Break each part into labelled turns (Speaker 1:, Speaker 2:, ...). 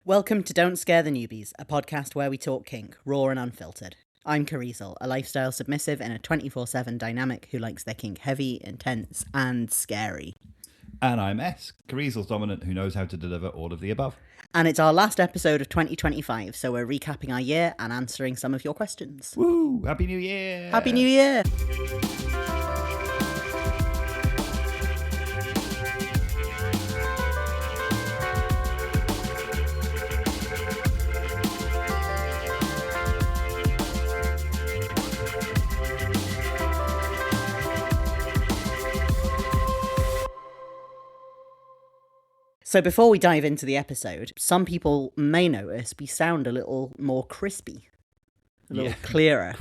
Speaker 1: Welcome to Don't Scare the Newbies, a podcast where we talk kink, raw and unfiltered. I'm Kirizal, a lifestyle submissive in a 24/7 dynamic who likes their kink heavy, intense, and scary.
Speaker 2: And I'm S, kirizal's dominant who knows how to deliver all of the above.
Speaker 1: And it's our last episode of 2025, so we're recapping our year and answering some of your questions.
Speaker 2: Woo! Happy New Year!
Speaker 1: Happy New Year! So before we dive into the episode, some people may notice we sound a little more crispy, a little clearer.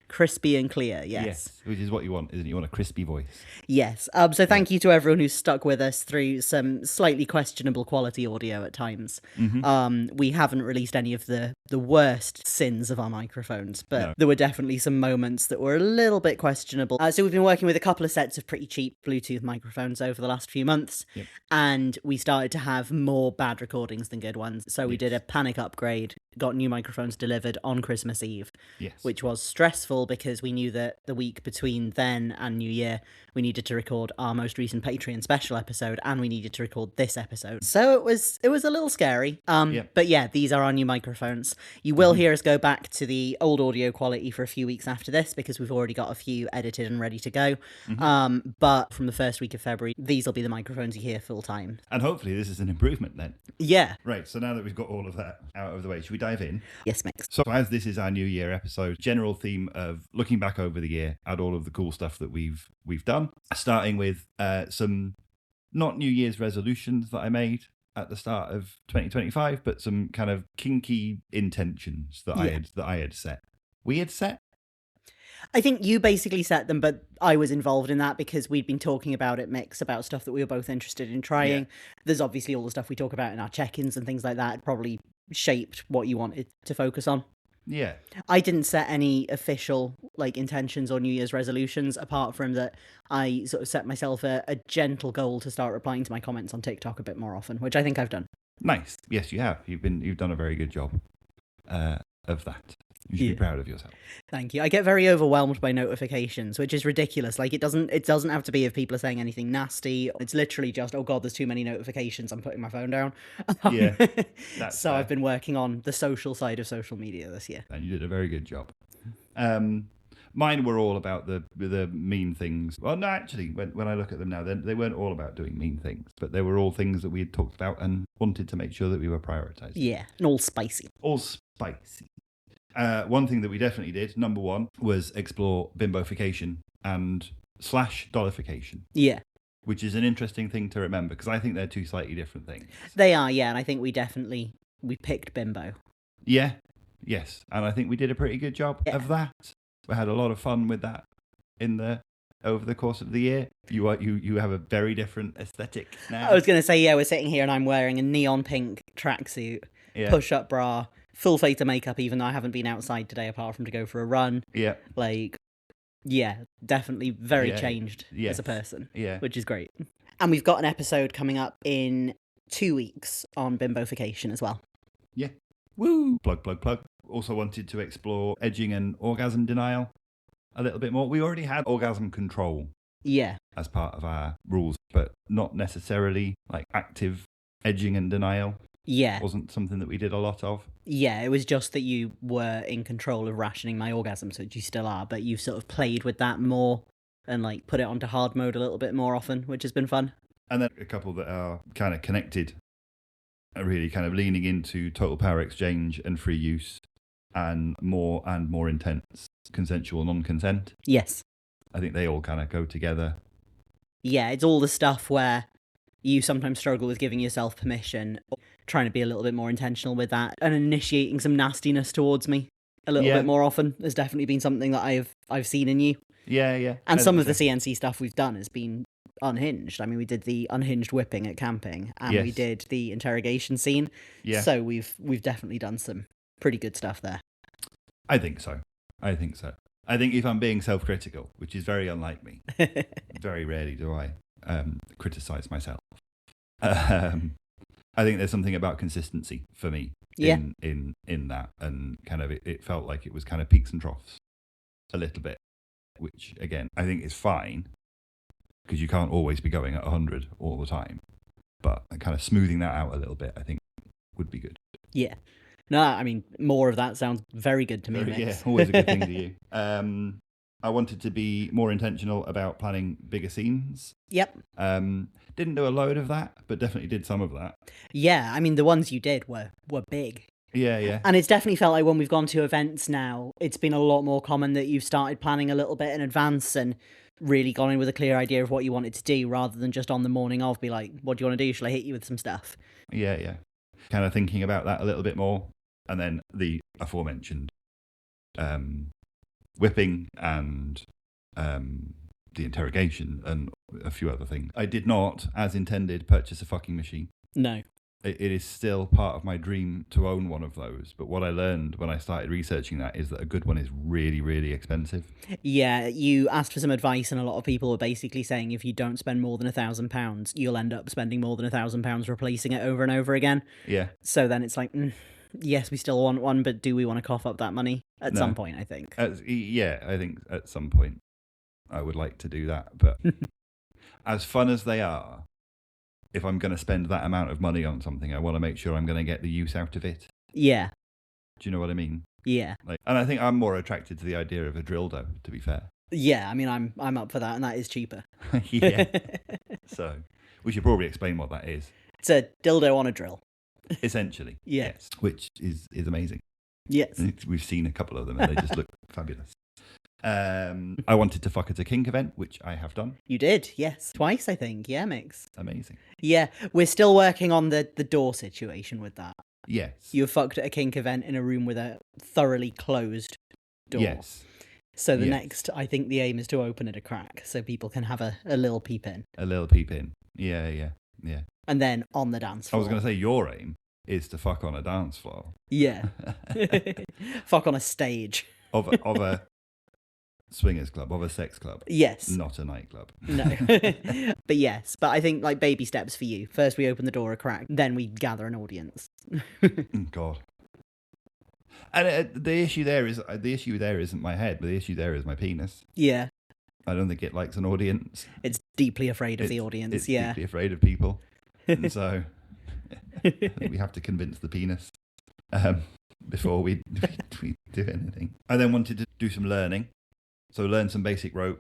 Speaker 1: Crispy and clear, yes.
Speaker 2: Which is what you want, isn't it? You want a crispy voice.
Speaker 1: Yes. So thank you to everyone who's stuck with us through some slightly questionable quality audio at times. Mm-hmm. We haven't released any of the worst sins of our microphones, but There were definitely some moments that were a little bit questionable. So we've been working with a couple of sets of pretty cheap Bluetooth microphones over the last few months, and we started to have more bad recordings than good ones. So we did a panic upgrade, got new microphones delivered on Christmas Eve, which was stressful because we knew that the week between then and New Year we needed to record our most recent Patreon special episode, and we needed to record this episode. So it was a little scary. But yeah, these are our new microphones. You will hear us go back to the old audio quality for a few weeks after this because we've already got a few edited and ready to go. But from the first week of February, these will be the microphones you hear full time.
Speaker 2: And hopefully this is an improvement then.
Speaker 1: Yeah.
Speaker 2: Right, so now that we've got all of that out of the way, should we dive in?
Speaker 1: Yes, Mix.
Speaker 2: So as this is our New Year episode, general theme of looking back over the year at all of the cool stuff that we've done, starting with some not New Year's resolutions that I made at the start of 2025, but some kind of kinky intentions that I had set. We had set?
Speaker 1: I think you basically set them, but I was involved in that because we'd been talking about it, Mix, about stuff that we were both interested in trying. Yeah. There's obviously all the stuff we talk about in our check-ins and things like that. It probably shaped what you wanted to focus on.
Speaker 2: Yeah.
Speaker 1: I didn't set any official intentions or New Year's resolutions, apart from that I sort of set myself a gentle goal to start replying to my comments on TikTok a bit more often, which I think I've done.
Speaker 2: Nice. Yes, you have. You've done a very good job of that. You should be proud of yourself.
Speaker 1: Thank you. I get very overwhelmed by notifications, which is ridiculous. It doesn't have to be if people are saying anything nasty. It's literally just, oh God, there's too many notifications, I'm putting my phone down.
Speaker 2: Yeah.
Speaker 1: So I've been working on the social side of social media this year.
Speaker 2: And you did a very good job. Mine were all about the mean things. Well, no, actually, when I look at them now, they weren't all about doing mean things, but they were all things that we had talked about and wanted to make sure that we were prioritising.
Speaker 1: Yeah, and all spicy.
Speaker 2: All spicy. One thing that we definitely did, number one, was explore bimbofication and /dollification.
Speaker 1: Yeah.
Speaker 2: Which is an interesting thing to remember, because I think they're two slightly different things.
Speaker 1: They are, yeah, and I think we picked bimbo.
Speaker 2: Yeah, yes, and I think we did a pretty good job of that. We had a lot of fun with that over the course of the year. You have a very different aesthetic now.
Speaker 1: I was going to say, yeah, we're sitting here and I'm wearing a neon pink tracksuit, push-up bra, full face of makeup, even though I haven't been outside today apart from to go for a run.
Speaker 2: Yeah.
Speaker 1: Definitely very changed as a person, which is great. And we've got an episode coming up in 2 weeks on bimbofication as well.
Speaker 2: Yeah. Woo! Plug. Also wanted to explore edging and orgasm denial a little bit more. We already had orgasm control as part of our rules, but not necessarily active edging and denial.
Speaker 1: Yeah.
Speaker 2: Wasn't something that we did a lot of.
Speaker 1: Yeah, it was just that you were in control of rationing my orgasms, which you still are, but you've sort of played with that more and put it onto hard mode a little bit more often, which has been fun.
Speaker 2: And then a couple that are kind of connected, are really kind of leaning into total power exchange and free use and more intense consensual non-consent.
Speaker 1: Yes.
Speaker 2: I think they all kind of go together.
Speaker 1: Yeah, it's all the stuff where you sometimes struggle with giving yourself permission, trying to be a little bit more intentional with that, and initiating some nastiness towards me a little bit more often has definitely been something that I've seen in you.
Speaker 2: Yeah.
Speaker 1: And some of the CNC stuff we've done has been unhinged. I mean, we did the unhinged whipping at camping, and we did the interrogation scene. Yeah. So we've definitely done some pretty good stuff there.
Speaker 2: I think so. I think if I'm being self-critical, which is very unlike me, very rarely do I criticize myself. I think there's something about consistency for me
Speaker 1: Yeah.
Speaker 2: in that, and kind of it felt like it was kind of peaks and troughs a little bit, which again I think is fine because you can't always be going at 100 all the time, but kind of smoothing that out a little bit I think would be good.
Speaker 1: Yeah. No, I mean, more of that sounds very good to me, Mix.
Speaker 2: Yeah, always a good thing to you. I wanted to be more intentional about planning bigger scenes.
Speaker 1: Yep.
Speaker 2: Didn't do a load of that, but definitely did some of that.
Speaker 1: Yeah, I mean, the ones you did were big.
Speaker 2: Yeah.
Speaker 1: And it's definitely felt like when we've gone to events now, it's been a lot more common that you've started planning a little bit in advance and really gone in with a clear idea of what you wanted to do, rather than just on the morning of be like, what do you want to do? Shall I hit you with some stuff?
Speaker 2: Yeah. Kind of thinking about that a little bit more. And then the aforementioned whipping and the interrogation and a few other things. I did not, as intended, purchase a fucking machine.
Speaker 1: No.
Speaker 2: It is still part of my dream to own one of those. But what I learned when I started researching that is that a good one is really, really expensive.
Speaker 1: Yeah, you asked for some advice, and a lot of people were basically saying if you don't spend more than £1,000, you'll end up spending more than £1,000 replacing it over and over again.
Speaker 2: Yeah.
Speaker 1: So then it's like, yes, we still want one, but do we want to cough up that money at some point, I think?
Speaker 2: Yeah, I think at some point I would like to do that. But as fun as they are, if I'm going to spend that amount of money on something, I want to make sure I'm going to get the use out of it.
Speaker 1: Yeah.
Speaker 2: Do you know what I mean?
Speaker 1: Yeah.
Speaker 2: And I think I'm more attracted to the idea of a dildo, to be fair.
Speaker 1: Yeah, I mean, I'm up for that, and that is cheaper.
Speaker 2: Yeah. So we should probably explain what that is.
Speaker 1: It's a dildo on a drill.
Speaker 2: Essentially.
Speaker 1: Yeah.
Speaker 2: Yes. Which is amazing.
Speaker 1: Yes.
Speaker 2: We've seen a couple of them and they just look fabulous. I wanted to fuck at a kink event, which I have done.
Speaker 1: You did, yes. Twice, I think. Yeah, Mix.
Speaker 2: Amazing.
Speaker 1: Yeah, we're still working on the door situation with that.
Speaker 2: Yes.
Speaker 1: You fucked at a kink event in a room with a thoroughly closed door.
Speaker 2: Yes.
Speaker 1: So the next, I think the aim is to open it a crack so people can have a little peep in.
Speaker 2: A little peep in. Yeah.
Speaker 1: And then on the dance floor.
Speaker 2: I was going to say your aim is to fuck on a dance floor.
Speaker 1: Yeah. Fuck on a stage.
Speaker 2: Of a swingers club, of a sex club.
Speaker 1: Yes.
Speaker 2: Not a nightclub.
Speaker 1: No. But yes, but I think like baby steps for you. First we open the door a crack, then we gather an audience.
Speaker 2: God. And the issue there isn't my head, but the issue there is my penis.
Speaker 1: Yeah.
Speaker 2: I don't think it likes an audience.
Speaker 1: It's deeply afraid of the audience,
Speaker 2: it's
Speaker 1: yeah.
Speaker 2: deeply afraid of people. And so I think we have to convince the penis before we do anything. I then wanted to do some learning. So learn some basic rope,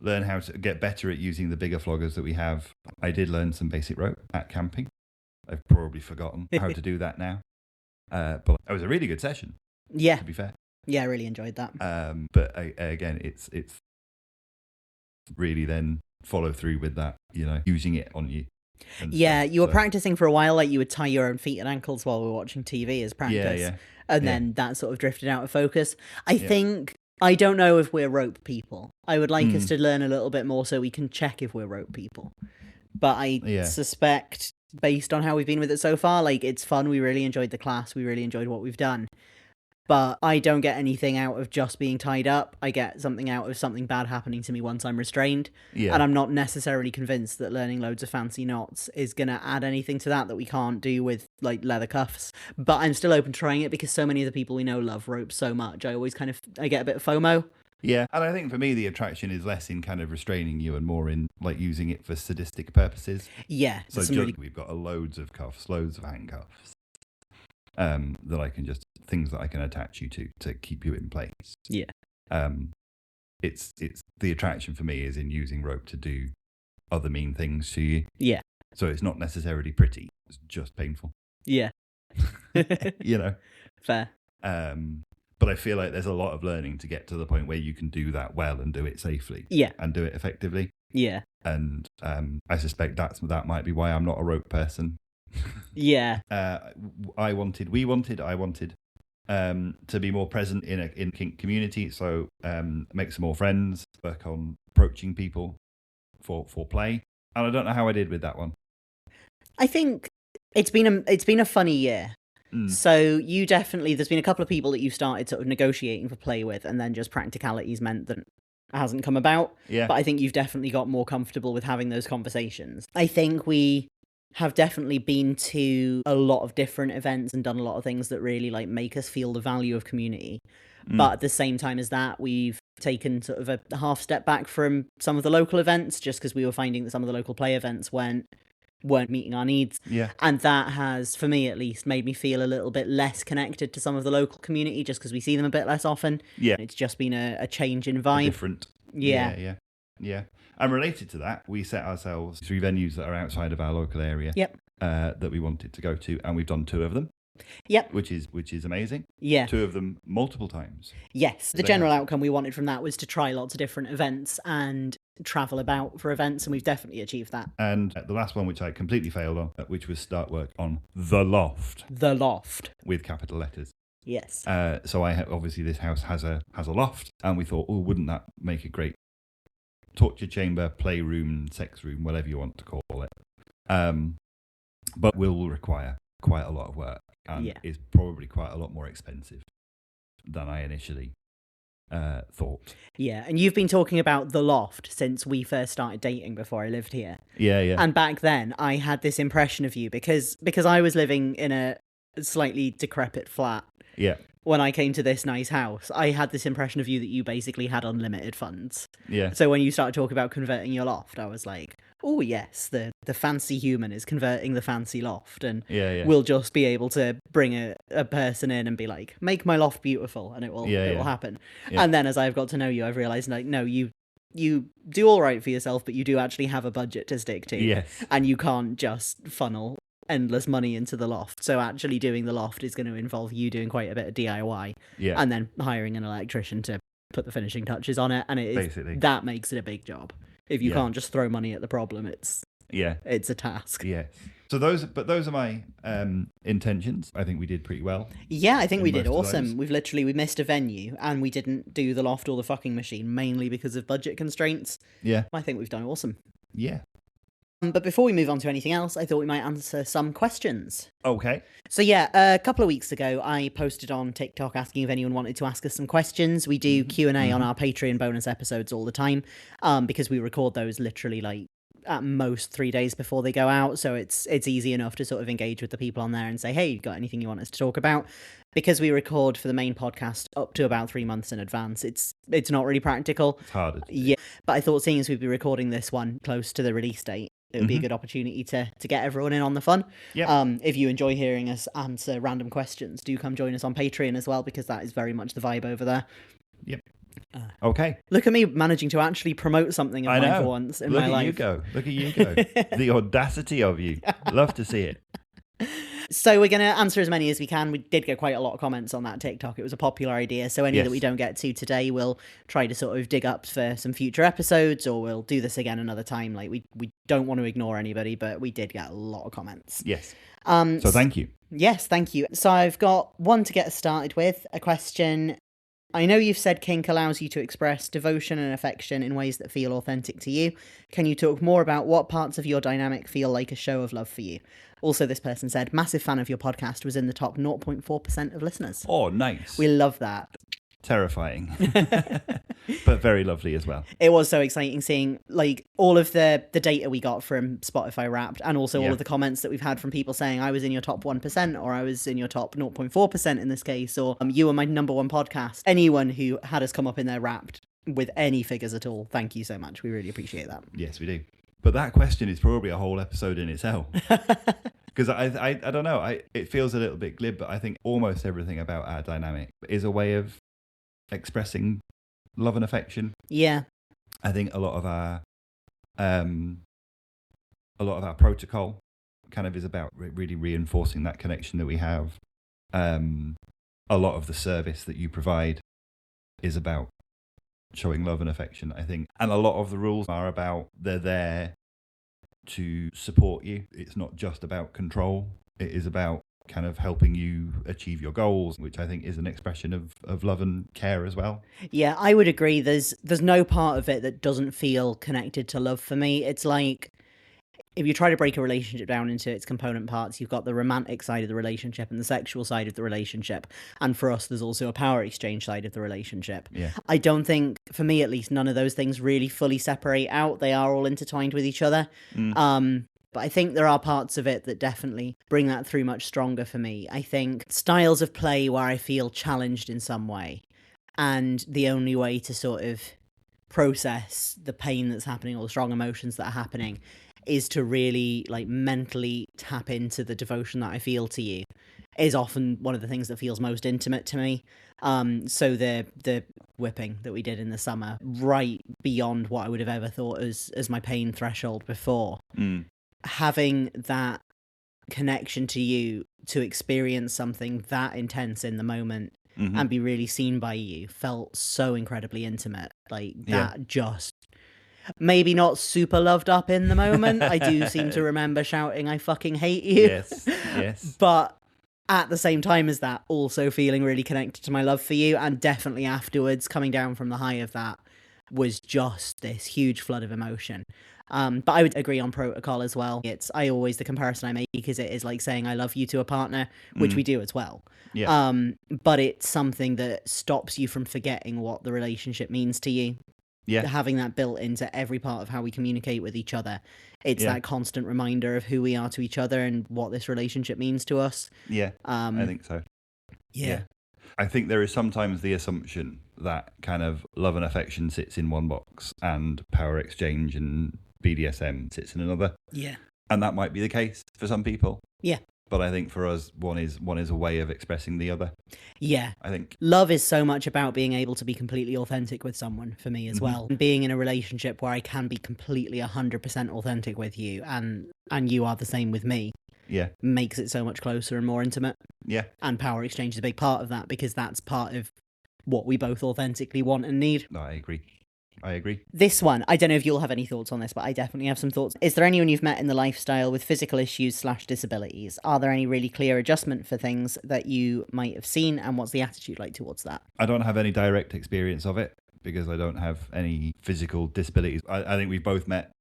Speaker 2: learn how to get better at using the bigger floggers that we have. I did learn some basic rope at camping. I've probably forgotten how to do that now. But it was a really good session.
Speaker 1: Yeah.
Speaker 2: To be fair.
Speaker 1: Yeah, I really enjoyed that.
Speaker 2: But again, it's really then follow through with that, using it on you.
Speaker 1: Yeah, you were practicing for a while, like you would tie your own feet and ankles while we were watching TV as practice.
Speaker 2: Yeah.
Speaker 1: And then that sort of drifted out of focus. I don't know if we're rope people. I would like us to learn a little bit more so we can check if we're rope people. But I suspect, based on how we've been with it so far, like it's fun. We really enjoyed the class. We really enjoyed what we've done. But I don't get anything out of just being tied up. I get something out of something bad happening to me once I'm restrained. Yeah. And I'm not necessarily convinced that learning loads of fancy knots is going to add anything to that we can't do with, like, leather cuffs. But I'm still open to trying it because so many of the people we know love rope so much. I get a bit of FOMO.
Speaker 2: Yeah, and I think for me the attraction is less in kind of restraining you and more in, like, using it for sadistic purposes.
Speaker 1: Yeah.
Speaker 2: So we've got loads of cuffs, loads of handcuffs. That I can things that I can attach you to keep you in place.
Speaker 1: Yeah.
Speaker 2: It's the attraction for me is in using rope to do other mean things to you.
Speaker 1: Yeah.
Speaker 2: So it's not necessarily pretty, it's just painful.
Speaker 1: Yeah.
Speaker 2: Fair. But I feel like there's a lot of learning to get to the point where you can do that well and do it safely.
Speaker 1: Yeah.
Speaker 2: And do it effectively.
Speaker 1: Yeah.
Speaker 2: And I suspect that might be why I'm not a rope person.
Speaker 1: Yeah.
Speaker 2: I wanted to be more present in kink community, so make some more friends, work on approaching people for play. And I don't know how I did with that one.
Speaker 1: I think it's been a funny year. So there's been a couple of people that you started sort of negotiating for play with, and then just practicalities meant that it hasn't come about.
Speaker 2: Yeah.
Speaker 1: But I think you've definitely got more comfortable with having those conversations. I think we have definitely been to a lot of different events and done a lot of things that really like make us feel the value of community. But at the same time as that, we've taken sort of a half step back from some of the local events just because we were finding that some of the local play events weren't meeting our needs.
Speaker 2: Yeah.
Speaker 1: And that has, for me at least, made me feel a little bit less connected to some of the local community just because we see them a bit less often.
Speaker 2: Yeah.
Speaker 1: It's just been a change in vibe.
Speaker 2: Different. Yeah. And related to that, we set ourselves 3 venues that are outside of our local area.
Speaker 1: Yep.
Speaker 2: That we wanted to go to, and we've done 2 of them.
Speaker 1: Yep.
Speaker 2: Which is amazing.
Speaker 1: Yeah.
Speaker 2: 2 of them multiple times.
Speaker 1: Yes. The general outcome we wanted from that was to try lots of different events and travel about for events, and we've definitely achieved that.
Speaker 2: And the last one, which I completely failed on, which was start work on The Loft.
Speaker 1: The Loft.
Speaker 2: With capital letters.
Speaker 1: Yes.
Speaker 2: So obviously this house has a loft, and we thought, oh, wouldn't that make a great torture chamber, playroom, sex room, whatever you want to call it. But will require quite a lot of work, and is probably quite a lot more expensive than I initially thought.
Speaker 1: Yeah, and you've been talking about The Loft since we first started dating before I lived here.
Speaker 2: Yeah.
Speaker 1: And back then I had this impression of you because I was living in a slightly decrepit flat.
Speaker 2: Yeah.
Speaker 1: When I came to this nice house, I had this impression of you that you basically had unlimited funds.
Speaker 2: Yeah.
Speaker 1: So when you started talking about converting your loft, I was like, oh yes, the fancy human is converting the fancy loft, and we'll just be able to bring a person in and be like, make my loft beautiful, and it will happen. Yeah. And then as I've got to know you, I've realised, like, no, you do all right for yourself, but you do actually have a budget to stick to.
Speaker 2: Yes.
Speaker 1: And you can't just funnel endless money into the loft. So actually doing the loft is going to involve you doing quite a bit of DIY. Yeah. And then hiring an electrician to put the finishing touches on it. And it is, basically, that makes it a big job. If you can't just throw money at the problem, it's a task.
Speaker 2: Yeah. So those are my intentions. I think we did pretty well.
Speaker 1: Yeah, I think we did awesome. We missed a venue and we didn't do the loft or the fucking machine, mainly because of budget constraints.
Speaker 2: Yeah.
Speaker 1: I think we've done awesome.
Speaker 2: Yeah.
Speaker 1: But before we move on to anything else, I thought we might answer some questions.
Speaker 2: Okay.
Speaker 1: So a couple of weeks ago, I posted on TikTok asking if anyone wanted to ask us some questions. We do Q&A on our Patreon bonus episodes all the time, because we record those literally like at most 3 days before they go out. So it's easy enough to sort of engage with the people on there and say, hey, you got anything you want us to talk about? Because we record for the main podcast up to about 3 months in advance, it's not really practical.
Speaker 2: It's harder.
Speaker 1: Yeah. But I thought, seeing as we'd be recording this one close to the release date, it would be a good opportunity to get everyone in on the fun.
Speaker 2: Yep.
Speaker 1: If you enjoy hearing us answer random questions, do come join us on Patreon as well, because that is very much the vibe over there.
Speaker 2: Yep. Okay.
Speaker 1: Look at me managing to actually promote something of mine for once in my life.
Speaker 2: Look at you go. The audacity of you. Love to see it.
Speaker 1: So we're going to answer as many as we can. We did get quite a lot of comments on that TikTok. It was a popular idea. So any that we don't get to today, we'll try to sort of dig up for some future episodes, or we'll do this again another time. Like, we don't want to ignore anybody, but we did get a lot of comments.
Speaker 2: Yes. So thank you.
Speaker 1: Yes, thank you. So I've got one to get us started with, a question. I know you've said kink allows you to express devotion and affection in ways that feel authentic to you. Can you talk more about what parts of your dynamic feel like a show of love for you? Also, this person said, massive fan of your podcast, was in the top 0.4% of listeners.
Speaker 2: Oh, nice.
Speaker 1: We love that.
Speaker 2: Terrifying. But very lovely as well.
Speaker 1: It was so exciting seeing like all of the data we got from Spotify Wrapped, and also all of the comments that we've had from people saying I was in your top 1%, or I was in your top 0.4% in this case, or you were my number one podcast. Anyone who had us come up in their Wrapped with any figures at all, thank you so much. We really appreciate that.
Speaker 2: Yes, we do. But that question is probably a whole episode in itself. Because I don't know, it feels a little bit glib, but I think almost everything about our dynamic is a way of expressing love and affection. Yeah. I think a lot of our protocol kind of is about really reinforcing that connection that we have. A lot of the service that you provide is about showing love and affection, I think. And a lot of the rules are about, they're there to support you. It's not just about control. It is about kind of helping you achieve your goals, which I think is an expression of love and care as well.
Speaker 1: Yeah, I would agree. There's no part of it that doesn't feel connected to love for me. It's like, if you try to break a relationship down into its component parts, you've got the romantic side of the relationship and the sexual side of the relationship. And for us, there's also a power exchange side of the relationship. Yeah. I don't think, for me at least, none of those things really fully separate out. They are all intertwined with each other. But I think there are parts of it that definitely bring that through much stronger for me. I think styles of play where I feel challenged in some way, and the only way to sort of process the pain that's happening or the strong emotions that are happening is to really like mentally tap into the devotion that I feel to you, is often one of the things that feels most intimate to me. So the whipping that we did in the summer, right beyond what I would have ever thought as my pain threshold before. Having that connection to you, to experience something that intense in the moment and be really seen by you, felt so incredibly intimate. Like that just maybe not super loved up in the moment. I do seem to remember shouting, "I fucking hate you."
Speaker 2: Yes.
Speaker 1: But at the same time as that, also feeling really connected to my love for you, and definitely afterwards, coming down from the high of that, was just this huge flood of emotion. But I would agree on protocol as well. The comparison I make is it is like saying I love you to a partner, which we do as well. But it's something that stops you from forgetting what the relationship means to you. Having that built into every part of how we communicate with each other. It's that constant reminder of who we are to each other and what this relationship means to us.
Speaker 2: I think so. I think there is sometimes the assumption that kind of love and affection sits in one box and power exchange and BDSM sits in another. And that might be the case for some people. But I think for us, one is a way of expressing the other. I think
Speaker 1: love is so much about being able to be completely authentic with someone, for me as well. And being in a relationship where I can be completely 100% authentic with you, and you are the same with me, makes it so much closer and more intimate. And power exchange is a big part of that, because that's part of what we both authentically want and need.
Speaker 2: No, I agree.
Speaker 1: This one, I don't know if you'll have any thoughts on this, but I definitely have some thoughts. Is there anyone you've met in the lifestyle with physical issues/disabilities? Are there any really clear adjustment for things that you might have seen, and what's the attitude like towards that?
Speaker 2: I don't have any direct experience of it because I don't have any physical disabilities. I think we've both met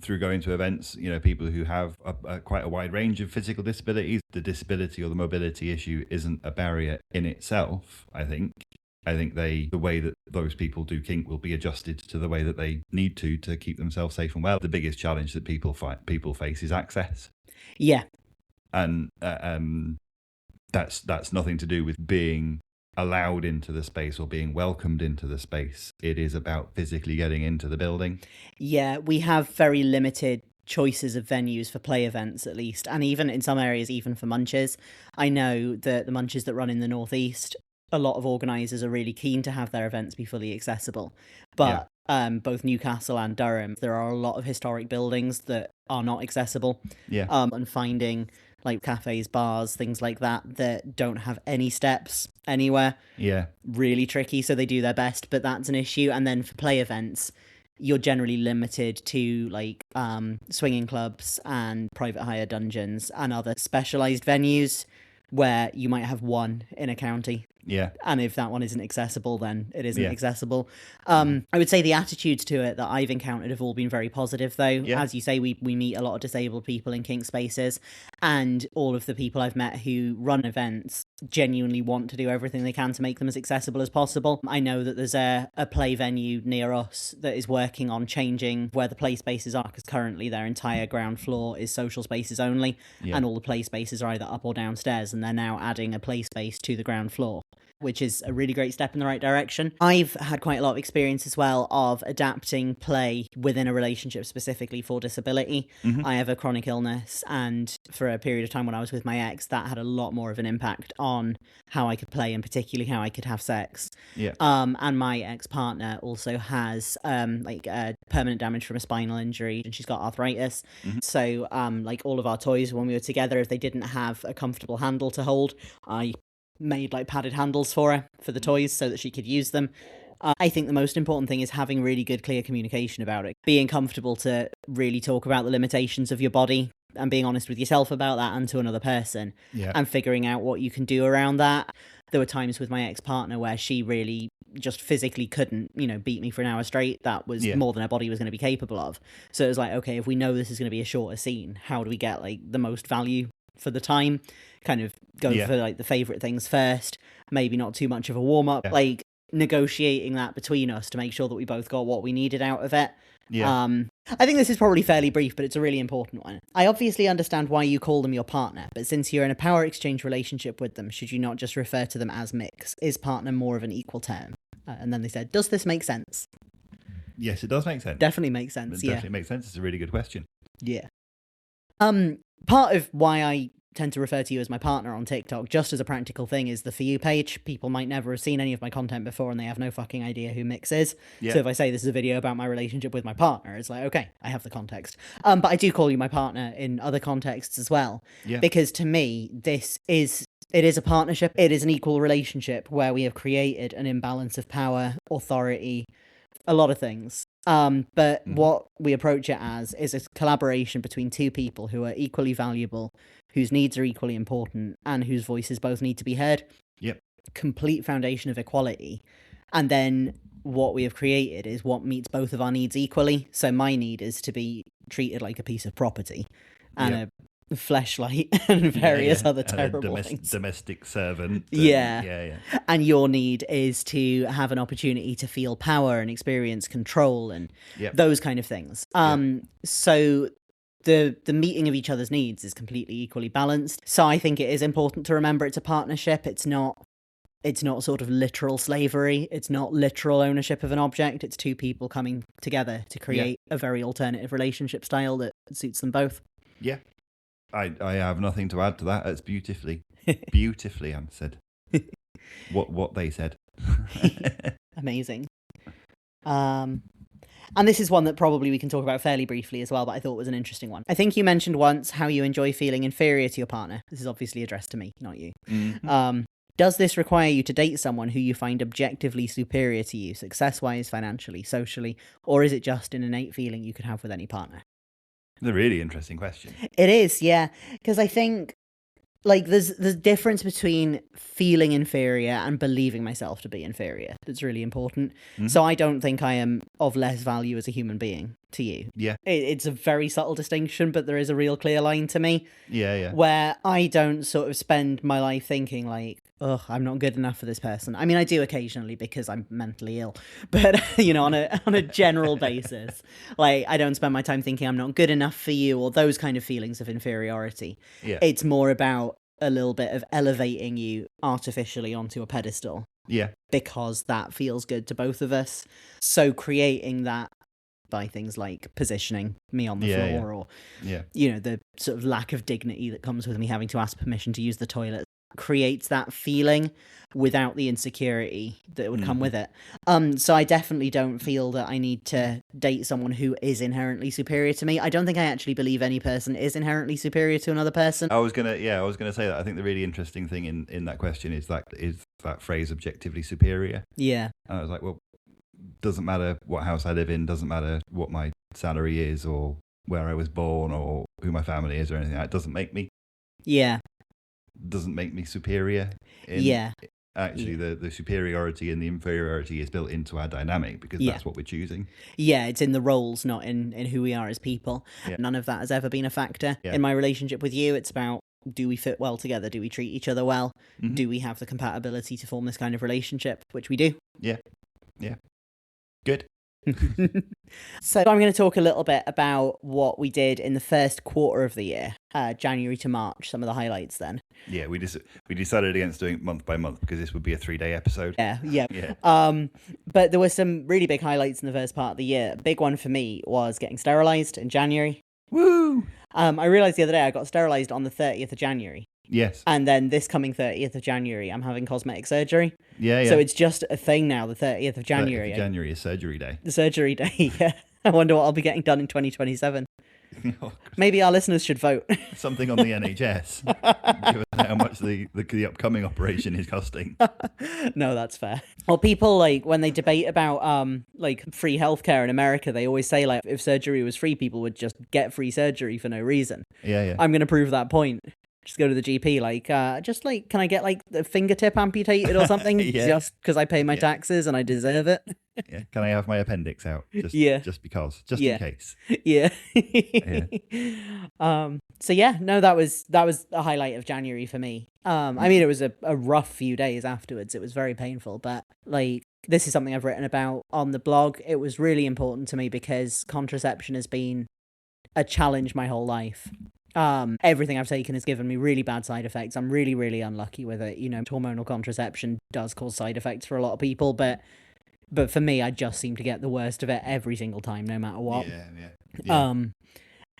Speaker 2: through going to events, people who have quite a wide range of physical disabilities. The disability or the mobility issue isn't a barrier in itself, I think. I think the way that those people do kink will be adjusted to the way that they need to keep themselves safe and well. The biggest challenge that people face is access. And that's nothing to do with being allowed into the space or being welcomed into the space. It is about physically getting into the building.
Speaker 1: We have very limited choices of venues for play events, at least, and even in some areas, even for munches. I know that the munches that run in the northeast, a lot of organisers are really keen to have their events be fully accessible. But both Newcastle and Durham, there are a lot of historic buildings that are not accessible. And finding like cafes, bars, things like that don't have any steps anywhere. Really tricky. So they do their best, but that's an issue. And then for play events, you're generally limited to like swinging clubs and private hire dungeons and other specialised venues where you might have one in a county. And if that one isn't accessible, then it isn't accessible. I would say the attitudes to it that I've encountered have all been very positive, though. As you say, we meet a lot of disabled people in kink spaces, and all of the people I've met who run events genuinely want to do everything they can to make them as accessible as possible. I know that there's a play venue near us that is working on changing where the play spaces are, because currently their entire ground floor is social spaces only, and all the play spaces are either up or downstairs, and they're now adding a play space to the ground floor, which is a really great step in the right direction. I've had quite a lot of experience as well of adapting play within a relationship specifically for disability. I have a chronic illness, and for a period of time when I was with my ex, that had a lot more of an impact on how I could play and particularly how I could have sex. And my ex-partner also has permanent damage from a spinal injury, and she's got arthritis. So like all of our toys when we were together, if they didn't have a comfortable handle to hold, I made like padded handles for her for the toys so that she could use them. I think the most important thing is having really good, clear communication about it, being comfortable to really talk about the limitations of your body and being honest with yourself about that and to another person, and figuring out what you can do around that. There were times with my ex-partner where she really just physically couldn't, beat me for an hour straight. That was more than her body was going to be capable of. So it was like, okay, if we know this is going to be a shorter scene, how do we get like the most value for the time? Kind of go for like the favorite things first, maybe not too much of a warm-up, like negotiating that between us to make sure that we both got what we needed out of it.
Speaker 2: Yeah.
Speaker 1: I think this is probably fairly brief, but it's a really important one. I obviously understand why you call them your partner, but since you're in a power exchange relationship with them, should you not just refer to them as mix? Is partner more of an equal term? And then they said, does this make sense?
Speaker 2: Yes, it does make sense.
Speaker 1: Definitely makes sense,
Speaker 2: It definitely makes sense. It's a really good question.
Speaker 1: Yeah. Part of why I tend to refer to you as my partner on TikTok, just as a practical thing, is the For You page. People might never have seen any of my content before and they have no fucking idea who Mix is. Yeah. So if I say this is a video about my relationship with my partner, it's like, okay, I have the context. But I do call you my partner in other contexts as well. Yeah. Because to me, it is a partnership. It is an equal relationship where we have created an imbalance of power, authority, a lot of things. But what we approach it as is a collaboration between two people who are equally valuable, whose needs are equally important, and whose voices both need to be heard.
Speaker 2: Yep.
Speaker 1: Complete foundation of equality. And then what we have created is what meets both of our needs equally. So my need is to be treated like a piece of property and a fleshlight and various other terrible things.
Speaker 2: Domestic servant.
Speaker 1: Yeah. And your need is to have an opportunity to feel power and experience control and those kind of things. So the meeting of each other's needs is completely equally balanced. So I think it is important to remember it's a partnership. It's not sort of literal slavery. It's not literal ownership of an object. It's two people coming together to create a very alternative relationship style that suits them both.
Speaker 2: Yeah. I have nothing to add to that. It's beautifully answered. What they said.
Speaker 1: Amazing. And this is one that probably we can talk about fairly briefly as well, but I thought was an interesting one. I think you mentioned once how you enjoy feeling inferior to your partner. This is obviously addressed to me, not you. Mm-hmm. Does this require you to date someone who you find objectively superior to you, success-wise, financially, socially, or is it just an innate feeling you could have with any partner?
Speaker 2: It's a really interesting question.
Speaker 1: It is, yeah, because I think like there's difference between feeling inferior and believing myself to be inferior. That's really important. Mm-hmm. So I don't think I am of less value as a human being to you.
Speaker 2: Yeah.
Speaker 1: It's a very subtle distinction, but there is a real clear line to me.
Speaker 2: Yeah.
Speaker 1: Where I don't sort of spend my life thinking like, oh, I'm not good enough for this person. I mean, I do occasionally because I'm mentally ill, but you know, on a general basis, like I don't spend my time thinking I'm not good enough for you or those kind of feelings of inferiority.
Speaker 2: Yeah.
Speaker 1: It's more about a little bit of elevating you artificially onto a pedestal.
Speaker 2: Yeah.
Speaker 1: Because that feels good to both of us. So creating that by things like positioning me on the floor or, you know, the sort of lack of dignity that comes with me having to ask permission to use the toilet creates that feeling without the insecurity that would come with it. So I definitely don't feel that I need to date someone who is inherently superior to me. I don't think I actually believe any person is inherently superior to another person.
Speaker 2: I was gonna say that. I think the really interesting thing in that question is that phrase objectively superior.
Speaker 1: Yeah.
Speaker 2: And I was like, well, doesn't matter what house I live in, doesn't matter what my salary is or where I was born or who my family is or anything. It doesn't make me.
Speaker 1: Yeah.
Speaker 2: Doesn't make me superior. Actually, the superiority and the inferiority is built into our dynamic because that's what we're choosing.
Speaker 1: Yeah, it's in the roles, not in who we are as people. Yeah. None of that has ever been a factor. Yeah. In my relationship with you, it's about, do we fit well together? Do we treat each other well? Mm-hmm. Do we have the compatibility to form this kind of relationship? Which we do.
Speaker 2: Yeah. Good.
Speaker 1: So I'm going to talk a little bit about what we did in the first quarter of the year, January to March, some of the highlights then.
Speaker 2: Yeah, we decided against doing it month by month because this would be a 3-day episode.
Speaker 1: Yeah. But there were some really big highlights in the first part of the year. A big one for me was getting sterilised in January.
Speaker 2: Woo!
Speaker 1: I realised the other day I got sterilised on the 30th of January.
Speaker 2: Yes.
Speaker 1: And then this coming 30th of January, I'm having cosmetic surgery.
Speaker 2: Yeah.
Speaker 1: So it's just a thing now, the 30th of January.
Speaker 2: 30th of January is surgery day.
Speaker 1: The surgery day, yeah. I wonder what I'll be getting done in 2027. Maybe our listeners should vote.
Speaker 2: Something on the NHS. Given how much the upcoming operation is costing.
Speaker 1: No, that's fair. Well, people, like, when they debate about like free healthcare in America, they always say, like, if surgery was free, people would just get free surgery for no reason.
Speaker 2: Yeah.
Speaker 1: I'm going to prove that point. Just go to the GP, like, can I get like the fingertip amputated or something?
Speaker 2: Yeah.
Speaker 1: Just because I pay my taxes and I deserve it.
Speaker 2: Yeah. Can I have my appendix out? Just because, just in case.
Speaker 1: Yeah. So yeah, no, that was a highlight of January for me. I mean, it was a rough few days afterwards. It was very painful, but like, this is something I've written about on the blog. It was really important to me because contraception has been a challenge my whole life. Everything I've taken has given me really bad side effects. I'm really, really unlucky with it. You know, hormonal contraception does cause side effects for a lot of people, but for me, I just seem to get the worst of it every single time, no matter what.
Speaker 2: Yeah.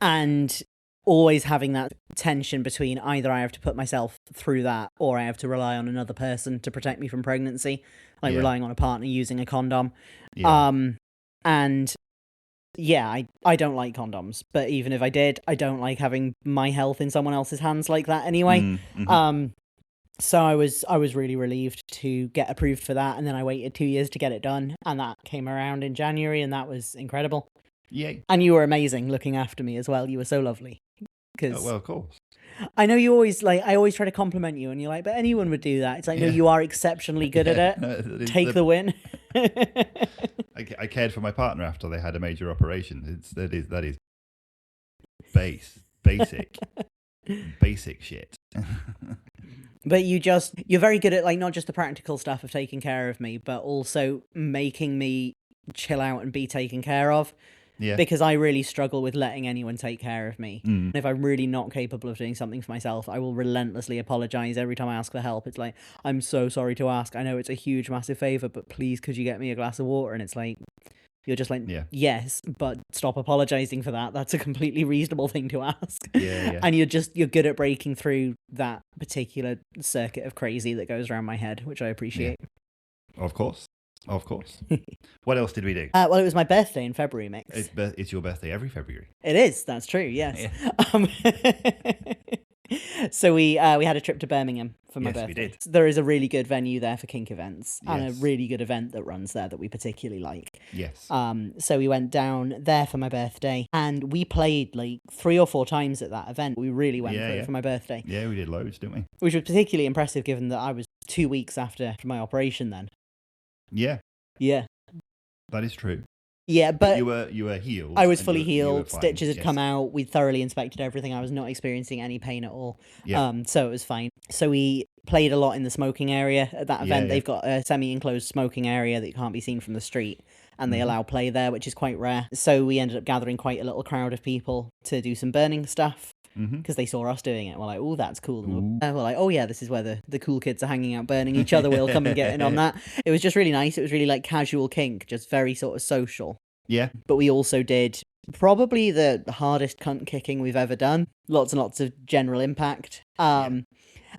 Speaker 1: And always having that tension between either I have to put myself through that or I have to rely on another person to protect me from pregnancy, like relying on a partner using a condom. And yeah, I don't like condoms, but even if I did, I don't like having my health in someone else's hands like that anyway. So I was really relieved to get approved for that, and then I waited 2 years to get it done, and that came around in January, and that was incredible.
Speaker 2: Yay.
Speaker 1: And you were amazing looking after me as well. You were so lovely.
Speaker 2: Well, of course.
Speaker 1: I know you always I always try to compliment you, and you're like, but anyone would do that. It's like, no, you are exceptionally good at it. No, take the win.
Speaker 2: I cared for my partner after they had a major operation. That is basic basic shit.
Speaker 1: But you're very good at, like, not just the practical stuff of taking care of me, but also making me chill out and be taken care of.
Speaker 2: Yeah.
Speaker 1: Because I really struggle with letting anyone take care of me. And if I'm really not capable of doing something for myself, I will relentlessly apologize every time I ask for help. It's like, I'm so sorry to ask. I know it's a huge, massive favor, but please, could you get me a glass of water? And it's like, you're just like, yes, but stop apologizing for that. That's a completely reasonable thing to ask.
Speaker 2: Yeah.
Speaker 1: And you're good at breaking through that particular circuit of crazy that goes around my head, which I appreciate.
Speaker 2: Yeah. Of course. What else did we do?
Speaker 1: Well, it was my birthday in February, Mix.
Speaker 2: It's your birthday every February.
Speaker 1: It is. That's true. Yes. So we had a trip to Birmingham for my birthday.
Speaker 2: We did.
Speaker 1: There is a really good venue there for kink events, and a really good event that runs there that we particularly like.
Speaker 2: Yes.
Speaker 1: So we went down there for my birthday, and we played like 3 or 4 times at that event. We really went for it for my birthday.
Speaker 2: Yeah, we did loads, didn't we?
Speaker 1: Which was particularly impressive given that I was 2 weeks after my operation then.
Speaker 2: Yeah.
Speaker 1: Yeah.
Speaker 2: That is true.
Speaker 1: Yeah, but
Speaker 2: you were healed.
Speaker 1: I was fully healed. Stitches had come out. We'd thoroughly inspected everything. I was not experiencing any pain at all.
Speaker 2: Yeah.
Speaker 1: So it was fine. So we played a lot in the smoking area at that event. They've got a semi-enclosed smoking area that can't be seen from the street, and they allow play there, which is quite rare. So we ended up gathering quite a little crowd of people to do some burning stuff. Because they saw us doing it. We're like, oh, that's cool. And we're like, oh yeah, this is where the cool kids are hanging out burning each other. We'll come and get in on that. It was just really nice. It was really like casual kink, just very sort of social.
Speaker 2: Yeah.
Speaker 1: But we also did probably the hardest cunt kicking we've ever done. Lots and lots of general impact.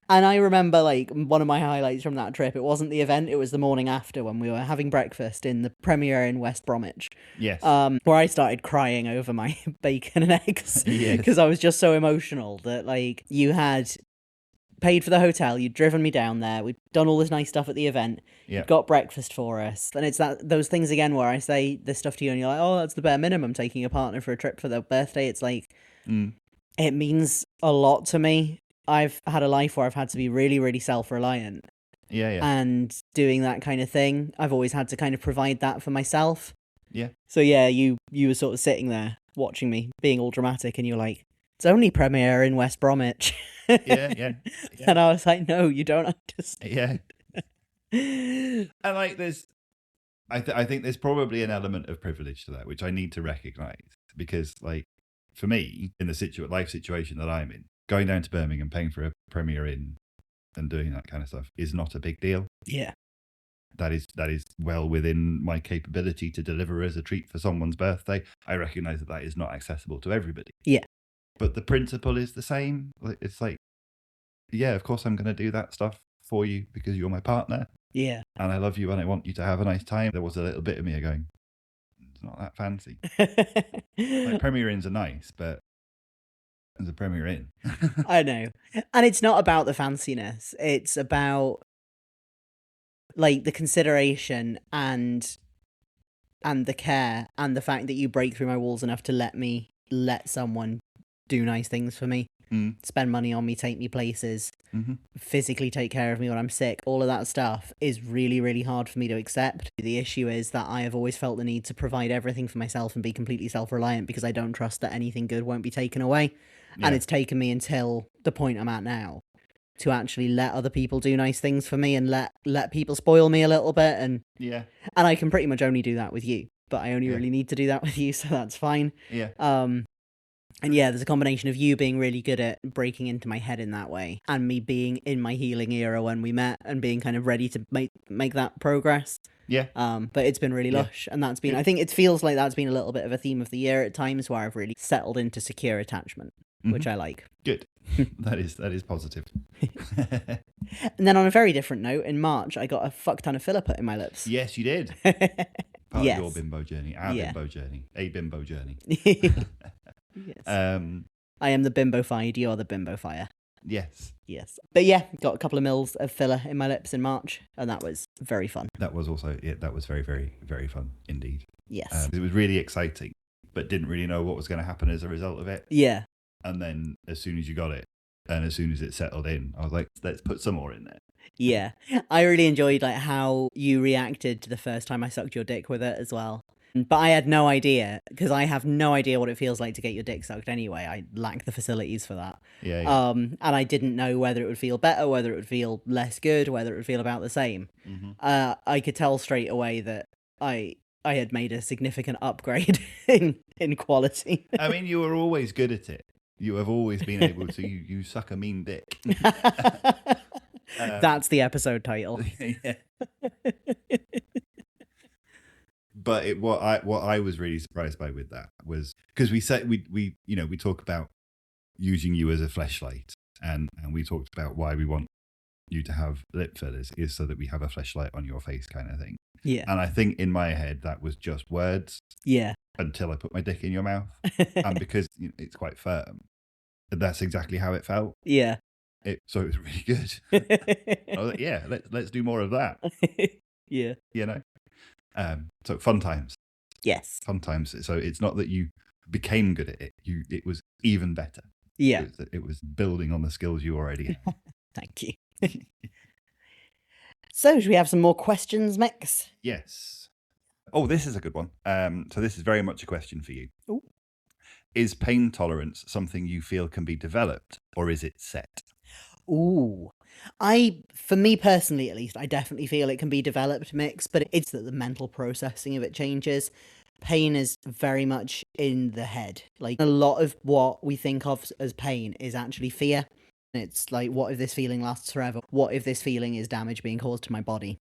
Speaker 1: And I remember, like, one of my highlights from that trip, it wasn't the event, it was the morning after when we were having breakfast in the Premier in West Bromwich.
Speaker 2: Yes.
Speaker 1: Where I started crying over my bacon and eggs. Because I was just so emotional that, like, you had paid for the hotel, you'd driven me down there, we'd done all this nice stuff at the event, you'd got breakfast for us. And it's those things again where I say this stuff to you and you're like, oh, that's the bare minimum, taking a partner for a trip for their birthday. It's like, it means a lot to me. I've had a life where I've had to be really, really self-reliant.
Speaker 2: Yeah.
Speaker 1: And doing that kind of thing, I've always had to kind of provide that for myself.
Speaker 2: Yeah.
Speaker 1: So yeah, you were sort of sitting there watching me being all dramatic, and you're like, it's only Premier in West Bromwich.
Speaker 2: Yeah.
Speaker 1: And I was like, no, you don't understand.
Speaker 2: Yeah. And like I think there's probably an element of privilege to that, which I need to recognize, because like for me in the life situation that I'm in, going down to Birmingham, paying for a Premier Inn and doing that kind of stuff is not a big deal.
Speaker 1: Yeah.
Speaker 2: That is well within my capability to deliver as a treat for someone's birthday. I recognize that is not accessible to everybody.
Speaker 1: Yeah.
Speaker 2: But the principle is the same. It's like, yeah, of course I'm going to do that stuff for you because you're my partner.
Speaker 1: Yeah.
Speaker 2: And I love you and I want you to have a nice time. There was a little bit of me going, it's not that fancy. Like Premier Inns are nice, but there's a Premier Inn.
Speaker 1: I know. And it's not about the fanciness. It's about like the consideration and the care and the fact that you break through my walls enough to let someone do nice things for me. spend money on me, take me places,
Speaker 2: Mm-hmm.
Speaker 1: physically take care of me when I'm sick, all of that stuff is really, really hard for me to accept. The issue is that I have always felt the need to provide everything for myself and be completely self-reliant because I don't trust that anything good won't be taken away.
Speaker 2: Yeah.
Speaker 1: And it's taken me until the point I'm at now to actually let other people do nice things for me and let people spoil me a little bit. And I can pretty much only do that with you, but I only really need to do that with you, so that's fine. And yeah, there's a combination of you being really good at breaking into my head in that way, and me being in my healing era when we met and being kind of ready to make that progress. But it's been really lush, and that's been, I think it feels like that's been a little bit of a theme of the year at times, where I've really settled into secure attachment, which I like.
Speaker 2: Good. That is positive.
Speaker 1: And then on a very different note, in March, I got a fuck ton of filler put in my lips.
Speaker 2: Yes, you did. Part of your bimbo journey, our bimbo journey, a bimbo journey.
Speaker 1: Yes. I am the bimbo-fied, you're the bimbo-fire.
Speaker 2: Yes.
Speaker 1: But yeah, got a couple of mils of filler in my lips in March, and that was very fun.
Speaker 2: That was also, that was very, very, very fun indeed.
Speaker 1: Yes.
Speaker 2: It was really exciting, but didn't really know what was going to happen as a result of it.
Speaker 1: Yeah.
Speaker 2: And then as soon as you got it, and as soon as it settled in, I was like, let's put some more in there.
Speaker 1: Yeah. I really enjoyed like how you reacted to the first time I sucked your dick with it as well. But I had no idea, because I have no idea what it feels like to get your dick sucked anyway. I lack the facilities for that. And I didn't know whether it would feel better, whether it would feel less good, whether it would feel about the same. I could tell straight away that I had made a significant upgrade in quality.
Speaker 2: I mean, you were always good at it. You have always been able to, you suck a mean dick.
Speaker 1: That's the episode title.
Speaker 2: But what I was really surprised by with that was, because we said we talk about using you as a fleshlight, and we talked about why we want you to have lip fillers is so that we have a fleshlight on your face kind of thing. And I think in my head that was just words. Until I put my dick in your mouth, and because it's quite firm, that's exactly how it felt. So it was really good. I was like, let's do more of that. So fun times. Fun times. So it's not that you became good at it. It was even better. It was building on the skills you already had.
Speaker 1: Thank you. So should we have some more questions, Mix?
Speaker 2: Yes. Oh, this is a good one. So this is very much a question for you.
Speaker 1: Ooh.
Speaker 2: Is pain tolerance something you feel can be developed, or is it set?
Speaker 1: Ooh. For me personally at least, I definitely feel it can be developed, Mix, but it's that the mental processing of it changes. Pain is very much in the head. Like, a lot of what we think of as pain is actually fear. It's like, what if this feeling lasts forever? What if this feeling is damage being caused to my body?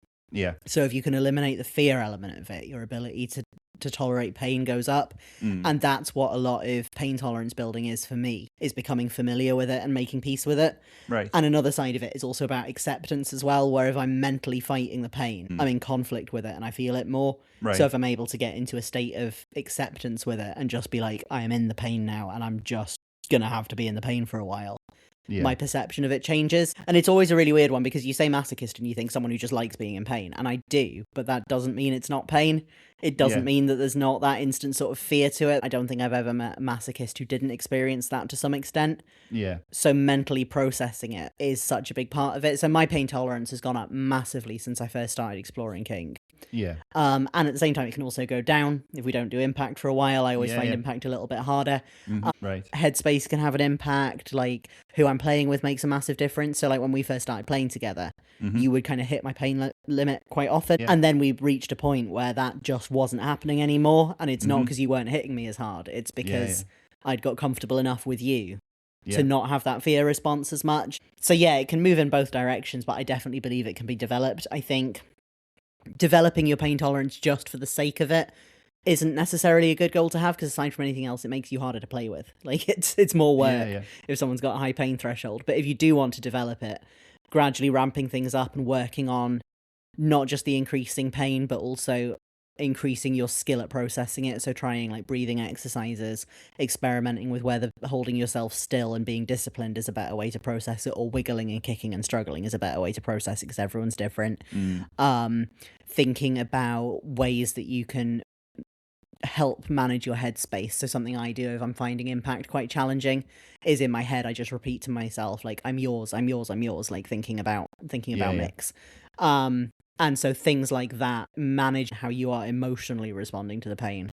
Speaker 1: So if you can eliminate the fear element of it, your ability to tolerate pain goes up. And that's what a lot of pain tolerance building is for me, is becoming familiar with it and making peace with it. And another side of it is also about acceptance as well, where if I'm mentally fighting the pain, I'm in conflict with it and I feel it more. So if I'm able to get into a state of acceptance with it and just be like, I am in the pain now and I'm just gonna have to be in the pain for a while, my perception of it changes. And it's always a really weird one, because you say masochist and you think someone who just likes being in pain, and I do, but that doesn't mean it's not pain. It doesn't mean that there's not that instant sort of fear to it. I don't think I've ever met a masochist who didn't experience that to some extent. So mentally processing it is such a big part of it. So my pain tolerance has gone up massively since I first started exploring kink. And at the same time, it can also go down if we don't do impact for a while. I always find impact a little bit harder. Headspace can have an impact. Like, who I'm playing with makes a massive difference. So like when we first started playing together, you would kind of hit my pain limit quite often. And then we reached a point where that just wasn't happening anymore. And it's not because you weren't hitting me as hard. It's because I'd got comfortable enough with you to not have that fear response as much. So yeah, it can move in both directions, but I definitely believe it can be developed. I think developing your pain tolerance just for the sake of it isn't necessarily a good goal to have, because aside from anything else, it makes you harder to play with. Like, it's more work if someone's got a high pain threshold. But if you do want to develop it, gradually ramping things up and working on not just the increasing pain, but also increasing your skill at processing it. So trying like breathing exercises, experimenting with whether holding yourself still and being disciplined is a better way to process it, or wiggling and kicking and struggling is a better way to process it, because everyone's different. Thinking about ways that you can help manage your headspace. So something I do if I'm finding impact quite challenging is in my head I just repeat to myself like I'm yours, I'm yours, I'm yours, like thinking about Mix. And so things like that manage how you are emotionally responding to the pain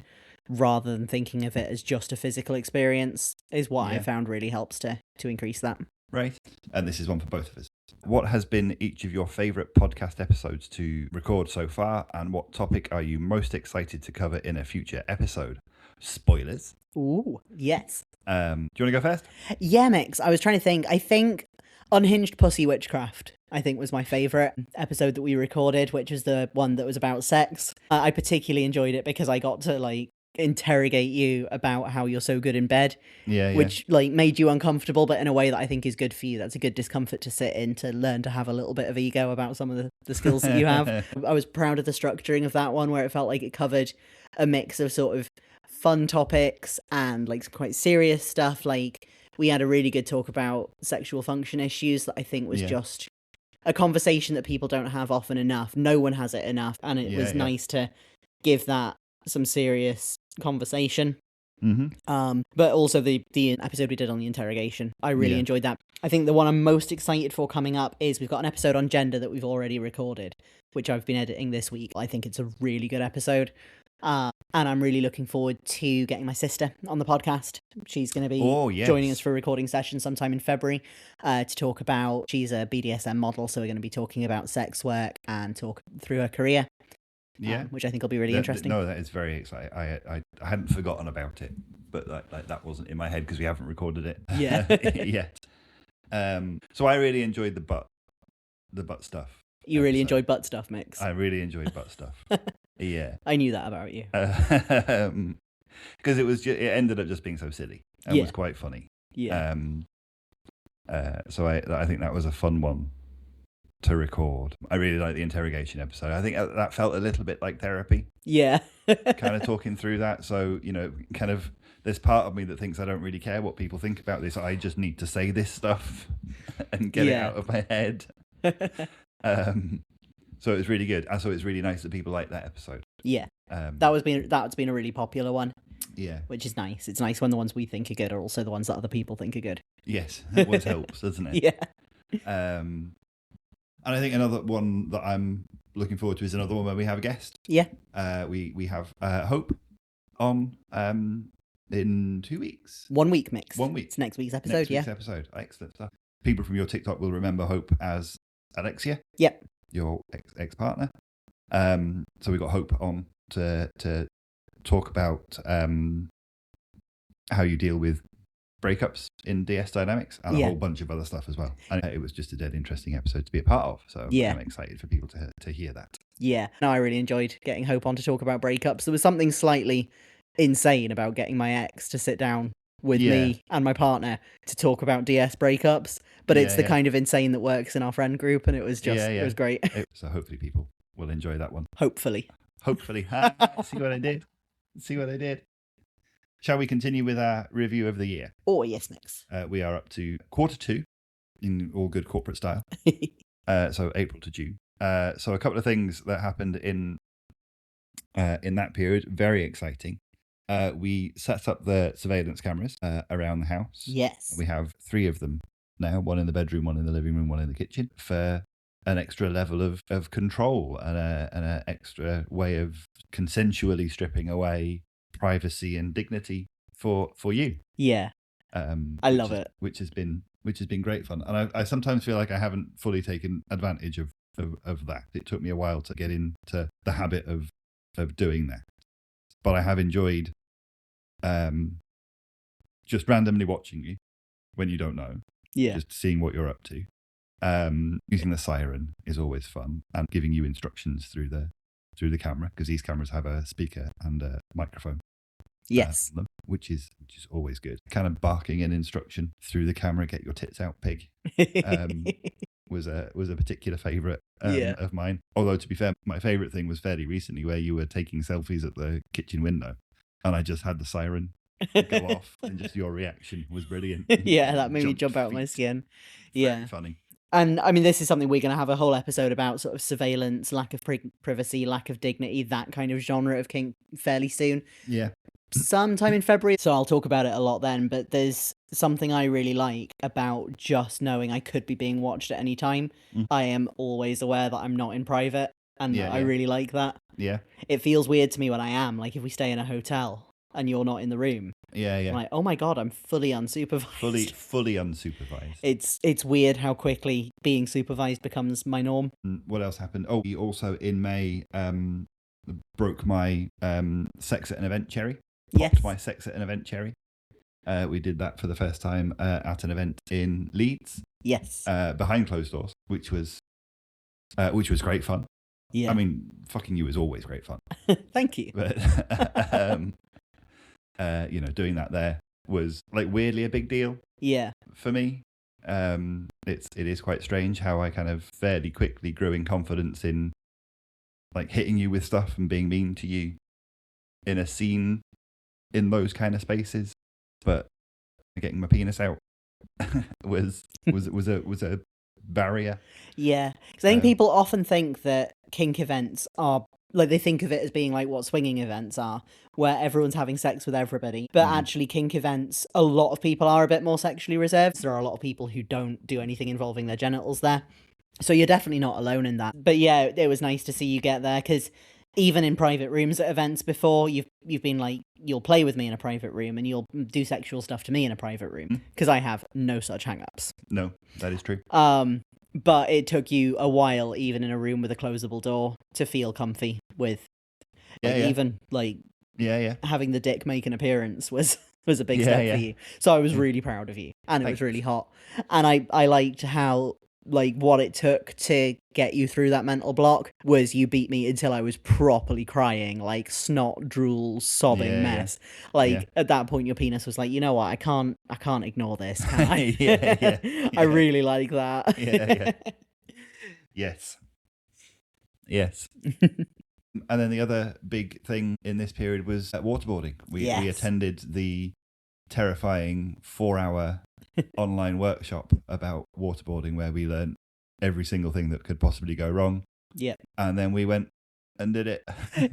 Speaker 1: rather than thinking of it as just a physical experience is what I found really helps to increase that.
Speaker 2: Right. And this is one for both of us. What has been each of your favourite podcast episodes to record so far, and what topic are you most excited to cover in a future episode? Spoilers.
Speaker 1: Ooh, yes.
Speaker 2: Do you want to go first?
Speaker 1: Yeah, Mix. I was trying to think. I think Unhinged Pussy Witchcraft, I think, was my favourite episode that we recorded, which was the one that was about sex. I particularly enjoyed it because I got to, like, interrogate you about how you're so good in bed, which like made you uncomfortable, but in a way that I think is good for you. That's a good discomfort to sit in, to learn to have a little bit of ego about some of the skills that you have. I was proud of the structuring of that one, where it felt like it covered a mix of sort of fun topics and like some quite serious stuff. Like we had a really good talk about sexual function issues that I think was just a conversation that people don't have often enough. No one has it enough, and it was nice to give that some serious conversation. But also the episode we did on the interrogation, I really enjoyed that. I think the one I'm most excited for coming up is we've got an episode on gender that we've already recorded, which I've been editing this week. I think it's a really good episode, and I'm really looking forward to getting my sister on the podcast. She's going to be joining us for a recording session sometime in February to talk about, she's a BDSM model, so we're going to be talking about sex work and talk through her career. Which I think will be really interesting.
Speaker 2: No, that is very exciting. I hadn't forgotten about it, but like that wasn't in my head because we haven't recorded it yet. So I really enjoyed the butt stuff.
Speaker 1: You really enjoyed butt stuff, Mix?
Speaker 2: I really enjoyed butt stuff. Yeah,
Speaker 1: I knew that about you.
Speaker 2: Because it ended up just being so silly and was quite funny.
Speaker 1: Yeah.
Speaker 2: So I think that was a fun one to record. I really like the interrogation episode. I think that felt a little bit like therapy.
Speaker 1: Yeah.
Speaker 2: Kind of talking through that. So, kind of there's part of me that thinks I don't really care what people think about this. I just need to say this stuff and get it out of my head. So it was really good. And so it's really nice that people like that episode.
Speaker 1: Yeah. That's been a really popular one.
Speaker 2: Yeah.
Speaker 1: Which is nice. It's nice when the ones we think are good are also the ones that other people think are good.
Speaker 2: Yes. That always helps, doesn't it?
Speaker 1: Yeah.
Speaker 2: And I think another one that I'm looking forward to is another one where we have a guest.
Speaker 1: Yeah.
Speaker 2: We have Hope on in 2 weeks.
Speaker 1: 1 week, Mix.
Speaker 2: 1 week.
Speaker 1: It's next week's episode,
Speaker 2: Episode. Excellent stuff. People from your TikTok will remember Hope as Alexia.
Speaker 1: Yep.
Speaker 2: Your ex-partner. So we got Hope on to talk about how you deal with breakups in DS Dynamics and a whole bunch of other stuff as well. And it was just a dead interesting episode to be a part of. So I'm excited for people to hear that. Yeah.
Speaker 1: No, I really enjoyed getting Hope on to talk about breakups. There was something slightly insane about getting my ex to sit down with me and my partner to talk about DS breakups, but it's the kind of insane that works in our friend group, and it was just it was great.
Speaker 2: So hopefully people will enjoy that one.
Speaker 1: Hopefully.
Speaker 2: See what I did. Shall we continue with our review of the year?
Speaker 1: Oh, yes, Mix.
Speaker 2: We are up to quarter 2 in all good corporate style. So April to June. So a couple of things that happened in that period, very exciting. We set up the surveillance cameras around the house.
Speaker 1: Yes.
Speaker 2: We have 3 of them now, one in the bedroom, one in the living room, one in the kitchen, for an extra level of control and an extra way of consensually stripping away privacy and dignity for you.
Speaker 1: Yeah. I love it.
Speaker 2: Which has been great fun. And I sometimes feel like I haven't fully taken advantage of that. It took me a while to get into the habit of doing that. But I have enjoyed just randomly watching you when you don't know.
Speaker 1: Yeah.
Speaker 2: Just seeing what you're up to. Using the siren is always fun, and giving you instructions through the camera, because these cameras have a speaker and a microphone.
Speaker 1: Yes.
Speaker 2: Which is always good. Kind of barking an instruction through the camera, "Get your tits out, pig." Was a particular favourite of mine. Although, to be fair, my favourite thing was fairly recently, where you were taking selfies at the kitchen window, and I just had the siren go off, and just your reaction was brilliant.
Speaker 1: Yeah, that made me jump out of my skin. Yeah,
Speaker 2: very funny.
Speaker 1: And I mean, this is something we're going to have a whole episode about, sort of surveillance, lack of privacy, lack of dignity, that kind of genre of kink fairly soon.
Speaker 2: Yeah.
Speaker 1: Sometime in February, so I'll talk about it a lot then, but there's something I really like about just knowing I could be being watched at any time. I am always aware that I'm not in private, and I really like that.
Speaker 2: Yeah.
Speaker 1: It feels weird to me when I am, like if we stay in a hotel and you're not in the room.
Speaker 2: Yeah.
Speaker 1: I'm like, oh my God, I'm fully unsupervised.
Speaker 2: Fully unsupervised.
Speaker 1: It's weird how quickly being supervised becomes my norm.
Speaker 2: What else happened? Oh, he also in May broke my sex at an event cherry. Popped my sex at an event cherry. We did that for the first time at an event in Leeds.
Speaker 1: Yes.
Speaker 2: Behind closed doors, which was great fun.
Speaker 1: Yeah.
Speaker 2: I mean, fucking you is always great fun.
Speaker 1: Thank you.
Speaker 2: But doing that there was like weirdly a big deal.
Speaker 1: Yeah.
Speaker 2: For me, it is quite strange how I kind of fairly quickly grew in confidence in like hitting you with stuff and being mean to you in a scene in those kind of spaces, but getting my penis out was a barrier.
Speaker 1: Yeah, because I think people often think that kink events are like, they think of it as being like what swinging events are, where everyone's having sex with everybody. But actually, kink events, a lot of people are a bit more sexually reserved. There are a lot of people who don't do anything involving their genitals there. So you're definitely not alone in that. But yeah, it was nice to see you get there, because even in private rooms at events before, you've been like, you'll play with me in a private room and you'll do sexual stuff to me in a private room, because I have no such hang-ups.
Speaker 2: No, that is true.
Speaker 1: But it took you a while, even in a room with a closable door, to feel comfy with. Even like having the dick make an appearance was a big step for you. So I was really proud of you, and it was really hot. And I liked how, like, what it took to get you through that mental block was you beat me until I was properly crying, like snot, drool, sobbing mess. At that point, your penis was like, you know what, I can't ignore this, can I? I really like that.
Speaker 2: Yes. And then the other big thing in this period was waterboarding. We attended the terrifying 4-hour online workshop about waterboarding, where we learned every single thing that could possibly go wrong. Yeah. And then we went and did it.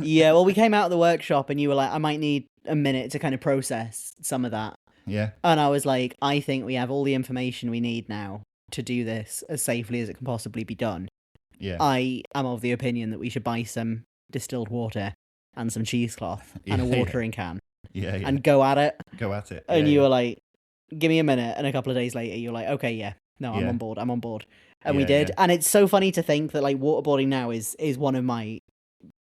Speaker 1: Yeah, well, we came out of the workshop and you were like, I might need a minute to kind of process some of that.
Speaker 2: Yeah.
Speaker 1: And I was like, I think we have all the information we need now to do this as safely as it can possibly be done.
Speaker 2: Yeah.
Speaker 1: I am of the opinion that we should buy some distilled water and some cheesecloth and a watering can. And go at it. And you were like, give me a minute. And a couple of days later, you're like, okay, I'm on board. And we did. And it's so funny to think that like waterboarding now is one of my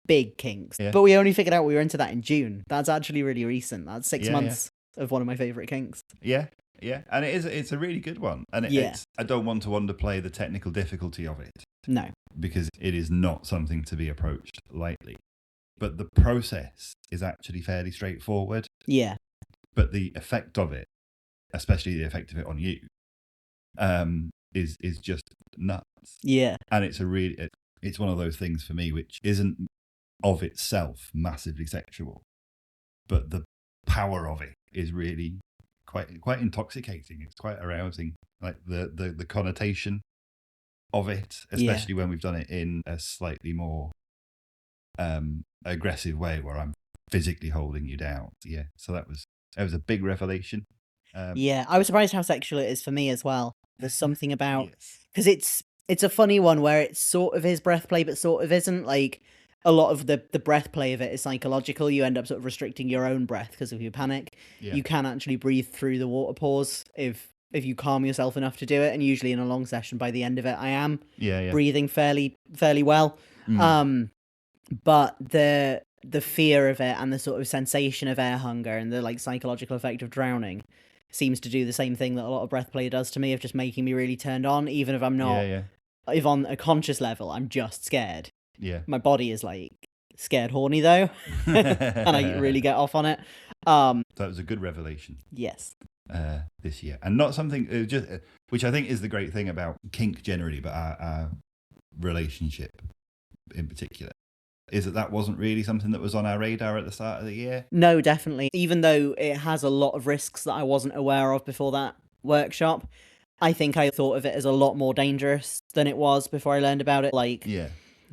Speaker 1: big kinks. But we only figured out we were into that in June. That's actually really recent. That's 6 months of one of my favorite kinks.
Speaker 2: Yeah. And it's a really good one. And it's, I don't want to underplay the technical difficulty of it.
Speaker 1: No.
Speaker 2: Because it is not something to be approached lightly. But the process is actually fairly straightforward. Yeah. But the effect of it, especially the effect of it on you, is just nuts. Yeah. And it's one of those things for me which isn't of itself massively sexual, but the power of it is really quite intoxicating. It's quite arousing, like the connotation of it, especially when we've done it in a slightly more aggressive way, where I'm physically holding you down. Yeah. So that was a big revelation.
Speaker 1: I was surprised how sexual it is for me as well. There's something about, because it's a funny one where it sort of is breath play, but sort of isn't. Like, a lot of the breath play of it is psychological. You end up sort of restricting your own breath because of your panic. Yeah. You can actually breathe through the water pause if you calm yourself enough to do it. And usually in a long session, by the end of it, I am breathing fairly well. But the fear of it and the sort of sensation of air hunger and the like psychological effect of drowning seems to do the same thing that a lot of breath play does to me, of just making me really turned on, even if I'm not. If on a conscious level, I'm just scared. Yeah. My body is like scared horny though, and I really get off on it.
Speaker 2: That was a good revelation.
Speaker 1: Yes.
Speaker 2: This year, and not something which I think is the great thing about kink generally, but our relationship in particular, is that wasn't really something that was on our radar at the start of the year.
Speaker 1: No, definitely. Even though it has a lot of risks that I wasn't aware of before that workshop, I think I thought of it as a lot more dangerous than it was before I learned about it. Like,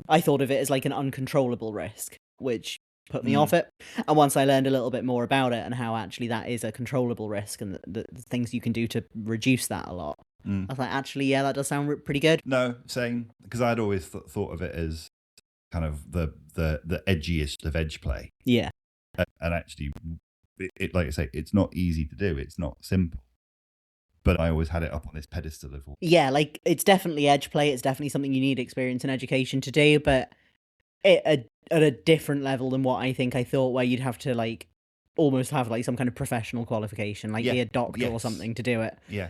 Speaker 1: I thought of it as like an uncontrollable risk, which put me off it. And once I learned a little bit more about it and how actually that is a controllable risk and the things you can do to reduce that a lot, I was like, actually, yeah, that does sound pretty good.
Speaker 2: No, same. Because I'd always thought of it as kind of the edgiest of edge play.
Speaker 1: Yeah.
Speaker 2: And actually, it like I say, it's not easy to do. It's not simple. But I always had it up on this pedestal of...
Speaker 1: Yeah, like, it's definitely edge play. It's definitely something you need experience and education to do, but at a different level than what I think I thought, where you'd have to, like, almost have, like, some kind of professional qualification, like be a doctor or something to do it.
Speaker 2: Yeah.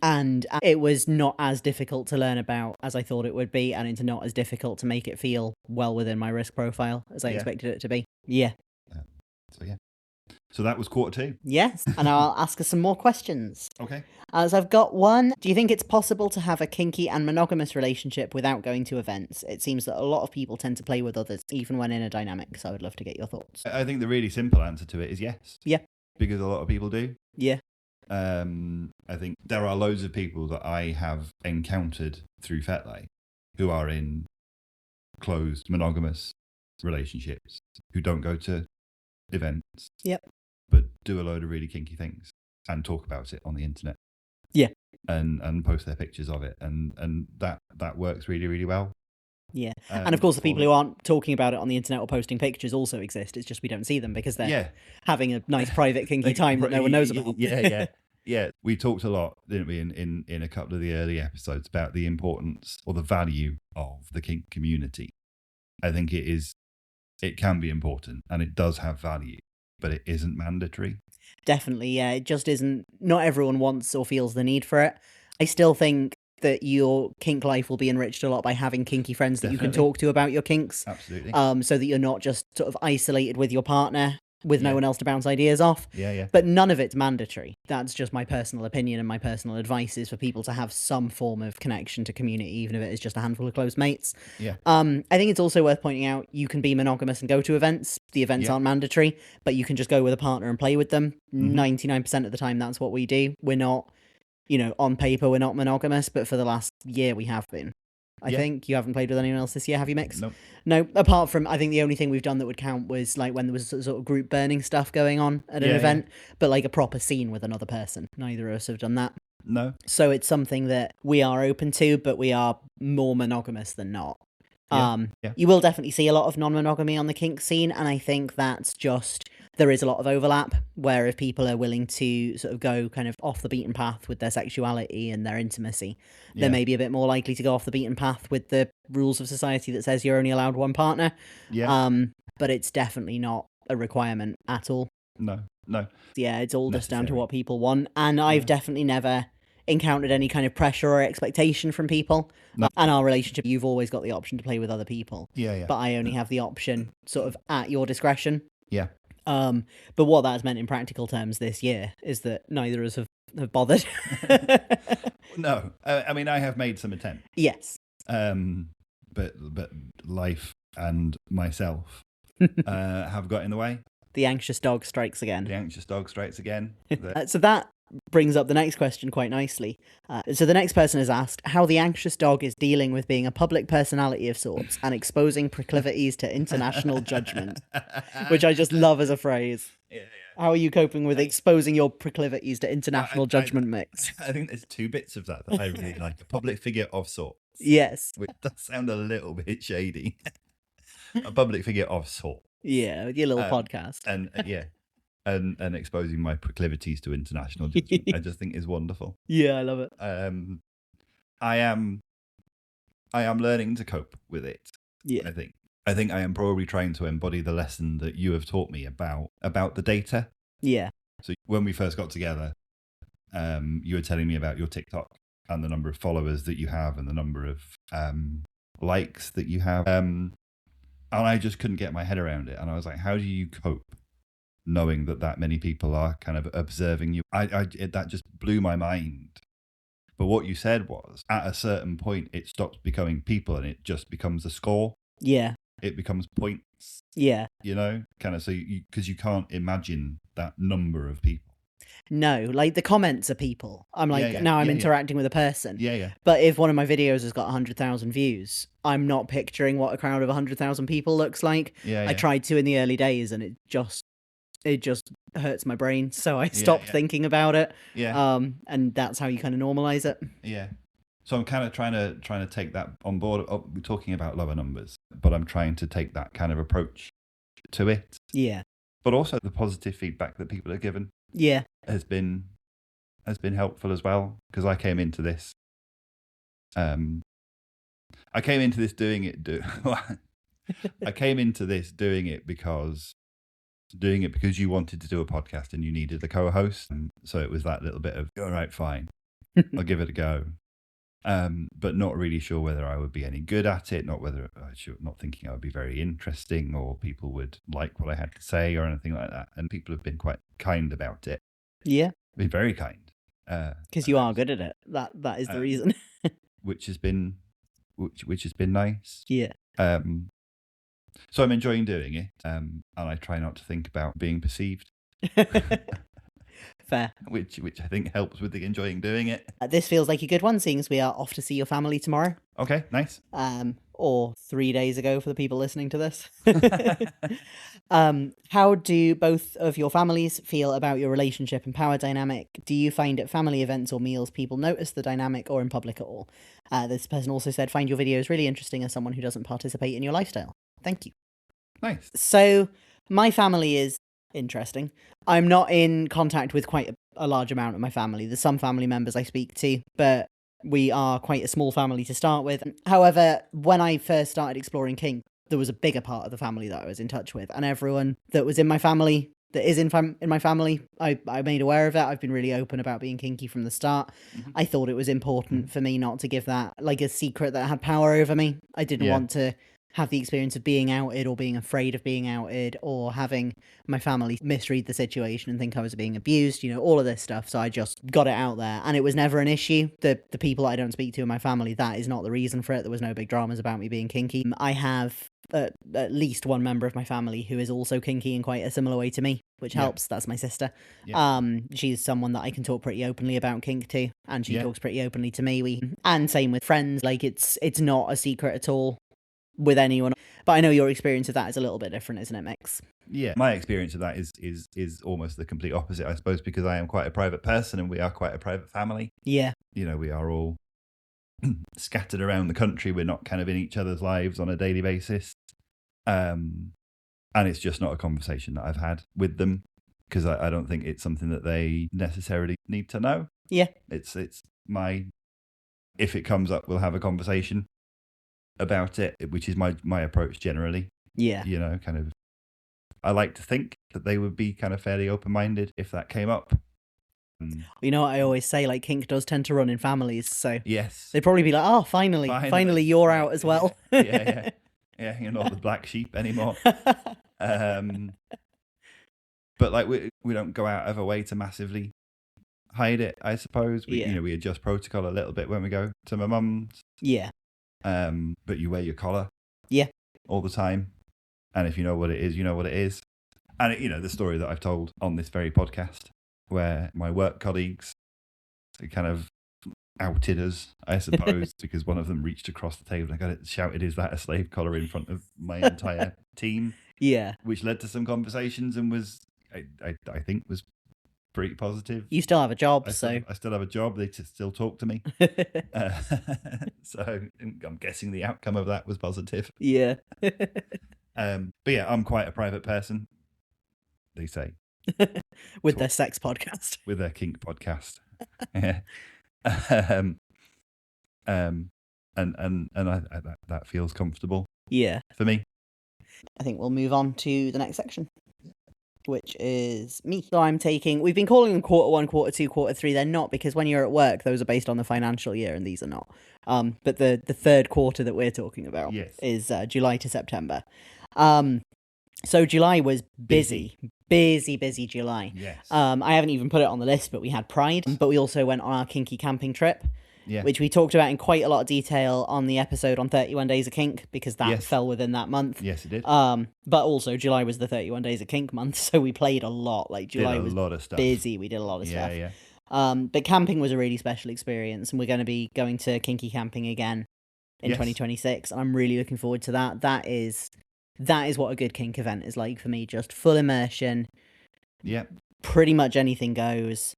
Speaker 1: And it was not as difficult to learn about as I thought it would be, and it's not as difficult to make it feel well within my risk profile as I expected it to be. Yeah.
Speaker 2: So, yeah. So that was quarter 2.
Speaker 1: Yes, and I'll ask us some more questions.
Speaker 2: Okay.
Speaker 1: As I've got one, do you think it's possible to have a kinky and monogamous relationship without going to events? It seems that a lot of people tend to play with others, even when in a dynamic, so I would love to get your thoughts.
Speaker 2: I think the really simple answer to it is yes.
Speaker 1: Yeah.
Speaker 2: Because a lot of people do.
Speaker 1: Yeah.
Speaker 2: I think there are loads of people that I have encountered through FetLife who are in closed monogamous relationships who don't go to events.
Speaker 1: Yep.
Speaker 2: But do a load of really kinky things and talk about it on the internet.
Speaker 1: Yeah.
Speaker 2: And post their pictures of it. And that works really, really well.
Speaker 1: Yeah. And of course, the people who aren't talking about it on the internet or posting pictures also exist. It's just we don't see them because they're having a nice private kinky time that no one knows about.
Speaker 2: Yeah. We talked a lot, didn't we, in a couple of the early episodes about the importance or the value of the kink community. I think it can be important and it does have value, but it isn't mandatory.
Speaker 1: Definitely, yeah. It just isn't. Not everyone wants or feels the need for it. I still think that your kink life will be enriched a lot by having kinky friends that you can talk to about your kinks.
Speaker 2: Absolutely.
Speaker 1: So that you're not just sort of isolated with your partner with no one else to bounce ideas off.
Speaker 2: Yeah.
Speaker 1: But none of it's mandatory. That's just my personal opinion, and my personal advice is for people to have some form of connection to community, even if it is just a handful of close mates.
Speaker 2: Yeah.
Speaker 1: I think it's also worth pointing out you can be monogamous and go to events. The events aren't mandatory, but you can just go with a partner and play with them. 99% of the time, that's what we do. We're not, on paper, we're not monogamous, but for the last year, we have been. I think you haven't played with anyone else this year, have you, Mix?
Speaker 2: Nope.
Speaker 1: No, apart from, I think the only thing we've done that would count was like when there was sort of group burning stuff going on at an event, but like a proper scene with another person. Neither of us have done that.
Speaker 2: No.
Speaker 1: So it's something that we are open to, but we are more monogamous than not. You will definitely see a lot of non-monogamy on the kink scene, and I think that's just... There is a lot of overlap, where if people are willing to sort of go kind of off the beaten path with their sexuality and their intimacy, they're maybe a bit more likely to go off the beaten path with the rules of society that says you're only allowed one partner.
Speaker 2: Yeah.
Speaker 1: But it's definitely not a requirement at all.
Speaker 2: No.
Speaker 1: Yeah, it's all just down to what people want. And I've definitely never encountered any kind of pressure or expectation from people.
Speaker 2: No.
Speaker 1: And our relationship, you've always got the option to play with other people.
Speaker 2: Yeah.
Speaker 1: But I only have the option sort of at your discretion.
Speaker 2: Yeah.
Speaker 1: But what that's meant in practical terms this year is that neither of us have bothered.
Speaker 2: No, I mean, I have made some attempts.
Speaker 1: Yes.
Speaker 2: But life and myself have got in the way.
Speaker 1: The anxious dog strikes again.
Speaker 2: So
Speaker 1: that brings up the next question quite nicely. So the next person has asked how the anxious dog is dealing with being a public personality of sorts and exposing proclivities to international judgment, which I just love as a phrase.
Speaker 2: Yeah.
Speaker 1: How are you coping with exposing your proclivities to international judgment, Mix?
Speaker 2: I think there's two bits of that I really like. A public figure of sorts.
Speaker 1: Yes.
Speaker 2: Which does sound a little bit shady. A public figure of sorts.
Speaker 1: Yeah, with your little podcast.
Speaker 2: And exposing my proclivities to international judgment, I just think is wonderful.
Speaker 1: Yeah, I love it.
Speaker 2: I am learning to cope with it.
Speaker 1: Yeah.
Speaker 2: I think I am probably trying to embody the lesson that you have taught me about the data.
Speaker 1: Yeah.
Speaker 2: So when we first got together, you were telling me about your TikTok and the number of followers that you have and the number of likes that you have. And I just couldn't get my head around it. And I was like, how do you cope knowing that many people are kind of observing you? That just blew my mind. But what you said was, at a certain point, it stops becoming people and it just becomes a score.
Speaker 1: Yeah.
Speaker 2: It becomes points.
Speaker 1: Yeah.
Speaker 2: Kind of, so because you can't imagine that number of people.
Speaker 1: No, like the comments are people. I'm like, now I'm interacting with a person.
Speaker 2: Yeah.
Speaker 1: But if one of my videos has got 100,000 views, I'm not picturing what a crowd of 100,000 people looks like. I tried to in the early days, and it just hurts my brain. So I stopped thinking about it. And that's how you kind of normalize it.
Speaker 2: Yeah. So I'm kind of trying to take that on board. We're talking about lower numbers, but I'm trying to take that kind of approach to it.
Speaker 1: Yeah.
Speaker 2: But also the positive feedback that people are given.
Speaker 1: Yeah.
Speaker 2: Has been helpful as well, because I came into this. I came into this doing it. I came into this doing it because you wanted to do a podcast and you needed a co-host. So it was that little bit of, all right, fine, I'll give it a go. But not really sure whether I would be any good at it, not thinking I would be very interesting or people would like what I had to say or anything like that. And people have been quite kind about it.
Speaker 1: Yeah.
Speaker 2: Been very kind.
Speaker 1: Because you are good at it. That is the reason.
Speaker 2: which has been nice.
Speaker 1: Yeah.
Speaker 2: So I'm enjoying doing it. And I try not to think about being perceived.
Speaker 1: Fair.
Speaker 2: Which I think helps with the enjoying doing it.
Speaker 1: This feels like a good one, seeing as we are off to see your family tomorrow.
Speaker 2: Okay, nice.
Speaker 1: Or 3 days ago for the people listening to this. How do both of your families feel about your relationship and power dynamic? Do you find at family events or meals people notice the dynamic, or in public at all? This person also said, find your videos really interesting as someone who doesn't participate in your lifestyle. Thank you.
Speaker 2: Nice.
Speaker 1: So my family is interesting. I'm not in contact with quite a large amount of my family. There's some family members I speak to, but we are quite a small family to start with. However, when I first started exploring kink, there was a bigger part of the family that I was in touch with, and everyone that was in my family, that is in my family, I made aware of it. I've been really open about being kinky from the start. Mm-hmm. I thought it was important for me not to give that like a secret that had power over me. I didn't want to have the experience of being outed or being afraid of being outed or having my family misread the situation and think I was being abused, all of this stuff. So I just got it out there, and it was never an issue. The people I don't speak to in my family, that is not the reason for it. There was no big dramas about me being kinky. I have at least one member of my family who is also kinky in quite a similar way to me, which helps. That's my sister. She's someone that I can talk pretty openly about kink to, and she talks pretty openly to me. And same with friends. Like it's not a secret at all with anyone. But I know your experience of that is a little bit different, isn't it, Mix?
Speaker 2: Yeah, my experience of that is almost the complete opposite, I suppose, because I am quite a private person and we are quite a private family.
Speaker 1: Yeah.
Speaker 2: We are all scattered around the country. We're not kind of in each other's lives on a daily basis. And it's just not a conversation that I've had with them, because I don't think it's something that they necessarily need to know.
Speaker 1: Yeah.
Speaker 2: It's if it comes up, we'll have a conversation about it, which is my approach generally.
Speaker 1: Yeah.
Speaker 2: Kind of, I like to think that they would be kind of fairly open-minded if that came up.
Speaker 1: You know what I always say, like, kink does tend to run in families, so
Speaker 2: yes,
Speaker 1: they'd probably be like, oh, finally you're out as well.
Speaker 2: Yeah, you're not the black sheep anymore. But like we don't go out of our way to massively hide it, I suppose. We adjust protocol a little bit when we go to my mum's.
Speaker 1: Yeah.
Speaker 2: But you wear your collar.
Speaker 1: Yeah.
Speaker 2: All the time. And if you know what it is, you know what it is. And the story that I've told on this very podcast, where my work colleagues kind of outed us, I suppose, because one of them reached across the table and got it shouted, "Is that a slave collar?" in front of my entire team. Yeah. Which led to some conversations and was, I think, was pretty positive.
Speaker 1: You still have a job,
Speaker 2: I still have a job. They still talk to me. So I'm guessing the outcome of that was positive.
Speaker 1: Yeah.
Speaker 2: But yeah, I'm quite a private person, they say.
Speaker 1: With their sex podcast.
Speaker 2: With their kink podcast. Yeah. And that feels comfortable.
Speaker 1: Yeah.
Speaker 2: For me.
Speaker 1: I think we'll move on to the next section, which is me. So we've been calling them quarter 1, quarter 2, quarter 3. They're not, because when you're at work, those are based on the financial year and these are not. But the third quarter that we're talking about is July to September. So July was busy July.
Speaker 2: Yes.
Speaker 1: I haven't even put it on the list, but we had Pride, but we also went on our kinky camping trip which we talked about in quite a lot of detail on the episode on 31 Days of Kink, because that fell within that month.
Speaker 2: Yes, it did.
Speaker 1: But also July was the 31 Days of Kink month, so we played a lot. Like July was
Speaker 2: lot of stuff.
Speaker 1: Busy. We did a lot of stuff.
Speaker 2: Yeah.
Speaker 1: But camping was a really special experience, and we're going to be going to kinky camping again in 2026, and I'm really looking forward to that. That is what a good kink event is like for me. Just full immersion.
Speaker 2: Yeah.
Speaker 1: Pretty much anything goes.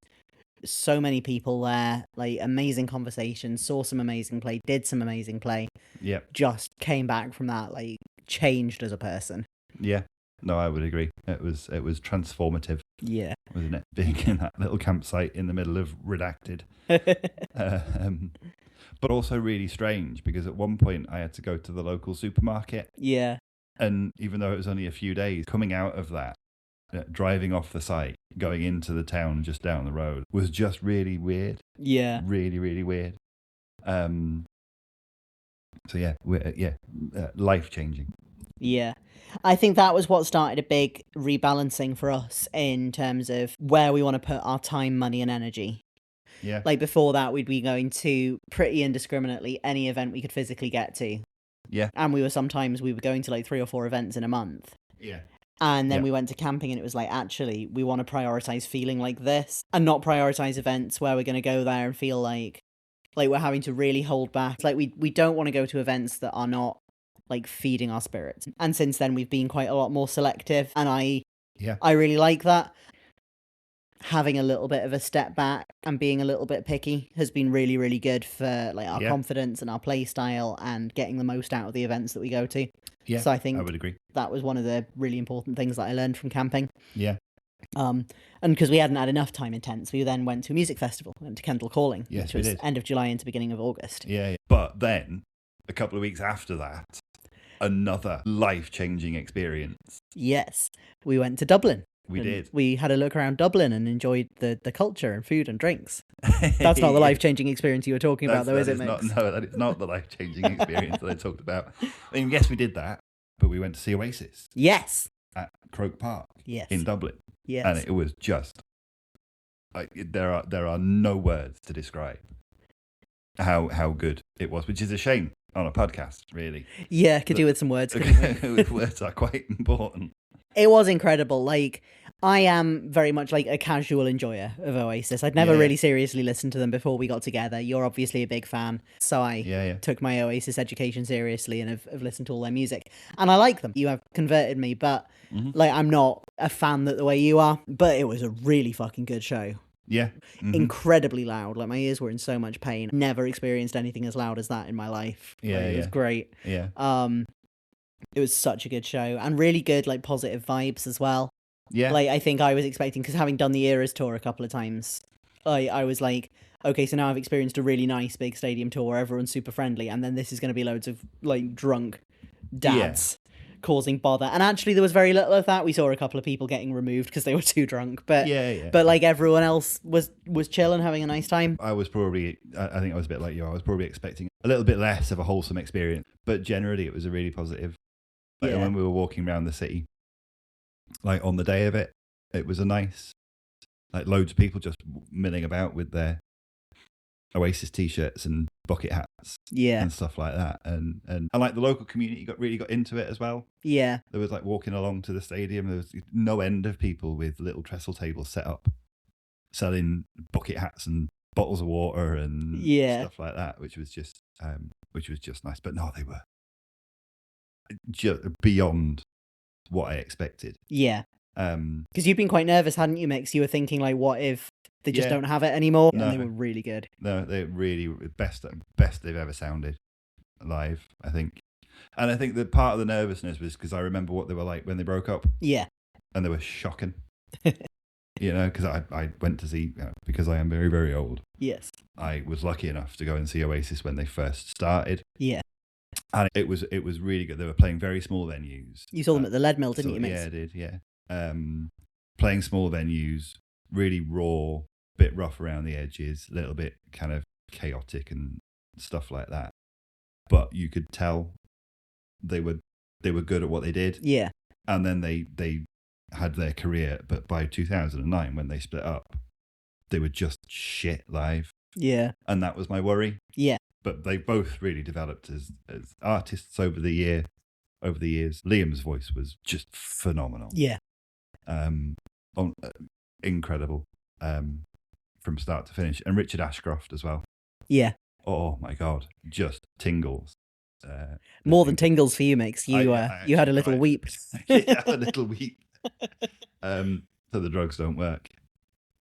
Speaker 1: So many people there, like amazing conversations, saw some amazing play, did some amazing play.
Speaker 2: Yeah.
Speaker 1: Just came back from that like changed as a person.
Speaker 2: Yeah. No, I would agree. It was transformative.
Speaker 1: Yeah.
Speaker 2: Wasn't it? Being in that little campsite in the middle of Redacted. But also really strange, because at one point I had to go to the local supermarket.
Speaker 1: Yeah.
Speaker 2: And even though it was only a few days, coming out of that, driving off the site, going into the town just down the road, was just really weird.
Speaker 1: Yeah.
Speaker 2: Really, really weird. So life-changing.
Speaker 1: Yeah. I think that was what started a big rebalancing for us in terms of where we want to put our time, money, and energy.
Speaker 2: Yeah.
Speaker 1: Like before that, we'd be going to pretty indiscriminately any event we could physically get to.
Speaker 2: Yeah.
Speaker 1: And we were going to like 3 or 4 events in a month.
Speaker 2: Yeah.
Speaker 1: And then we went to camping, and it was like, actually, we want to prioritize feeling like this and not prioritize events where we're going to go there and feel like we're having to really hold back. Like we don't want to go to events that are not like feeding our spirits. And since then we've been quite a lot more selective, and I really like that. Having a little bit of a step back and being a little bit picky has been really, really good for like our confidence and our play style and getting the most out of the events that we go to.
Speaker 2: Yeah,
Speaker 1: so I think
Speaker 2: I would agree.
Speaker 1: That was one of the really important things that I learned from camping.
Speaker 2: Yeah.
Speaker 1: And because we hadn't had enough time in tents, we then went to a music festival, went to Kendal Calling, which was end of July into beginning of August.
Speaker 2: Yeah. But then a couple of weeks after that, another life-changing experience.
Speaker 1: Yes. We went to Dublin.
Speaker 2: We did.
Speaker 1: We had a look around Dublin and enjoyed the culture and food and drinks. That's not the life-changing experience you were talking about, though, is it, Mix?
Speaker 2: No, that is not the life-changing experience that I talked about. I mean, yes, we did that, but we went to see Oasis.
Speaker 1: Yes.
Speaker 2: At Croke Park.
Speaker 1: Yes.
Speaker 2: In Dublin.
Speaker 1: Yes.
Speaker 2: And it was just, there are no words to describe how good it was, which is a shame on a podcast, really.
Speaker 1: Yeah, could do with some words, couldn't we?
Speaker 2: Words are quite important.
Speaker 1: It was incredible. Like, I am very much like a casual enjoyer of Oasis. I'd never really seriously listened to them before we got together. You're obviously a big fan, so I took my Oasis education seriously and have listened to all their music. And I like them. You have converted me, but like I'm not a fan the way you are. But it was a really fucking good show.
Speaker 2: Yeah.
Speaker 1: Incredibly loud. Like my ears were in so much pain. Never experienced anything as loud as that in my life.
Speaker 2: Yeah,
Speaker 1: It was great.
Speaker 2: Yeah.
Speaker 1: It was such a good show and really good, like positive vibes as well.
Speaker 2: Yeah.
Speaker 1: Like I think I was expecting, because having done the Eras tour a couple of times, I was like, okay, so now I've experienced a really nice big stadium tour where everyone's super friendly, and then this is going to be loads of like drunk dads causing bother. And actually there was very little of that. We saw a couple of people getting removed because they were too drunk, but but like everyone else was chill and having a nice time.
Speaker 2: I think I was a bit like you. I was probably expecting a little bit less of a wholesome experience, but generally it was a really positive. Like when we were walking around the city, like on the day of it, it was a nice, like loads of people just milling about with their Oasis t-shirts and bucket hats and stuff like that. And like the local community really got into it as well.
Speaker 1: Yeah.
Speaker 2: There was like walking along to the stadium, there was no end of people with little trestle tables set up, selling bucket hats and bottles of water and stuff like that, which was just nice. But no, they were just beyond what I expected.
Speaker 1: Yeah. Because you'd been quite nervous, hadn't you, Mix? You were thinking like, what if they just don't have it anymore?
Speaker 2: No.
Speaker 1: And they were really good.
Speaker 2: No, they're really best they've ever sounded live, I think. And I think that part of the nervousness was because I remember what they were like when they broke up.
Speaker 1: Yeah.
Speaker 2: And they were shocking. You know, because I went to see, because I am very, very old.
Speaker 1: Yes.
Speaker 2: I was lucky enough to go and see Oasis when they first started.
Speaker 1: Yeah.
Speaker 2: And it was really good. They were playing very small venues.
Speaker 1: You saw them at the Lead Mill, didn't you, Mix?
Speaker 2: Yeah, I did, yeah. Playing small venues, really raw, bit rough around the edges, a little bit kind of chaotic and stuff like that. But you could tell they were good at what they did.
Speaker 1: Yeah.
Speaker 2: And then they had their career, but by 2009 when they split up, they were just shit live.
Speaker 1: Yeah.
Speaker 2: And that was my worry.
Speaker 1: Yeah.
Speaker 2: But they both really developed as artists over the years. Liam's voice was just phenomenal.
Speaker 1: Yeah.
Speaker 2: Incredible from start to finish. And Richard Ashcroft as well.
Speaker 1: Yeah.
Speaker 2: Oh my God, just tingles.
Speaker 1: More than tingles for you, Mix. You had a little weep.
Speaker 2: I had a little weep. So the drugs don't work.